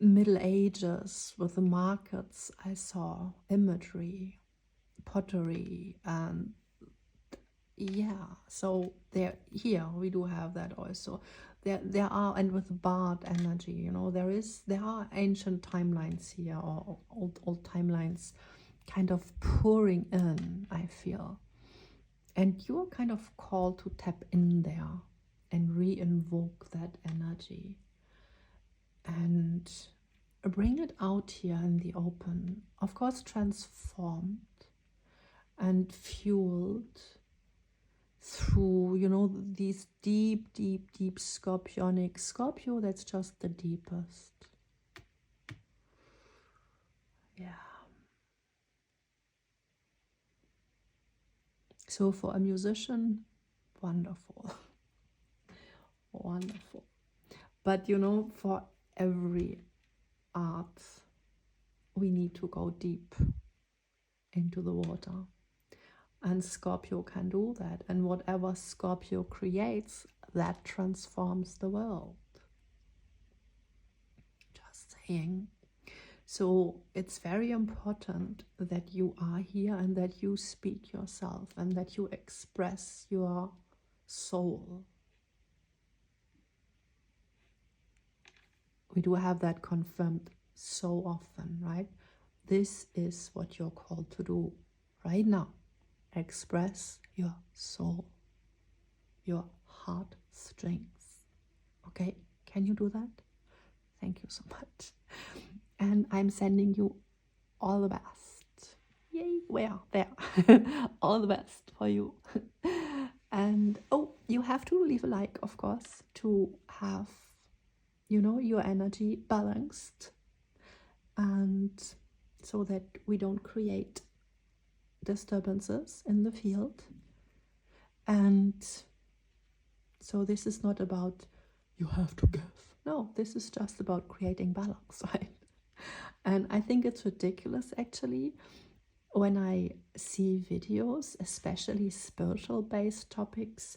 Middle Ages with the markets, I saw imagery, pottery, and yeah, so here we do have that also. There are, and with Bard energy, you know, there are ancient timelines here, or old timelines kind of pouring in, I feel. And you're kind of called to tap in there and re-invoke that energy and bring it out here in the open. Of course, transformed and fueled through, you know, these deep scorpionic. Scorpio, that's just the deepest. Yeah. So for a musician, wonderful. Wonderful. But you know, for every art, we need to go deep into the water. And Scorpio can do that. And whatever Scorpio creates, that transforms the world. Just saying. So it's very important that you are here and that you speak yourself and that you express your soul. We do have that confirmed so often, right? This is what you're called to do right now. Express your soul, your heartstrings. Okay, can you do that? Thank you so much. And I'm sending you all the best. Yay, where? There. All the best for you. And oh, you have to leave a like, of course, to have, you know, your energy balanced, and so that we don't create disturbances in the field. And so this is not about you have to give. No, this is just about creating balance, right? And I think it's ridiculous, actually, when I see videos, especially spiritual based topics,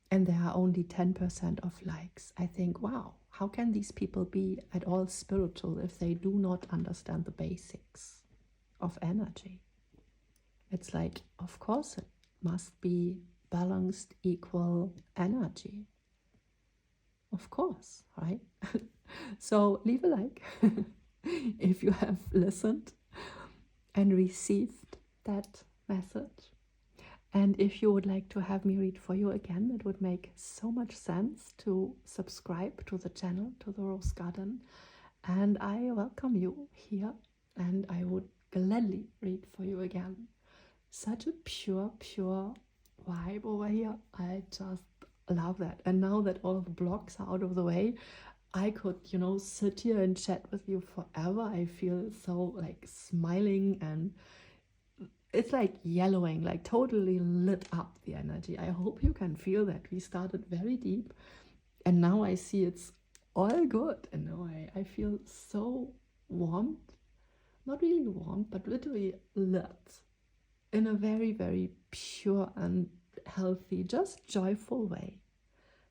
and there are only 10% of likes. I think, wow, how can these people be at all spiritual if they do not understand the basics of energy? It's like, of course, it must be balanced, equal energy. Of course, right? So leave a like if you have listened and received that message. And if you would like to have me read for you again, it would make so much sense to subscribe to the channel, to the Rose Garden. And I welcome you here, and I would gladly read for you again. Such a pure vibe over here. I just love that. And now that all of the blocks are out of the way, I could, you know, sit here and chat with you forever. I feel so like smiling, and it's like yellowing, like totally lit up, the energy. I hope you can feel that. We started very deep, and now I see it's all good in a way. I feel so warmed, not really warmed, but literally lit in a very pure and healthy, just joyful way.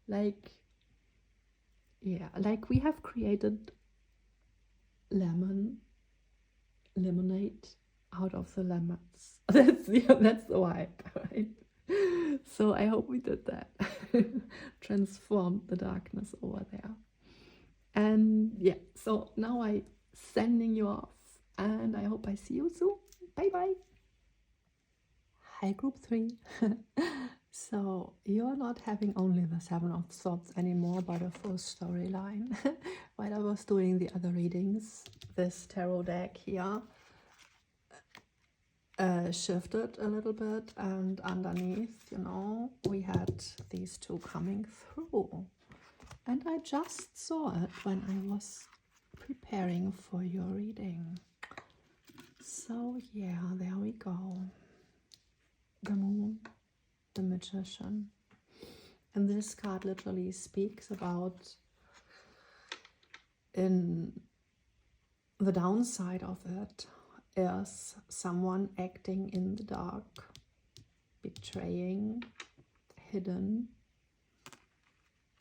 Like, yeah, like we have created lemonade out of the lemons. That's the vibe, right? So I hope we did that. Transformed the darkness over there. And yeah, so now I'm sending you off, and I hope I see you soon. Bye bye. Hi, group 3. So you're not having only the 7 of Swords anymore, but a full storyline. While I was doing the other readings, this tarot deck here shifted a little bit, and underneath, you know, we had these two coming through. And I just saw it when I was preparing for your reading. So yeah, there we go. The Moon, the Magician. And this card literally speaks about, in the downside of it is someone acting in the dark, betraying, hidden,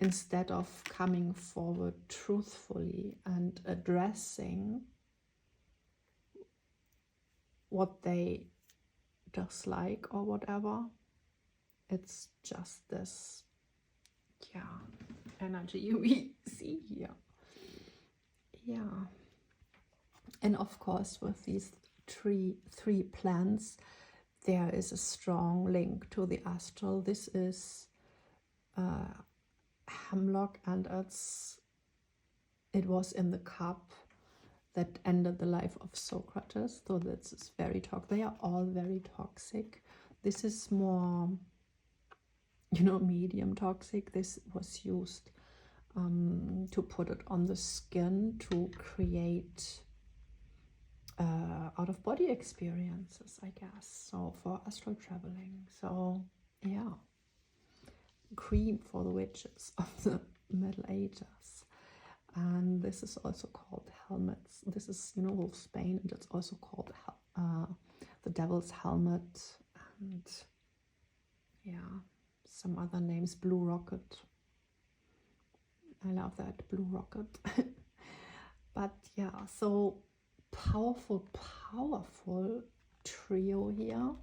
instead of coming forward truthfully and addressing what they dislike or whatever. It's just this, yeah, energy we see here. Yeah. And of course, with these three plants, there is a strong link to the astral. This is hemlock, and it was in the cup that ended the life of Socrates. So this is very toxic. They are all very toxic. This is more, you know, medium toxic. This was used to put it on the skin to create out-of-body experiences, I guess. So for astral traveling. So yeah, cream for the witches of the Middle Ages. And this is also called helmets. This is, you know, Wolfsbane, and it's also called the Devil's Helmet, and yeah, some other names. Blue Rocket. I love that, Blue Rocket. But yeah, so powerful trio here.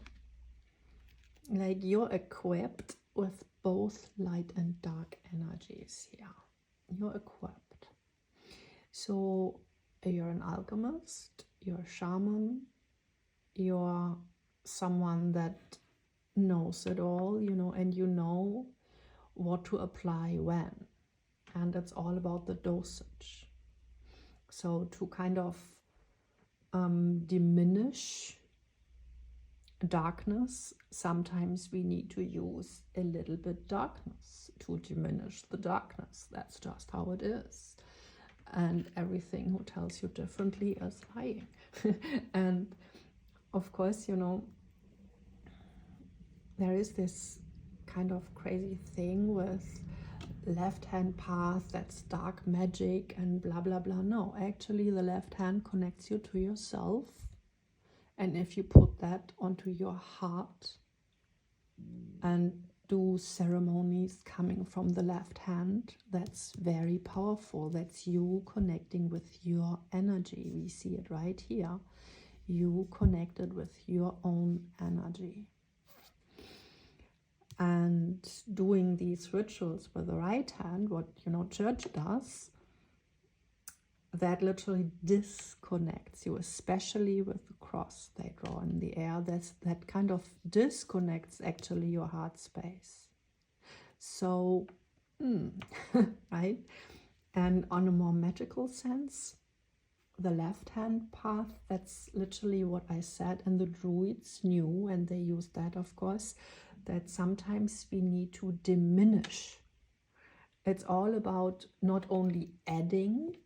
Like, you're equipped with both light and dark energies here. You're equipped. So you're an alchemist, you're a shaman, you're someone that knows it all, you know, and you know what to apply when. And it's all about the dosage. So to kind of diminish darkness, sometimes we need to use a little bit darkness to diminish the darkness. That's just how it is. And everything who tells you differently is lying. And of course, you know, there is this kind of crazy thing with left hand path, that's dark magic and blah blah blah. No, actually the left hand connects you to yourself, and if you put that onto your heart and do ceremonies coming from the left hand, that's very powerful. That's you connecting with your energy. We see it right here. You connected with your own energy. And doing these rituals with the right hand, what, you know, church does, that literally disconnects you, especially with the cross they draw in the air. That kind of disconnects actually your heart space. So, right? And on a more magical sense, the left hand path, that's literally what I said, and the Druids knew, and they used that, of course, that sometimes we need to diminish. It's all about not only adding,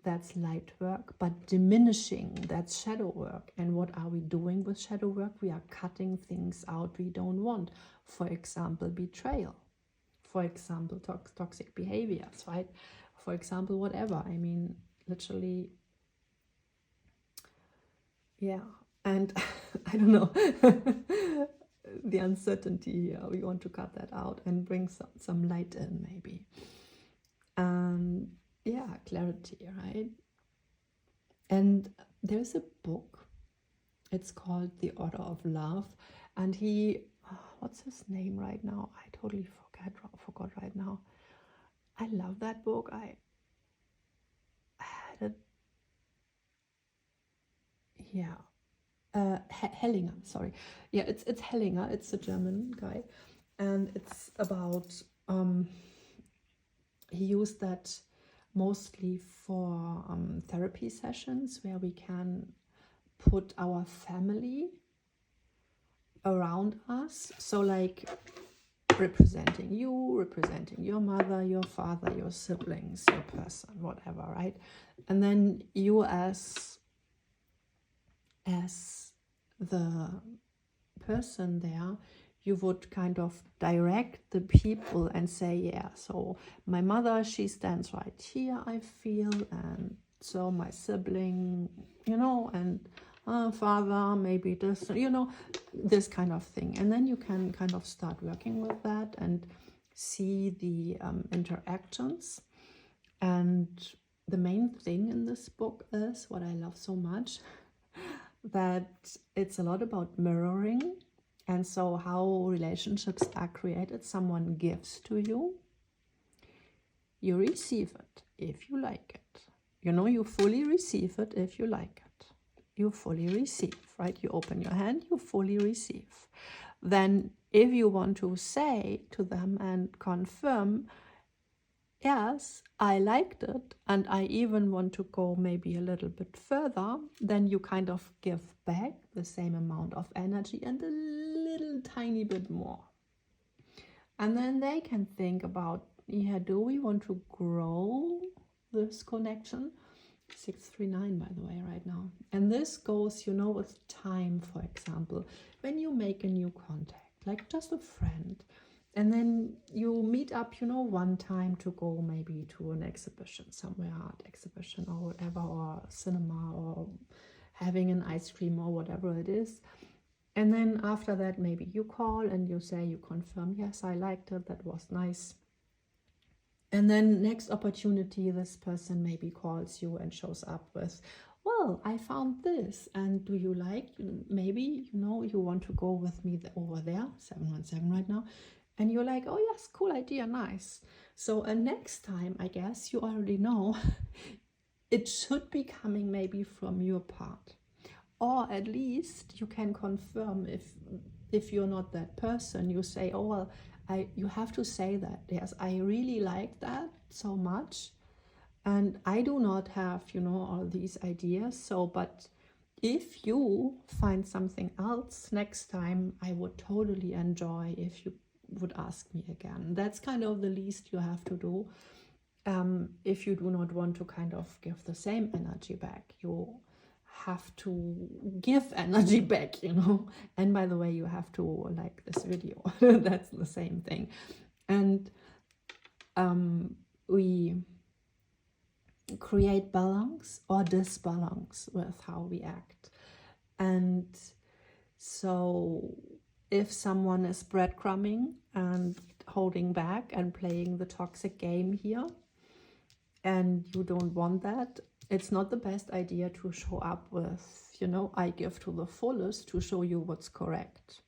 that's light work, but diminishing, that's shadow work. And what are we doing with shadow work? We are cutting things out we don't want. For example, betrayal. For example, toxic behaviors, right? For example, whatever. I mean, literally, yeah. And I don't know, the uncertainty here, we want to cut that out and bring some light in, maybe. And yeah, clarity, right? And there's a book, it's called The Order of Love, and he, what's his name right now? I totally forgot right now. I love that book. I had it, yeah. Hellinger, sorry. Yeah, it's Hellinger, it's a German guy, and it's about, he used that mostly for therapy sessions where we can put our family around us. So like representing you, representing your mother, your father, your siblings, your person, whatever, right? And then you as the person there, you would kind of direct the people and say, yeah, so my mother, she stands right here, I feel, and so my sibling, you know, and father, maybe this, you know, this kind of thing. And then you can kind of start working with that and see the interactions. And the main thing in this book is what I love so much, that it's a lot about mirroring. And so how relationships are created, someone gives to you, you receive it if you like it. You know, you fully receive it if you like it. You fully receive, right? You open your hand, you fully receive. Then if you want to say to them and confirm, yes, I liked it, and I even want to go maybe a little bit further, then you kind of give back the same amount of energy and a little tiny bit more. And then they can think about, yeah, do we want to grow this connection? 639, by the way, right now. And this goes, you know, with time, for example, when you make a new contact, like just a friend, and then you meet up, you know, one time to go maybe to an exhibition, somewhere, art exhibition or whatever, or cinema, or having an ice cream or whatever it is. And then after that, maybe you call and you say, you confirm, yes, I liked it, that was nice. And then next opportunity, this person maybe calls you and shows up with, well, I found this, and do you like, maybe, you know, you want to go with me over there, 717 right now, and you're like, oh yes, cool idea, nice. So next time, I guess you already know, it should be coming maybe from your part, or at least you can confirm if you're not that person, you say, oh well, you have to say that, yes, I really like that so much, and I do not have, you know, all these ideas. So, but if you find something else next time, I would totally enjoy if you would ask me again. That's kind of the least you have to do. If you do not want to kind of give the same energy back, you have to give energy back, you know. And by the way, you have to like this video. That's the same thing. And we create balance or disbalance with how we act. And so if someone is breadcrumbing and holding back and playing the toxic game here, and you don't want that, it's not the best idea to show up with, you know, I give to the fullest to show you what's correct.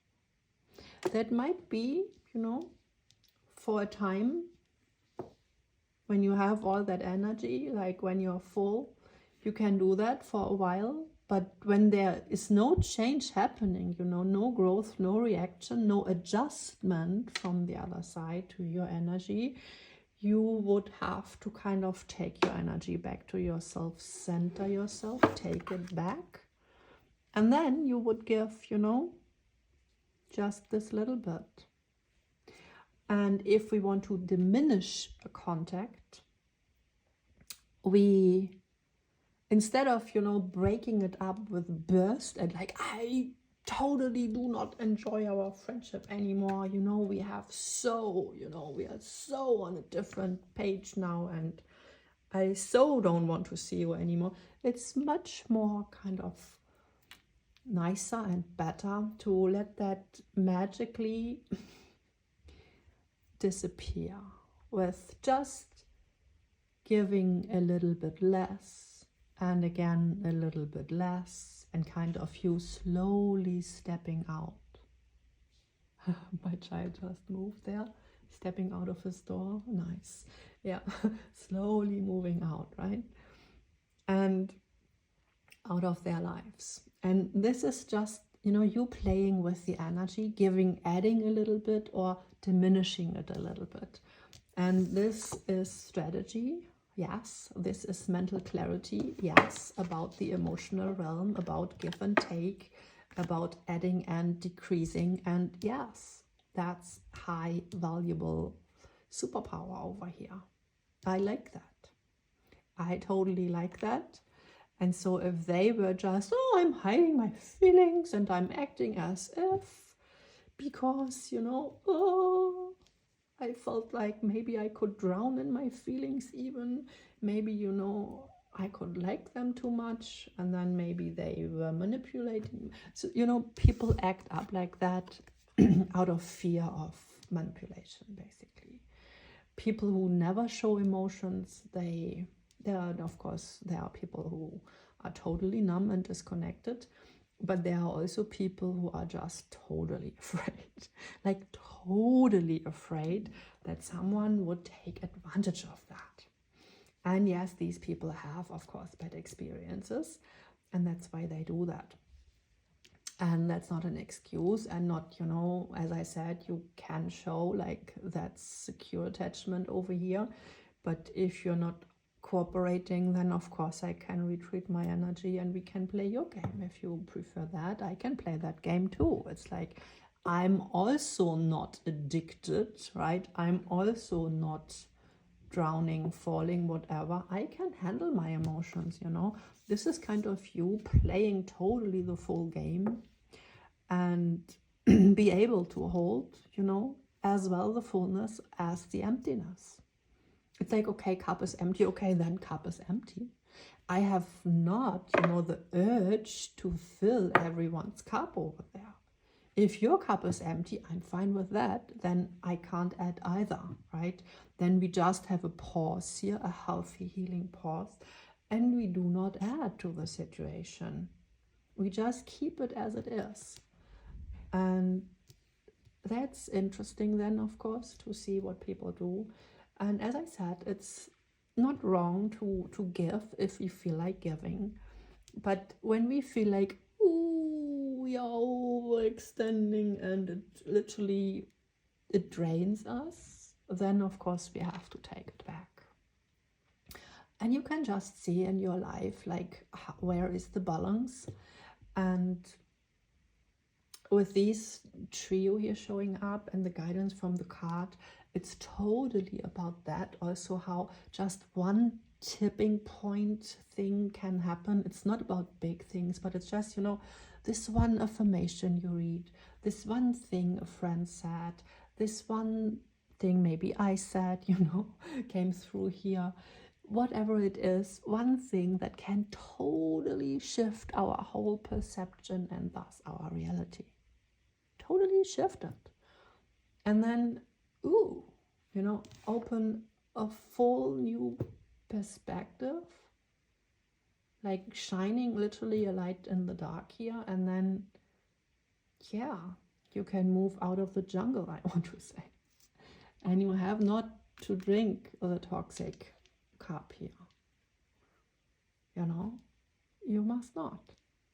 That might be, you know, for a time when you have all that energy, like when you're full, you can do that for a while. But when there is no change happening, you know, no growth, no reaction, no adjustment from the other side to your energy, you would have to kind of take your energy back to yourself, center yourself, take it back. And then you would give, you know, just this little bit. And if we want to diminish a contact, we, instead of, you know, breaking it up with burst and like, I totally do not enjoy our friendship anymore, you know, we have so, you know, we are so on a different page now, and I so don't want to see you anymore. It's much more kind of nicer and better to let that magically disappear with just giving a little bit less, and again a little bit less, and kind of you slowly stepping out. My child just moved there, stepping out of his door. Nice. Yeah, slowly moving out, right? And out of their lives. And this is just, you know, you playing with the energy, giving, adding a little bit or diminishing it a little bit. And this is strategy. Yes, this is mental clarity. Yes, about the emotional realm, about give and take, about adding and decreasing. And yes, that's high valuable superpower over here. I like that. I totally like that. And so if they were just, oh, I'm hiding my feelings and I'm acting as if, because, you know, oh, I felt like maybe I could drown in my feelings even. Maybe, you know, I could like them too much, and then maybe they were manipulating. So, you know, people act up like that out of fear of manipulation, basically. People who never show emotions, of course, there are people who are totally numb and disconnected. But there are also people who are just totally afraid, like totally afraid that someone would take advantage of that. And yes, these people have, of course, bad experiences, and that's why they do that. And that's not an excuse, and not, you know, as I said, you can show like that's secure attachment over here. But if you're not cooperating, then of course I can retreat my energy and we can play your game. If you prefer that, I can play that game too. It's like, I'm also not addicted, right? I'm also not drowning, falling, whatever. I can handle my emotions, you know. This is kind of you playing totally the full game and be able to hold, you know, as well the fullness as the emptiness. It's like, okay, cup is empty. Okay, then cup is empty. I have not, you know, the urge to fill everyone's cup over there. If your cup is empty, I'm fine with that. Then I can't add either, right? Then we just have a pause here, a healthy healing pause, and we do not add to the situation. We just keep it as it is. And that's interesting then, of course, to see what people do. And as I said, it's not wrong to give if we feel like giving. But when we feel like, ooh, we are overextending and it drains us, then of course we have to take it back. And you can just see in your life, like, where is the balance? And with these trio here showing up and the guidance from the card, it's totally about that. Also how just one tipping point thing can happen. It's not about big things, but it's just, you know, this one affirmation you read, this one thing a friend said, this one thing maybe I said, you know, came through here. Whatever it is, one thing that can totally shift our whole perception and thus our reality. Totally shifted. And then, ooh, you know, open a full new perspective, like shining literally a light in the dark here. And then, yeah, you can move out of the jungle, I want to say. And you have not to drink the toxic cup here. You know, you must not.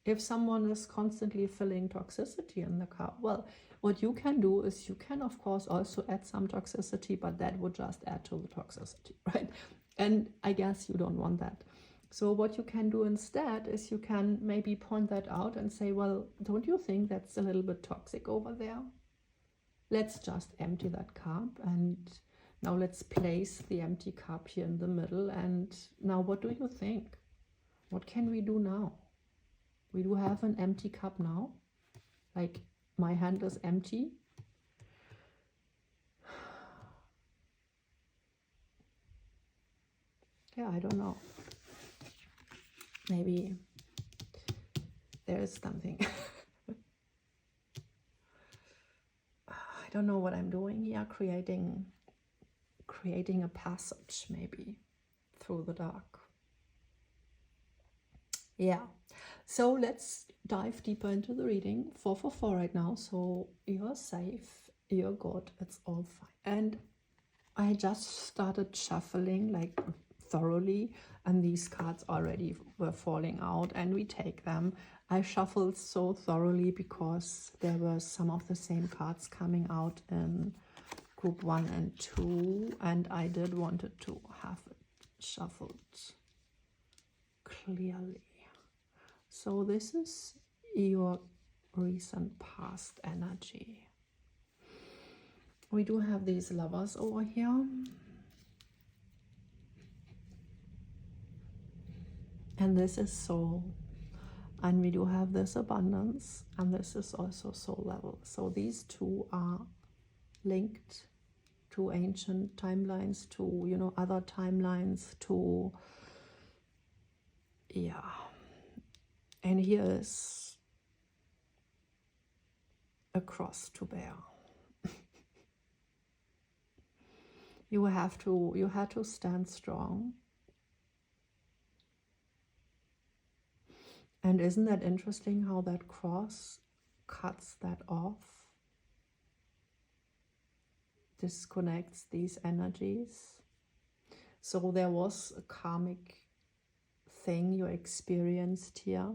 If someone is constantly filling toxicity in the cup, well, what you can do is you can, of course, also add some toxicity, but that would just add to the toxicity, right? And I guess you don't want that. So what you can do instead is you can maybe point that out and say, well, don't you think that's a little bit toxic over there? Let's just empty that cup, and now let's place the empty cup here in the middle. And now what do you think? What can we do now? We do have an empty cup now. Like, my hand is empty. Yeah, I don't know. Maybe there is something. I don't know what I'm doing here, creating a passage maybe through the dark. Yeah, so let's dive deeper into the reading. 444 right now, so you're safe, you're good, it's all fine. And I just started shuffling like thoroughly, and these cards already were falling out, and we take them. I shuffled so thoroughly because there were some of the same cards coming out in group 1 and 2, and I did wanted to have it shuffled clearly. So this is your recent past energy. We do have these lovers over here. And this is soul. And we do have this abundance, and this is also soul level. So these two are linked to ancient timelines, to, you know, other timelines, to, yeah. And here is a cross to bear. You had to stand strong. And isn't that interesting how that cross cuts that off? Disconnects these energies. So there was a karmic thing you experienced here.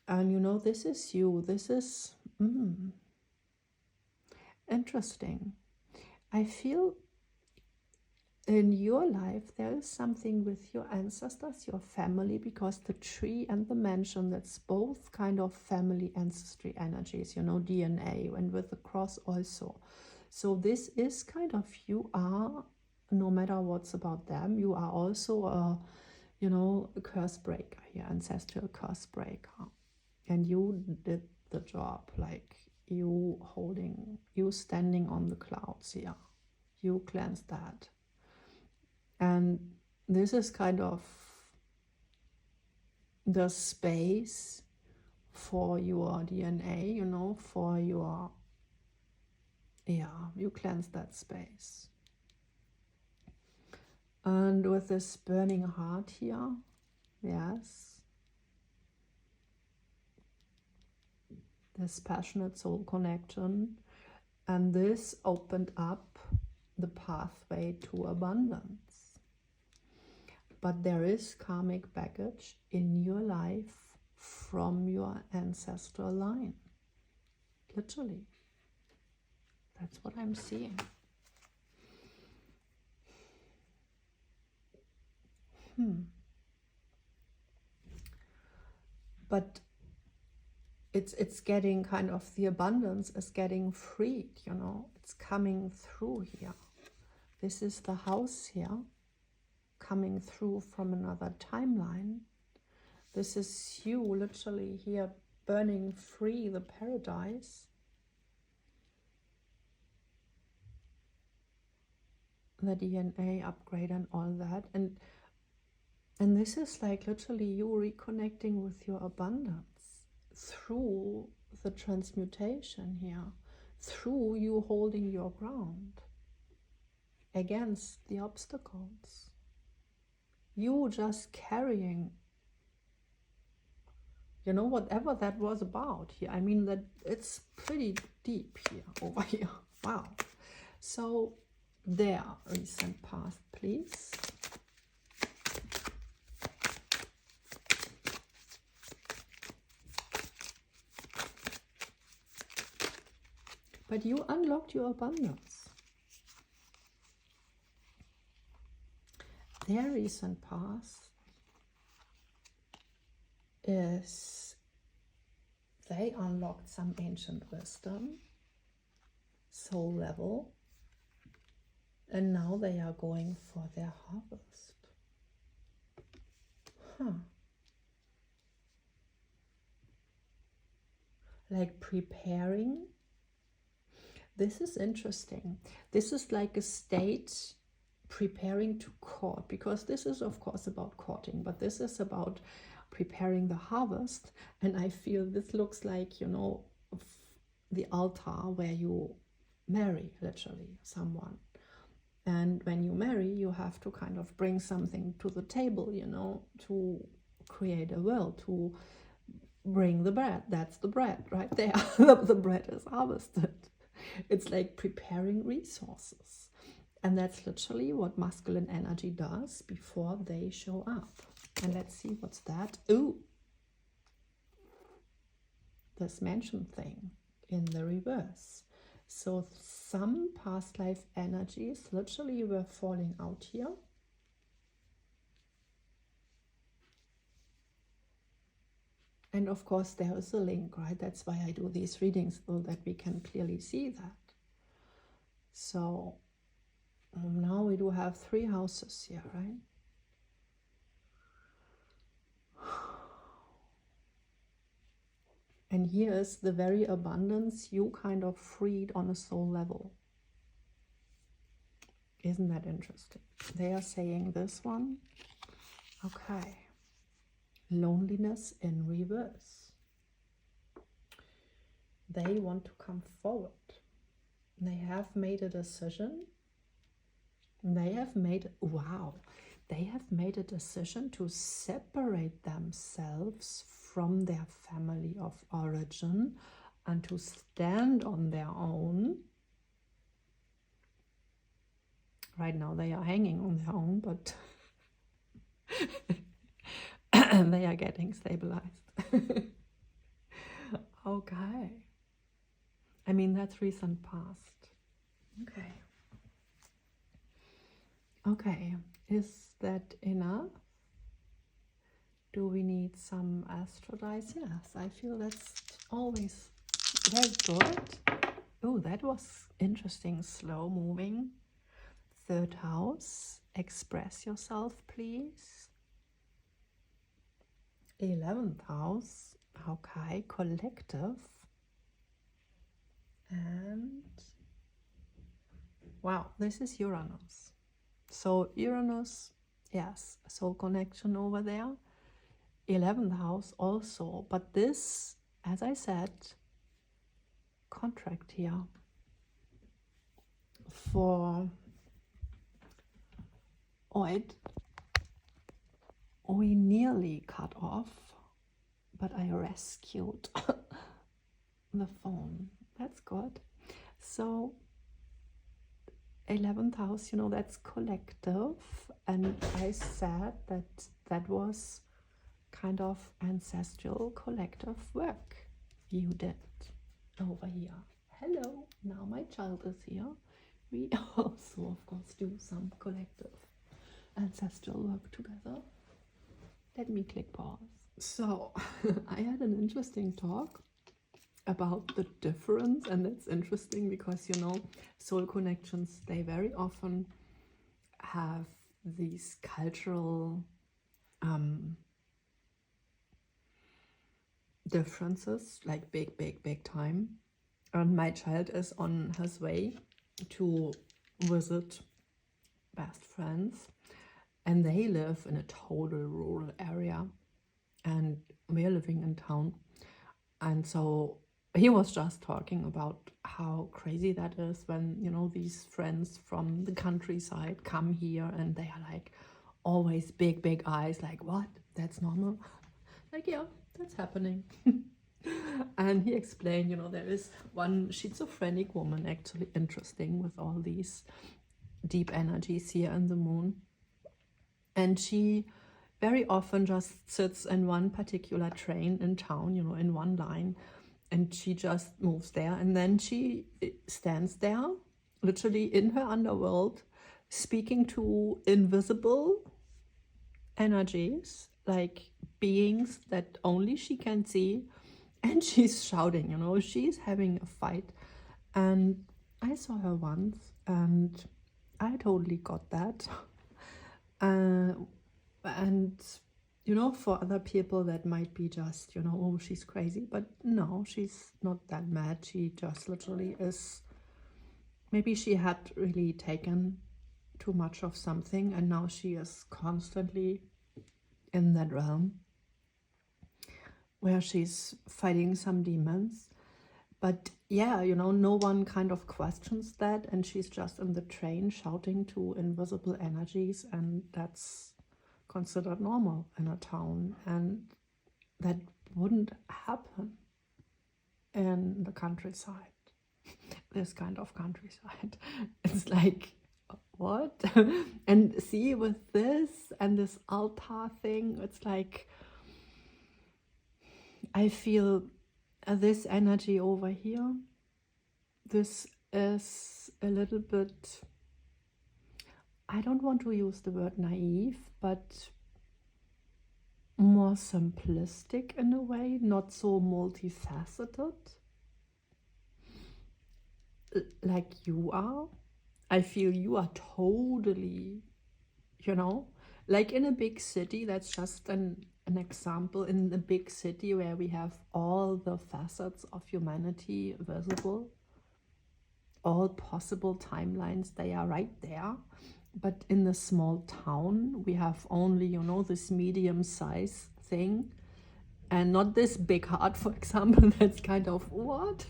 And you know, this is you. This is interesting. I feel in your life there is something with your ancestors, your family, because the tree and the mansion, that's both kind of family ancestry energies, you know, DNA, and with the cross also. So this is kind of, you are no matter what's about them, you are also a, you know, a curse breaker here, ancestral curse breaker. And you did the job, like you standing on the clouds here. You cleansed that. And this is kind of the space for your DNA, you know, for your, yeah, you cleanse that space. And with this burning heart here, yes, this passionate soul connection, and this opened up the pathway to abundance. But there is karmic baggage in your life from your ancestral line. Literally. That's what I'm seeing. But it's getting kind of, the abundance is getting freed, you know. It's coming through here. This is the house here, coming through from another timeline. This is you literally here burning free the paradise. The DNA upgrade and all that. And this is like literally you reconnecting with your abundance through the transmutation here, through you holding your ground against the obstacles. You just carrying, you know, whatever that was about here. I mean, that it's pretty deep here, over here. Wow. So there, recent past, please. But you unlocked your abundance. Their recent past is they unlocked some ancient wisdom, soul level, and now they are going for their harvest. Like preparing. This is interesting. This is like a state preparing to court, because this is of course about courting, but this is about preparing the harvest. And I feel this looks like, you know, the altar where you marry literally someone. And when you marry, you have to kind of bring something to the table, you know, to create a will, to bring the bread. That's the bread right there. The bread is harvested. It's like preparing resources. And that's literally what masculine energy does before they show up. And let's see what's that. Ooh, this mansion thing in the reverse. So some past life energies literally were falling out here. And of course there is a link, right? That's why I do these readings, so that we can clearly see that. So now we do have 3 houses here, right? And here is the very abundance you kind of freed on a soul level. Isn't that interesting? They are saying this one. Okay. Loneliness in reverse. They want to come forward. They have made a decision. They have made, wow, they have made a decision to separate themselves from their family of origin and to stand on their own. Right now they are hanging on their own, but they are getting stabilized. Okay. I mean, that's recent past. Okay. Okay, is that enough? Do we need some astrodice? Yes, I feel that's always very good. Oh, that was interesting, slow moving. 3rd house, express yourself, please. 11th house, okay, collective. And wow, this is Uranus. So Uranus, yes, soul connection over there. 11th house also, but this, as I said, contract here for we nearly cut off, but I rescued the phone. That's good. So 11th house, you know, that's collective, and I said that that was kind of ancestral collective work you did over here. Hello, now my child is here. We also, of course, do some collective ancestral work together. Let me click pause. So I had an interesting talk about the difference, and that's interesting because, you know, soul connections, they very often have these cultural differences, like big time. And my child is on his way to visit best friends, and they live in a total rural area, and we're living in town. And so he was just talking about how crazy that is when, you know, these friends from the countryside come here and they are like always big eyes, like, what? That's normal? Like, yeah, that's happening. And he explained, you know, there is one schizophrenic woman, actually interesting, with all these deep energies here in the moon. And she very often just sits in one particular train in town, you know, in one line, and she just moves there, and then she stands there, literally in her underworld, speaking to invisible energies, like beings that only she can see, and she's shouting, you know, she's having a fight. And I saw her once, and I totally got that. And you know, for other people that might be just, you know, oh, she's crazy, but no, she's not that mad. She just literally is, maybe she had really taken too much of something, and now she is constantly in that realm where she's fighting some demons. But yeah, you know, no one kind of questions that, and she's just in the train shouting to invisible energies, and that's considered normal in a town, and that wouldn't happen in the countryside. This kind of countryside, it's like, what? And see, with this and this altar thing, it's like I feel this energy over here, this is a little bit, I don't want to use the word naive, but more simplistic in a way, not so multifaceted like you are. I feel you are totally, you know, like in a big city. That's just an example. In the big city where we have all the facets of humanity visible, all possible timelines, they are right there. But in the small town, we have only, you know, this medium size thing, and not this big heart, for example. That's kind of what?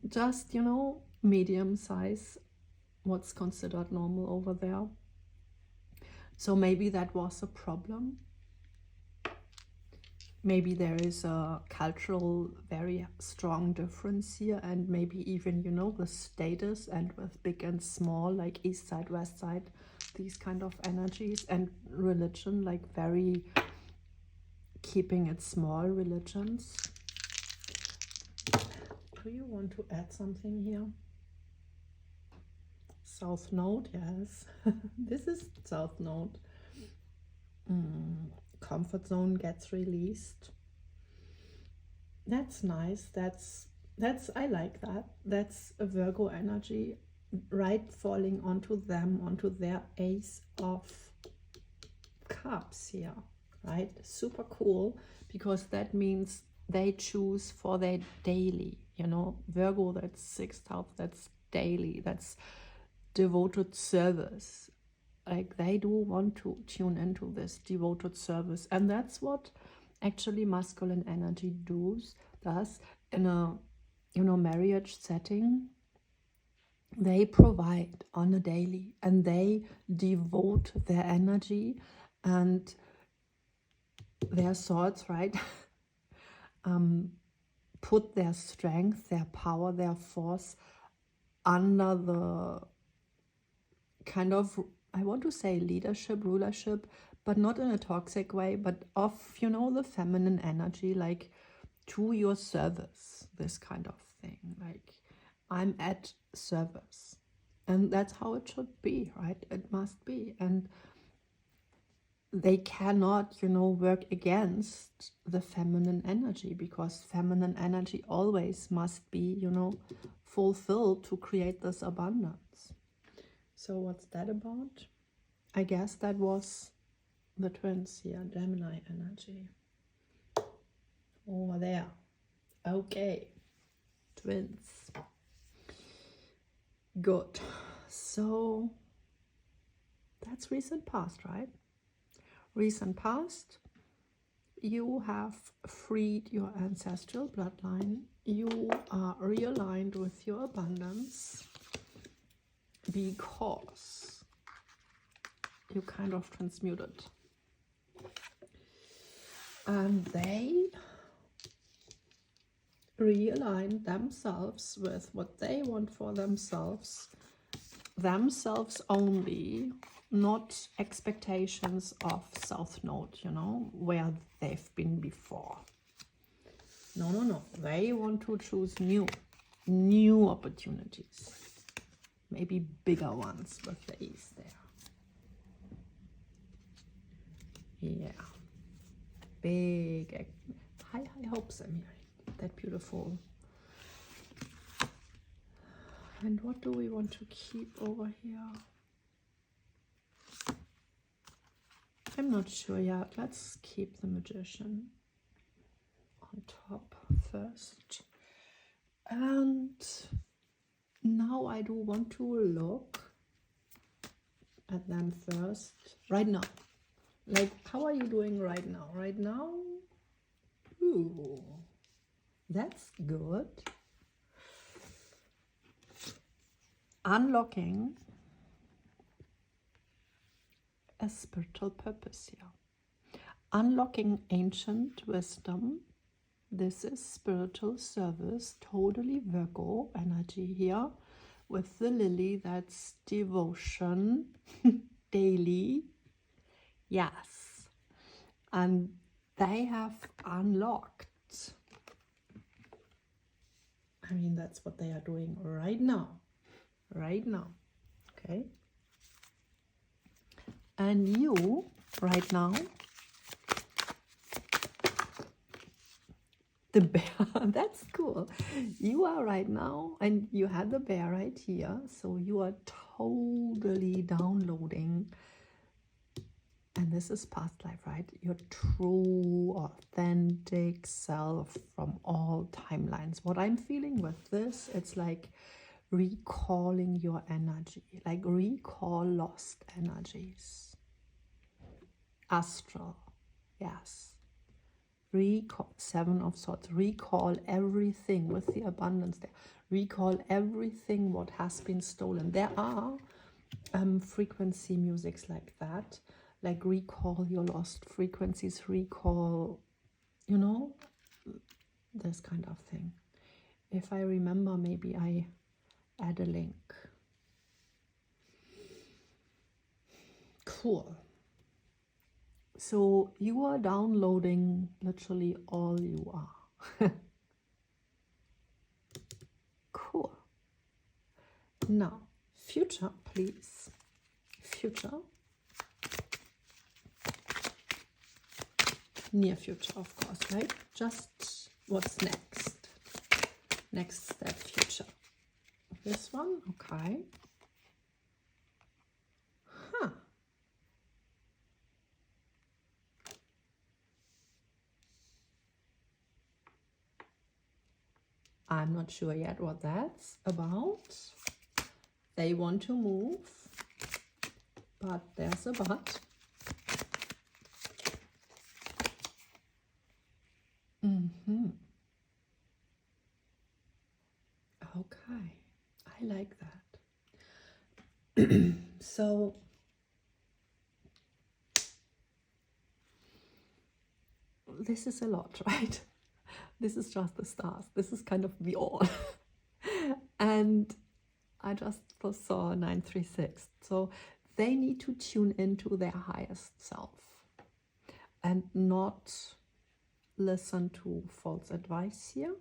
Just, you know, medium size, what's considered normal over there. So maybe that was a problem. Maybe there is a cultural, very strong difference here, and maybe even, you know, the status, and with big and small, like east side, west side, these kind of energies, and religion, like very keeping it small religions. Do you want to add something here? South Node, yes. This is South Node. Comfort zone gets released. That's nice. That's I like that. That's a Virgo energy. right falling onto them, onto their Ace of Cups here, right? Super cool, because that means they choose for their daily, you know, Virgo, that's 6th house, that's daily, that's devoted service. Like they do want to tune into this devoted service, and that's what actually masculine energy does in a, you know, marriage setting. They provide on a daily, and they devote their energy and their thoughts, right? Put their strength, their power, their force under the kind of, I want to say leadership, rulership, but not in a toxic way, but of, you know, the feminine energy, like to your service, this kind of thing. Like, I'm at service. And that's how it should be, right? It must be. And they cannot, you know, work against the feminine energy, because feminine energy always must be, you know, fulfilled to create this abundance. So what's that about? I guess that was the twins here, Gemini energy. Over there. Okay. Twins. Good. So that's recent past, right? Recent past, you have freed your ancestral bloodline. You are realigned with your abundance because you kind of transmuted. And they realign themselves with what they want for themselves only, not expectations of South Node, you know, where they've been before. No. They want to choose new opportunities. Maybe bigger ones with the Ace there. Yeah. Big, high hopes I'm hearing. That beautiful. And what do we want to keep over here? I'm not sure yet. Let's keep the Magician on top first. And now I do want to look at them first. Right now. Like, how are you doing right now? Right now? Ooh, that's good. Unlocking a spiritual purpose here. Unlocking ancient wisdom. This is spiritual service, totally Virgo energy here with the lily. That's devotion, daily. Yes. And they have unlocked. I mean, that's what they are doing right now. Right now. Okay. And you, right now, the bear, that's cool. You are right now, and you had the bear right here, so you are totally downloading, and this is past life, right? Your true, authentic self from all timelines. What I'm feeling with this, it's like recalling your energy, like recall lost energies. Astral, yes. Recall, 7 of Swords, recall everything with the abundance there. Recall everything what has been stolen. There are frequency musics like that, like recall your lost frequencies, recall, you know, this kind of thing. If I remember, maybe I add a link. Cool. So you are downloading literally all you are. Cool. Now, future, please. Future. Near future, of course, right? Just what's next. Next step, future. This one, okay. I'm not sure yet what that's about. They want to move, but there's a but. Okay, I like that. So this is a lot, right? This is just the stars. This is kind of the all. And I just saw 936. So they need to tune into their highest self and not listen to false advice here,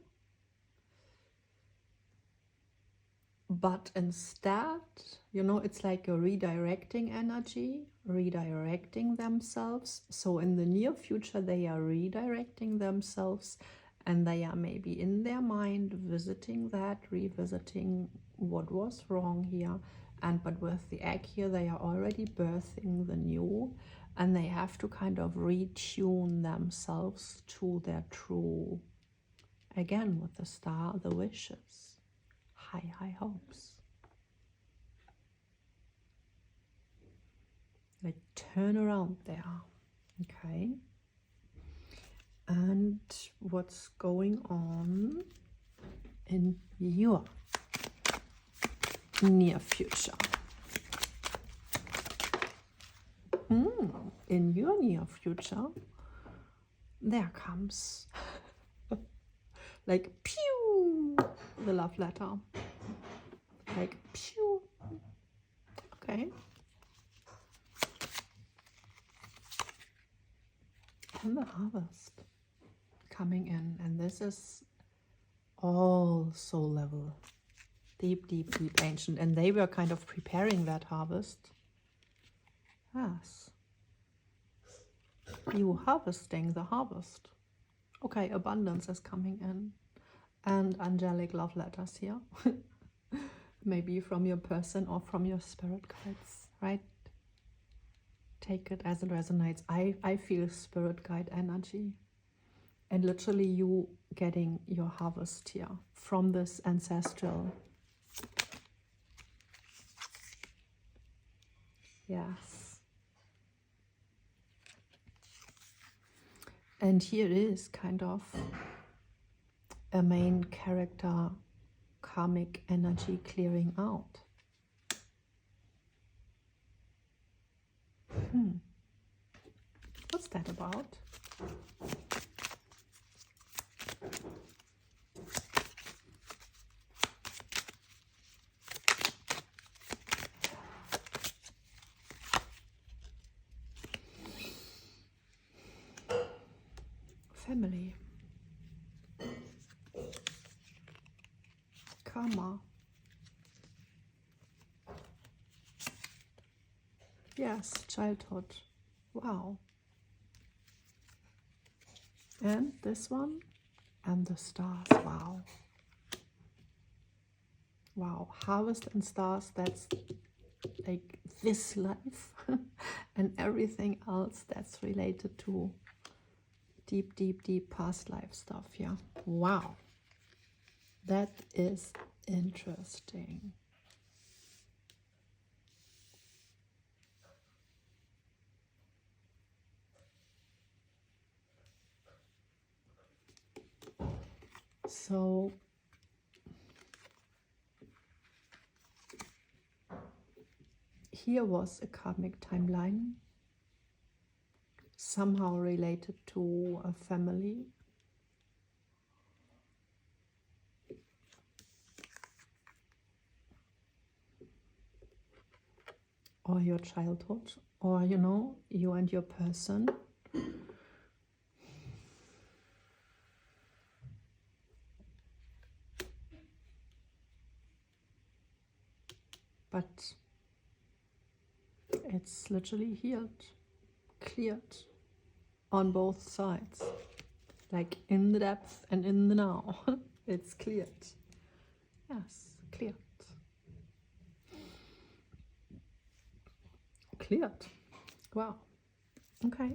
but instead, you know, it's like a redirecting energy, redirecting themselves. So in the near future, they are redirecting themselves, and they are maybe in their mind visiting that, revisiting what was wrong here. And but with the egg here, they are already birthing the new, and they have to kind of retune themselves to their true, again with the star, the wishes, high hopes. Like turn around there, okay? And what's going on in your near future? In your near future, there comes like pew, the love letter, like pew. Okay, and the harvest coming in, and this is all soul level, deep ancient, and they were kind of preparing that harvest. Yes, you harvesting the harvest. Okay, abundance is coming in, and angelic love letters here. Maybe from your person or from your spirit guides, right? Take it as it resonates. I feel spirit guide energy, and literally you getting your harvest here from this ancestral. Yes. And here is kind of a main character karmic energy clearing out. What's that about? Family, karma, yes, childhood, wow, and this one, and the stars, wow, wow, harvest and stars, that's like this life, and everything else that's related to deep past life stuff. Yeah, wow, that is interesting. So here was a karmic timeline, somehow related to a family. Or your childhood, or, you know, you and your person. But it's literally healed, cleared on both sides, like in the depth and in the now. It's cleared. Yes, cleared. Cleared. Wow. Okay.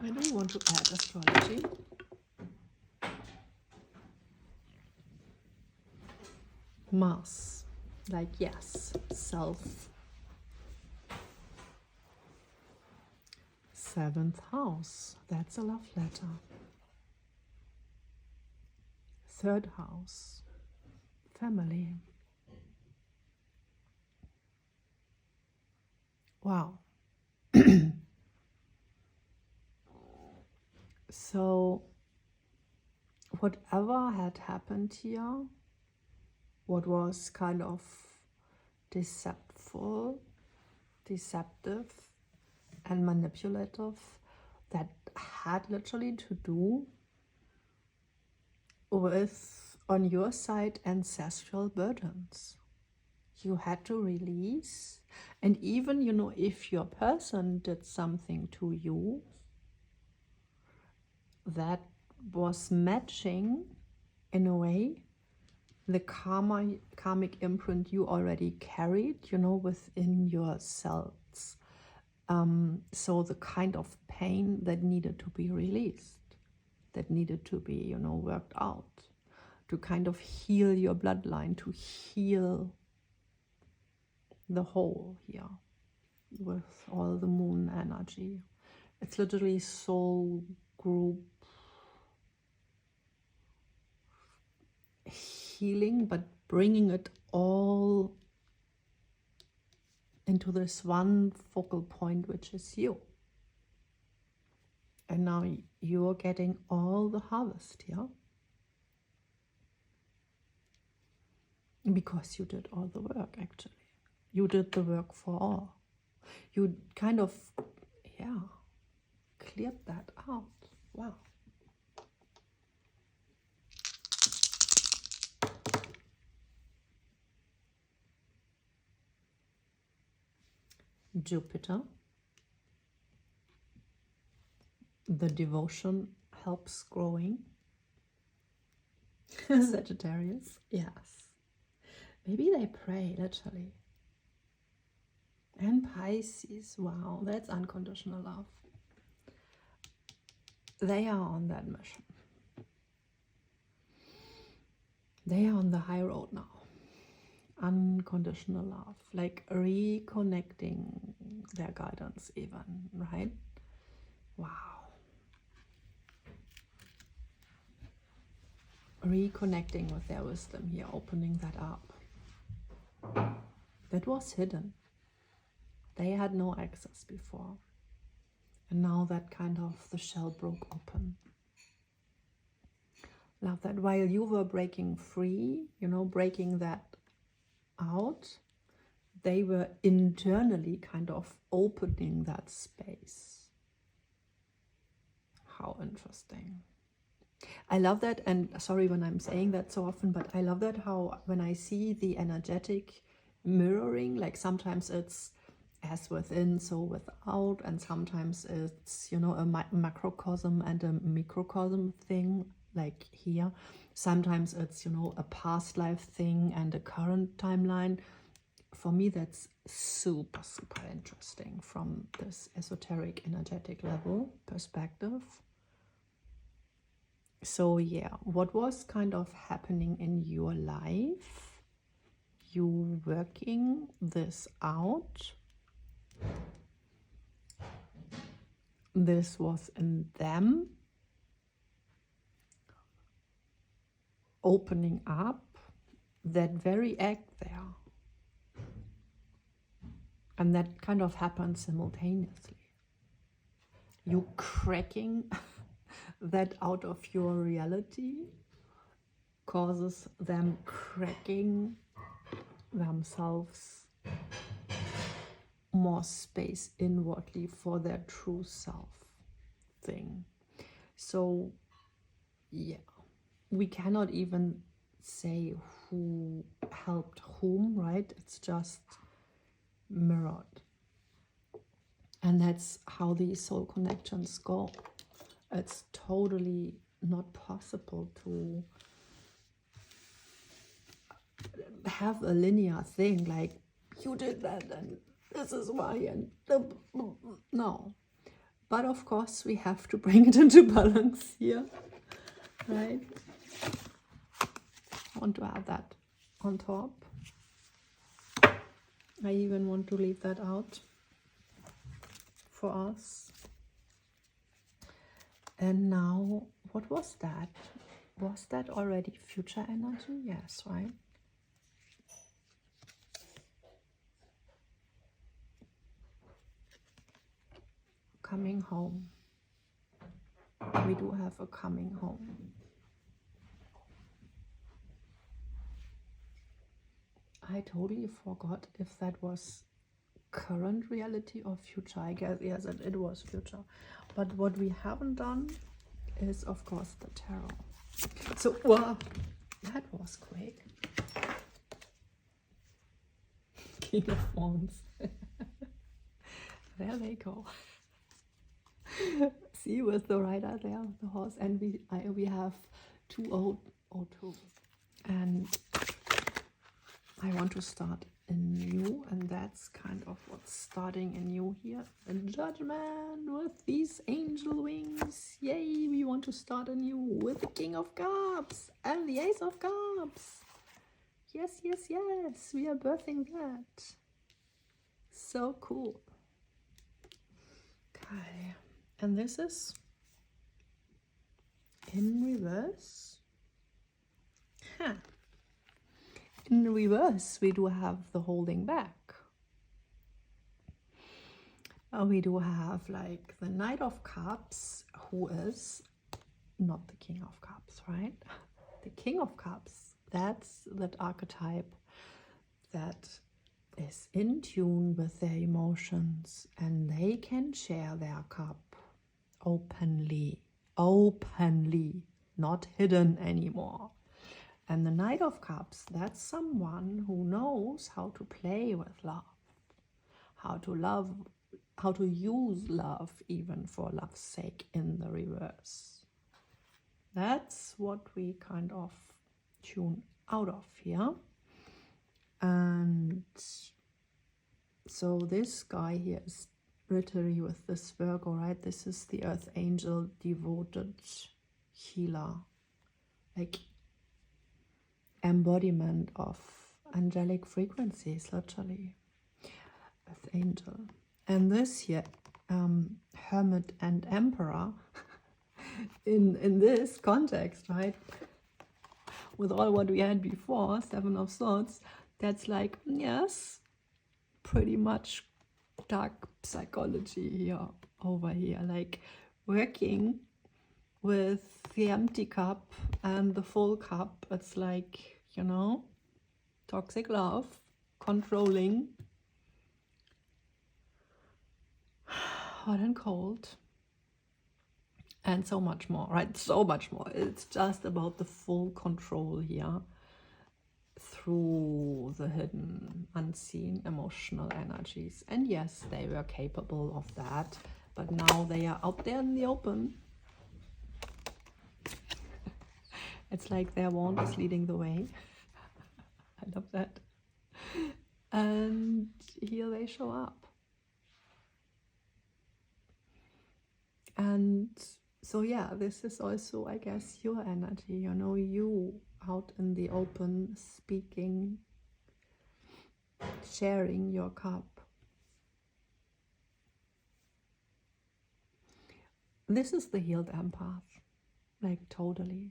I do want to add astrology. Mars, like yes, self. 7th house, that's a love letter. 3rd house, family. Wow. So whatever had happened here, what was kind of deceptive and manipulative, that had literally to do with, on your side, ancestral burdens. You had to release, and even, you know, if your person did something to you that was matching, in a way, the karmic imprint you already carried, you know, within yourselves. So the kind of pain that needed to be released, that needed to be, you know, worked out, to kind of heal your bloodline, to heal the whole here with all the moon energy. It's literally soul group healing, but bringing it all into this one focal point, which is you. And now you're getting all the harvest here, because you did all the work. Actually, you did the work for all. You kind of, yeah, cleared that out. Wow. Jupiter, the devotion helps growing. Sagittarius, yes. Maybe they pray, literally. And Pisces, wow, that's unconditional love. They are on that mission. They are on the high road now. Unconditional love, like reconnecting their guidance even, right? Wow. Reconnecting with their wisdom here, opening that up. That was hidden. They had no access before. And now that kind of, the shell broke open. Love that while you were breaking free, you know, breaking that out, they were internally kind of opening that space. How interesting. I love that, and sorry when I'm saying that so often, but I love that how when I see the energetic mirroring, like sometimes it's as within, so without, and sometimes it's, you know, a macrocosm and a microcosm thing, like here. Sometimes it's, you know, a past life thing and a current timeline. For me, that's super, super interesting from this esoteric, energetic level perspective. So yeah, what was kind of happening in your life? You working this out. This was in them. Opening up that very act there. And that kind of happens simultaneously. You cracking that out of your reality causes them cracking themselves more space inwardly for their true self thing. So yeah, we cannot even say who helped whom, right? It's just mirrored. And that's how these soul connections go. It's totally not possible to have a linear thing like you did that and this is why, and no. But of course we have to bring it into balance here, right? I want to have that on top. I even want to leave that out for us. And now, what was that? Was that already future energy? Yes, right? Coming home. We do have a coming home. I totally forgot if that was current reality or future. I guess, yes, it was future. But what we haven't done is, of course, the tarot. So, wow, that was quick. King of Wands. There they go. See, with the rider there, the horse, and we have 2002. And I want to start anew, and that's kind of what's starting anew here. The Judgment with these angel wings. Yay, we want to start anew with the King of Cups and the Ace of Cups. Yes, yes, yes, we are birthing that. So cool. Okay, and this is in reverse. Huh. In reverse, we do have the holding back. We do have like the Knight of Cups, who is not the King of Cups, right? The King of Cups, that's that archetype that is in tune with their emotions, and they can share their cup openly, not hidden anymore. And the Knight of Cups, that's someone who knows how to play with love, how to love, how to use love even for love's sake in the reverse. That's what we kind of tune out of here. And so this guy here is literally with this Virgo, right? This is the Earth Angel, devoted healer, like embodiment of angelic frequencies, literally. Earth Angel. And this here, Hermit and Emperor, in this context, right? With all what we had before, Seven of Swords, that's like, yes, pretty much dark psychology here, over here, like working with the empty cup and the full cup. It's like, you know, toxic love, controlling, hot and cold, and so much more, right? So much more. It's just about the full control here through the hidden, unseen emotional energies. And yes, they were capable of that, but now they are out there in the open. It's like their wand is leading the way. I love that. And here they show up. And so yeah, this is also, I guess, your energy, you know, you out in the open, speaking, sharing your cup. This is the healed empath, like totally.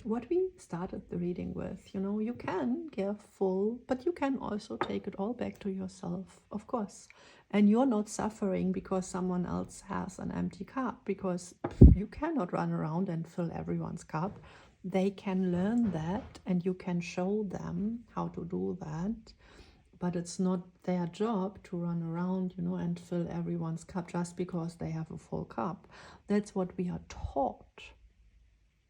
What we started the reading with, you know, you can give full, but you can also take it all back to yourself, of course. And you're not suffering because someone else has an empty cup, because you cannot run around and fill everyone's cup. They can learn that, and you can show them how to do that. But it's not their job to run around, you know, and fill everyone's cup just because they have a full cup. That's what we are taught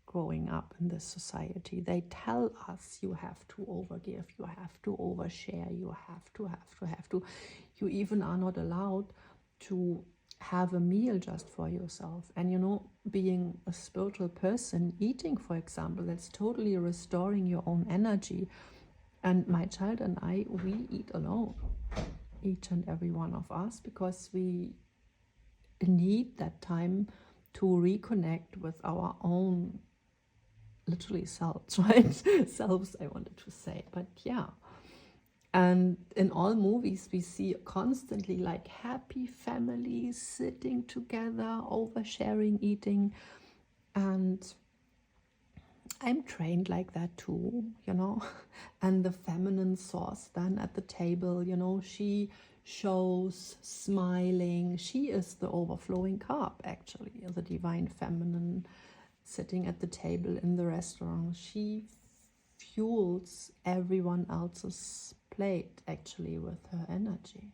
growing up in this society. They tell us you have to overgive, you have to overshare, you have to. You even are not allowed to have a meal just for yourself. And you know, being a spiritual person, eating, for example, that's totally restoring your own energy. And my child and I, we eat alone, each and every one of us, because we need that time to reconnect with our own literally selves, right? Selves, I wanted to say, but yeah. And in all movies, we see constantly like happy families sitting together, oversharing, eating. And I'm trained like that too, you know. And the feminine source then at the table, you know, she shows smiling. She is the overflowing cup, actually, the divine feminine sitting at the table in the restaurant. She fuels everyone else's plate, actually, with her energy.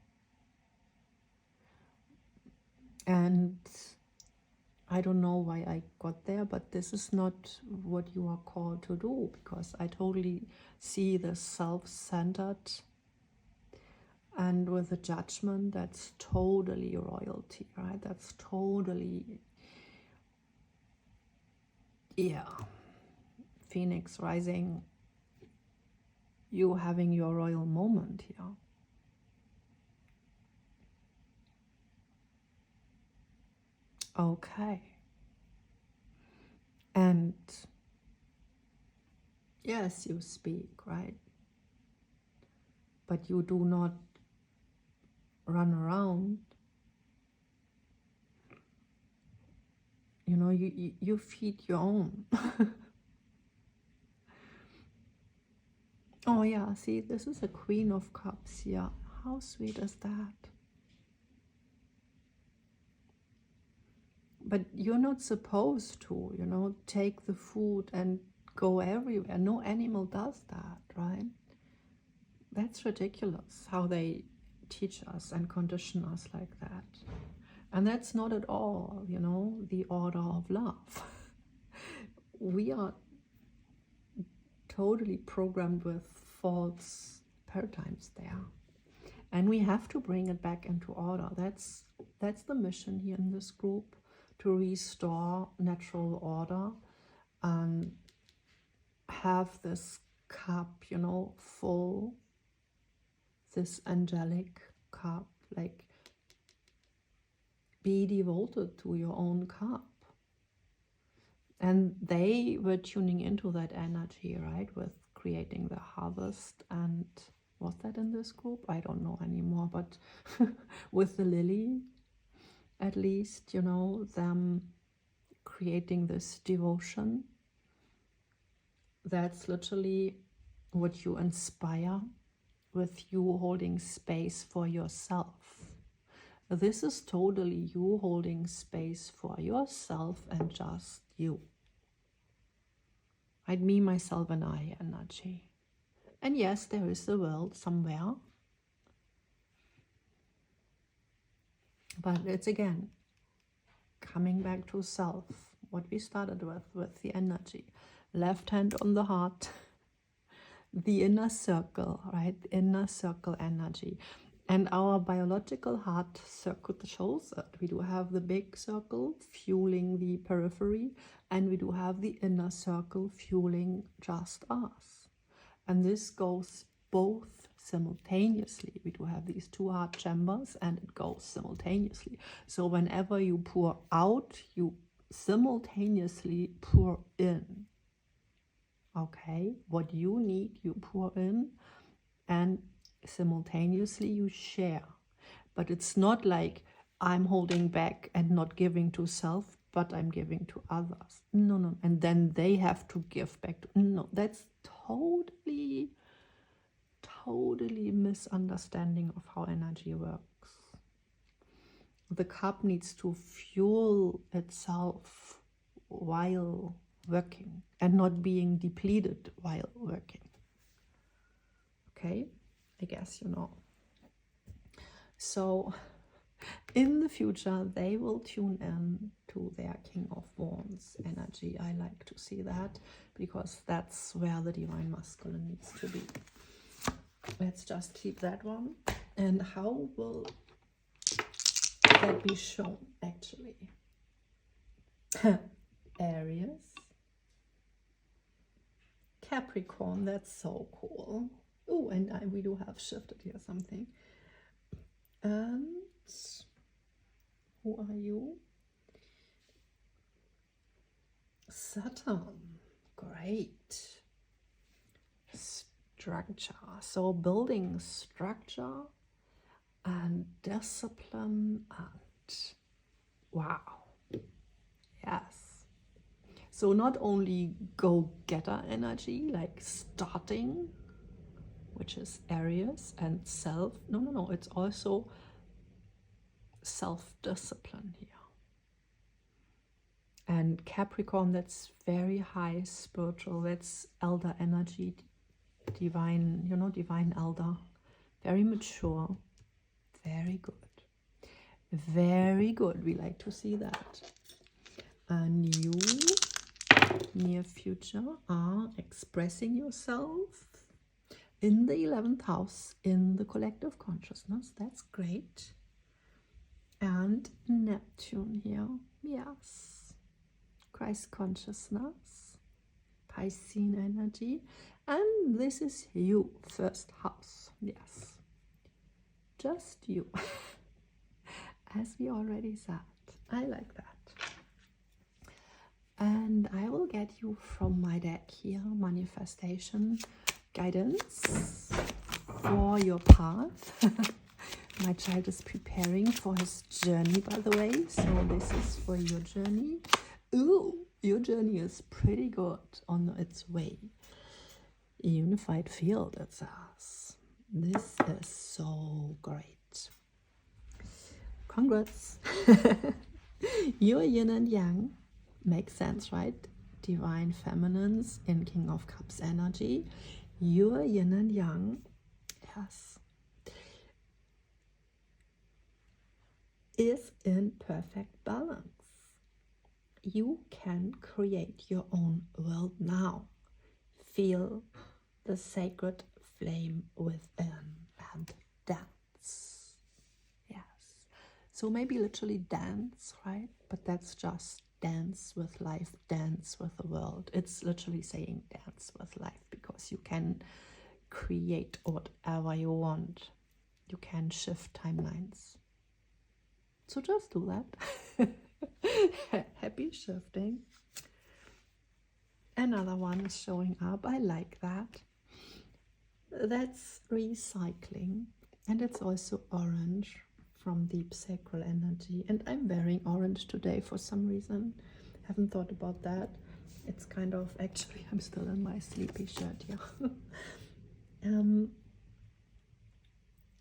And I don't know why I got there, but this is not what you are called to do, because I totally see the self-centered and with a judgment that's totally royalty, right? That's totally, yeah, Phoenix rising, you having your royal moment here. Okay. And yes, you speak, right? But you do not run around. You know, you feed your own. Oh yeah, see, this is a Queen of Cups here. How sweet is that? But you're not supposed to, you know, take the food and go everywhere. No animal does that, right? That's ridiculous how they teach us and condition us like that. And that's not at all, you know, the order of love. We are totally programmed with false paradigms there. And we have to bring it back into order. That's the mission here in this group, to restore natural order and have this cup, you know, full, this angelic cup, like be devoted to your own cup. And they were tuning into that energy, right, with creating the harvest. And was that in this group? I don't know anymore, but with the lily, at least, you know, them creating this devotion. That's literally what you inspire with you holding space for yourself. This is totally you holding space for yourself and just you. Right? Me, myself, and I energy. And yes, there is the world somewhere. But it's again coming back to self, what we started with the energy. Left hand on the heart, the inner circle, right? Inner circle energy. And our biological heart circle shows it. We do have the big circle fueling the periphery, and we do have the inner circle fueling just us. And this goes both simultaneously. We do have these two heart chambers, and it goes simultaneously. So whenever you pour out, you simultaneously pour in. Okay, what you need, you pour in, and simultaneously you share. But it's not like I'm holding back and not giving to self, but I'm giving to others. No. And then they have to give back. No, that's totally misunderstanding of how energy works. The cup needs to fuel itself while working and not being depleted while working. Okay, I guess you know. So in the future, they will tune in to their King of Wands energy. I like to see that, because that's where the divine masculine needs to be. Let's just keep that one. And how will that be shown, actually? Aries, Capricorn, that's so cool. Oh, and we do have shifted here something. And who are you? Saturn, Great. Structure. So building structure and discipline and wow. Yes. So not only go-getter energy, like starting, which is Aries, and self. No. It's also self-discipline here. And Capricorn, that's very high spiritual. That's elder energy, divine, divine elder. Very mature. Very good. Very good. We like to see that. And you, near future, are expressing yourself in the 11th house, in the collective consciousness. That's great. And Neptune here. Yes. Christ consciousness. Piscean energy. And this is you, first house. Yes. Just you. As we already said. I like that. And I will get you from my deck here, manifestation guidance for your path. My child is preparing for his journey, by the way. So this is for your journey. Ooh, your journey is pretty good on its way. Unified field, it says. This is so great. Congrats. Your yin and yang. Makes sense, right? Divine feminines in King of Cups energy. Your yin and yang, yes, is in perfect balance. You can create your own world now. Feel the sacred flame within and dance. Yes. So maybe literally dance, right? But that's just dance with life, dance with the world. It's literally saying dance with life, because you can create whatever you want. You can shift timelines. So just do that. Happy shifting. Another one is showing up. I like that. That's recycling. And it's also orange. From deep sacral energy, and I'm wearing orange today for some reason. Haven't thought about that. It's kind of, actually I'm still in my sleepy shirt here.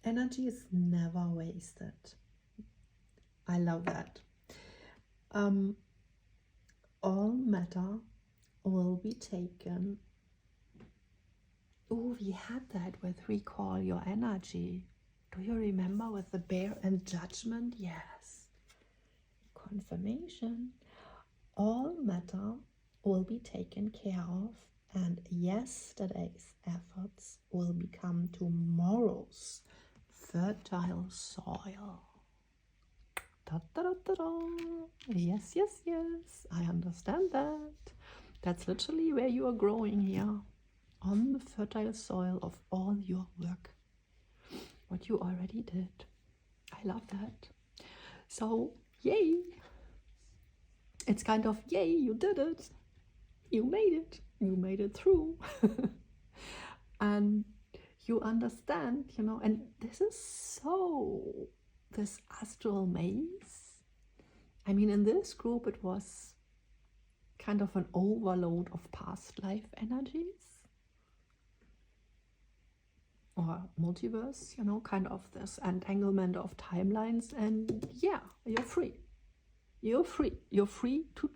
Energy is never wasted. I love that. All matter will be taken. Oh, we had that with recall your energy. Do you remember with the bear and judgment? Yes. Confirmation. All matter will be taken care of, and yesterday's efforts will become tomorrow's fertile soil. Da, da, da, da, da. Yes, yes, yes. I understand that. That's literally where you are growing here. On the fertile soil of all your work. What you already did. I love that. So, yay. It's kind of, yay, you did it. You made it. You made it through. And you understand, and this is so, this astral maze. I mean, in this group, it was kind of an overload of past life energies. Or multiverse, kind of this entanglement of timelines, and yeah, you're free. You're free. You're free to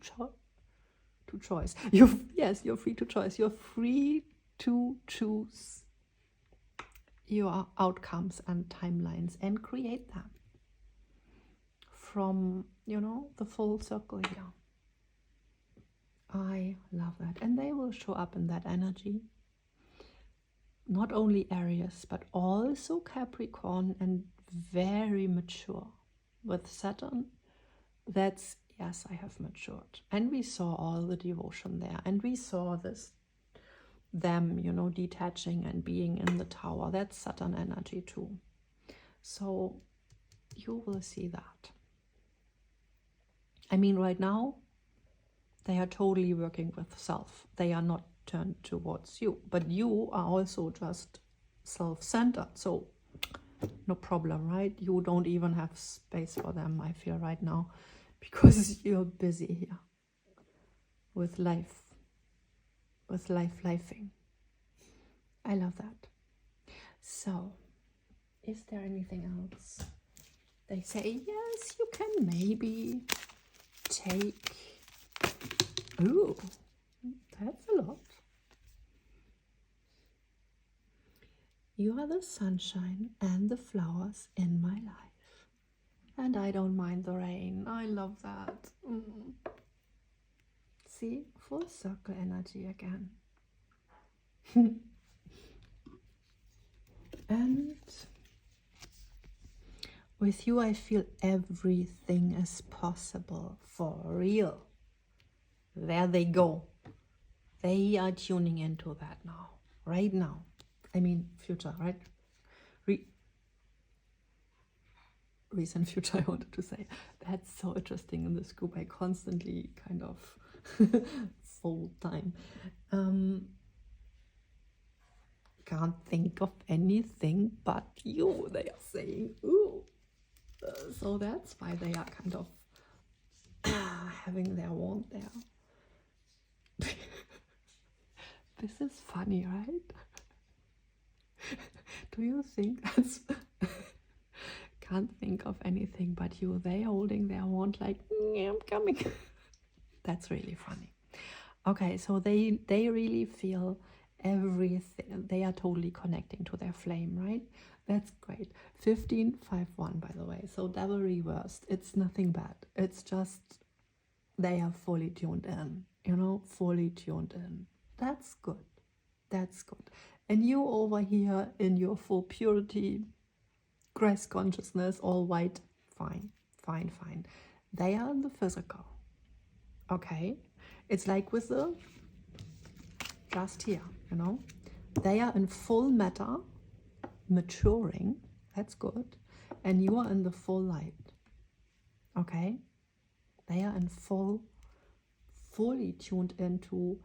choice. Yes, you're free to choice. You're free to choose your outcomes and timelines and create them from, the full circle here. I love that. And they will show up in that energy. Not only Aries, but also Capricorn, and very mature. With Saturn, that's, yes, I have matured. And we saw all the devotion there. And we saw them, detaching and being in the tower. That's Saturn energy too. So you will see that. I mean, right now, They are totally working with self. They are not turned towards you. But you are also just self-centered. So no problem, right? You don't even have space for them, I feel right now, because you're busy here with life, lifing. I love that. So, is there anything else? They say, yes, you can maybe take... Ooh, that's a lot. You are the sunshine and the flowers in my life. And I don't mind the rain. I love that. See, full circle energy again. And with you, I feel everything is possible for real. There they go. They are tuning into that now, right now. I mean, future, right? Recent future, I wanted to say. That's so interesting in this group. I constantly kind of fold time. Can't think of anything but you, they are saying. Ooh. So that's why they are kind of having their wand there. This is funny, right? Do you think that's... Can't think of anything but you. They holding their wand like, I'm coming. That's really funny. Okay, so they really feel everything. They are totally connecting to their flame, right? That's great. 1551, by the way. So double reversed. It's nothing bad. It's just they are fully tuned in, you know, fully tuned in. That's good. That's good. And you over here in your full purity, grace consciousness, all white, fine, fine, fine. They are in the physical. Okay? It's like with the, just here, you know? They are in full matter, maturing, that's good. And you are in the full light. Okay? They are in fully tuned into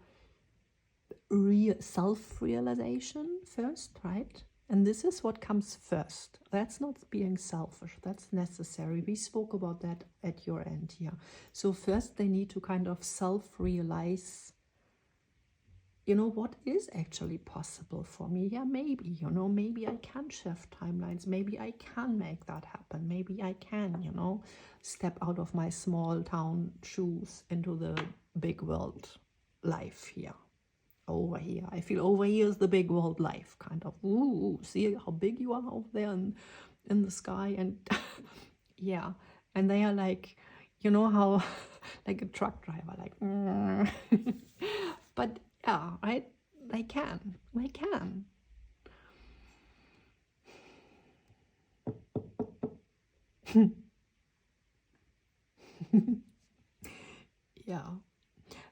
real self-realization first, right? And this is what comes first. That's not being selfish. That's necessary. We spoke about that at your end here. So first they need to kind of self-realize, you know, what is actually possible for me? Yeah, maybe, you know, maybe I can shift timelines. Maybe I can make that happen. Maybe I can, you know, step out of my small town shoes into the big world life here. Over here. I feel over here is the big world life, kind of. Ooh, see how big you are over there in the sky. And yeah, and they are like, you know how, like a truck driver, like, but yeah, right? They can. Yeah.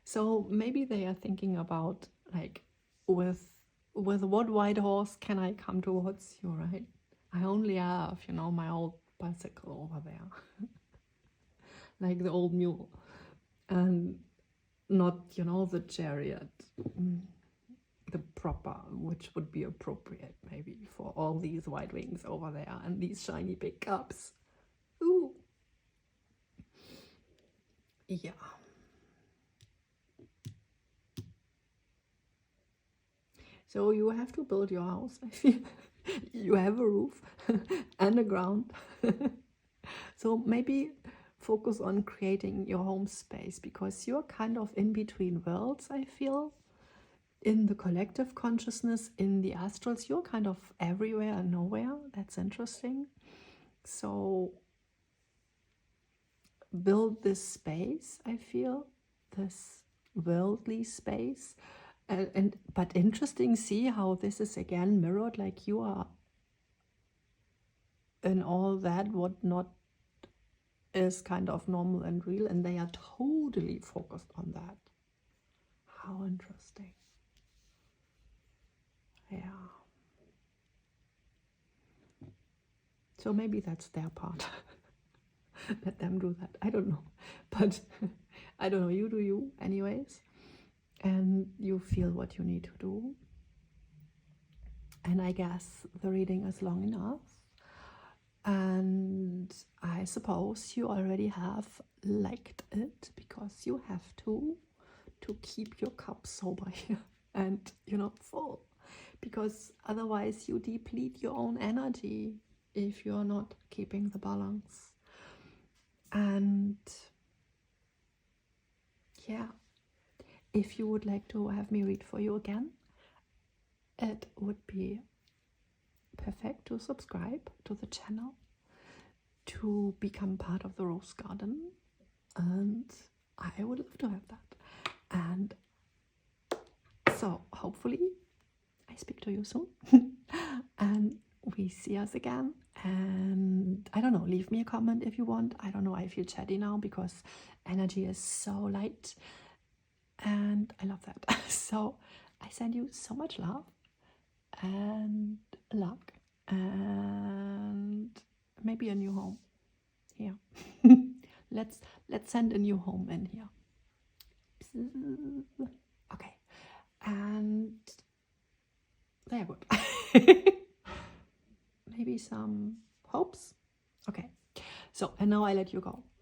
So maybe they are thinking about, like, with what white horse can I come towards you, right? I only have, you know, my old bicycle over there. Like the old mule. And not, you know, the chariot. The proper, which would be appropriate maybe for all these white wings over there and these shiny big cups. Ooh. Yeah. So you have to build your house, I feel. You have a roof and a ground. So maybe focus on creating your home space, because you're kind of in between worlds, I feel. In the collective consciousness, in the astrals, you're kind of everywhere and nowhere. That's interesting. So build this space, I feel, this worldly space. But interesting, see how this is again mirrored, like you are in all that what not is kind of normal and real, and they are totally focused on that. How interesting. Yeah. So maybe that's their part. Let them do that. I don't know. But I don't know, you do you anyways, and you feel what you need to do. And I guess the reading is long enough, and I suppose you already have liked it, because you have to keep your cup sober here and, you know, full, because otherwise you deplete your own energy if you're not keeping the balance. And yeah, if you would like to have me read for you again, it would be perfect to subscribe to the channel, to become part of the Rose Garden, and I would love to have that. And so hopefully I speak to you soon and we see us again. And I don't know, leave me a comment if you want. I don't know, I feel chatty now because energy is so light and I love that. So I send you so much love and luck and maybe a new home here. let's send a new home in here. Okay, and very good. Maybe some hopes. Okay, so and now I let you go.